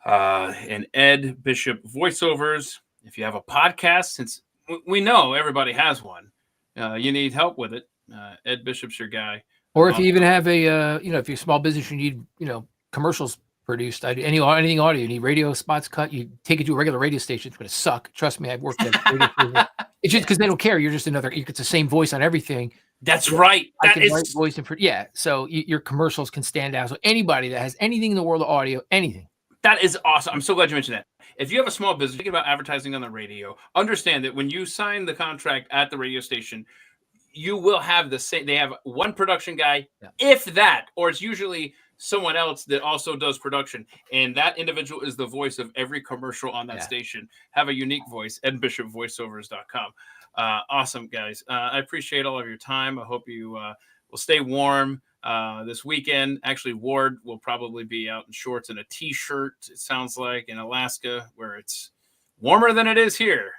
S1: And Ed Bishop Voiceovers. If you have a podcast, since we know everybody has one, you need help with it. Ed Bishop's your guy.
S2: Or if you even have a, if you're a small business, you need, commercials produced, anything audio, you need radio spots cut, you take it to a regular radio station, it's going to suck. Trust me, I've worked at radio stations. It's just because they don't care. You're just you get the same voice on everything.
S1: That's right.
S2: That is right voice and so your commercials can stand out. So anybody that has anything in the world of audio, anything.
S1: That is awesome. I'm so glad you mentioned that. If you have a small business, thinking about advertising on the radio, understand that when you sign the contract at the radio station, you will have the same. They have one production guy, if that, or it's usually someone else that also does production, and that individual is the voice of every commercial on that station. Have a unique voice. EdBishopVoiceovers.com. Awesome, guys. I appreciate all of your time. I hope you will stay warm this weekend. Actually, Ward will probably be out in shorts and a t-shirt, it sounds like, in Alaska, where it's warmer than it is here.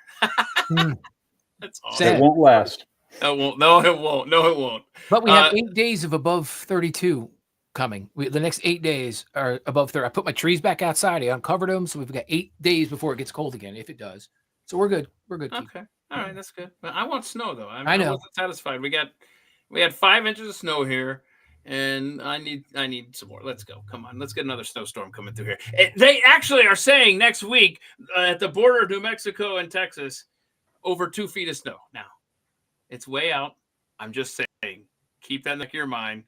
S1: That's awesome.
S3: It won't last.
S1: It won't. No, it won't. No, it won't.
S2: But we have 8 days of above 32 coming. The next 8 days are above 30. I put my trees back outside. I uncovered them, so we've got 8 days before it gets cold again, if it does. So we're good. We're good.
S1: Okay. All right, that's good. But I want snow though.
S2: I know.
S1: I wasn't satisfied. We had 5 inches of snow here, and I need some more. Let's go. Come on, let's get another snowstorm coming through here. They actually are saying next week at the border of New Mexico and Texas, over 2 feet of snow. Now, it's way out. I'm just saying, keep that in the back of your mind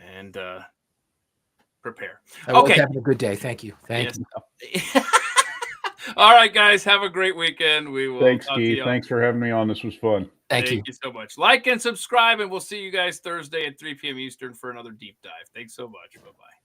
S1: and prepare.
S2: Okay. Having a good day. Thank you. Thank you.
S1: All right, guys. Have a great weekend. We will.
S3: Thanks, Keith. Thanks for having me on. This was fun.
S2: Thank you
S1: so much. Like and subscribe, and we'll see you guys Thursday at 3 p.m. Eastern for another deep dive. Thanks so much. Bye-bye.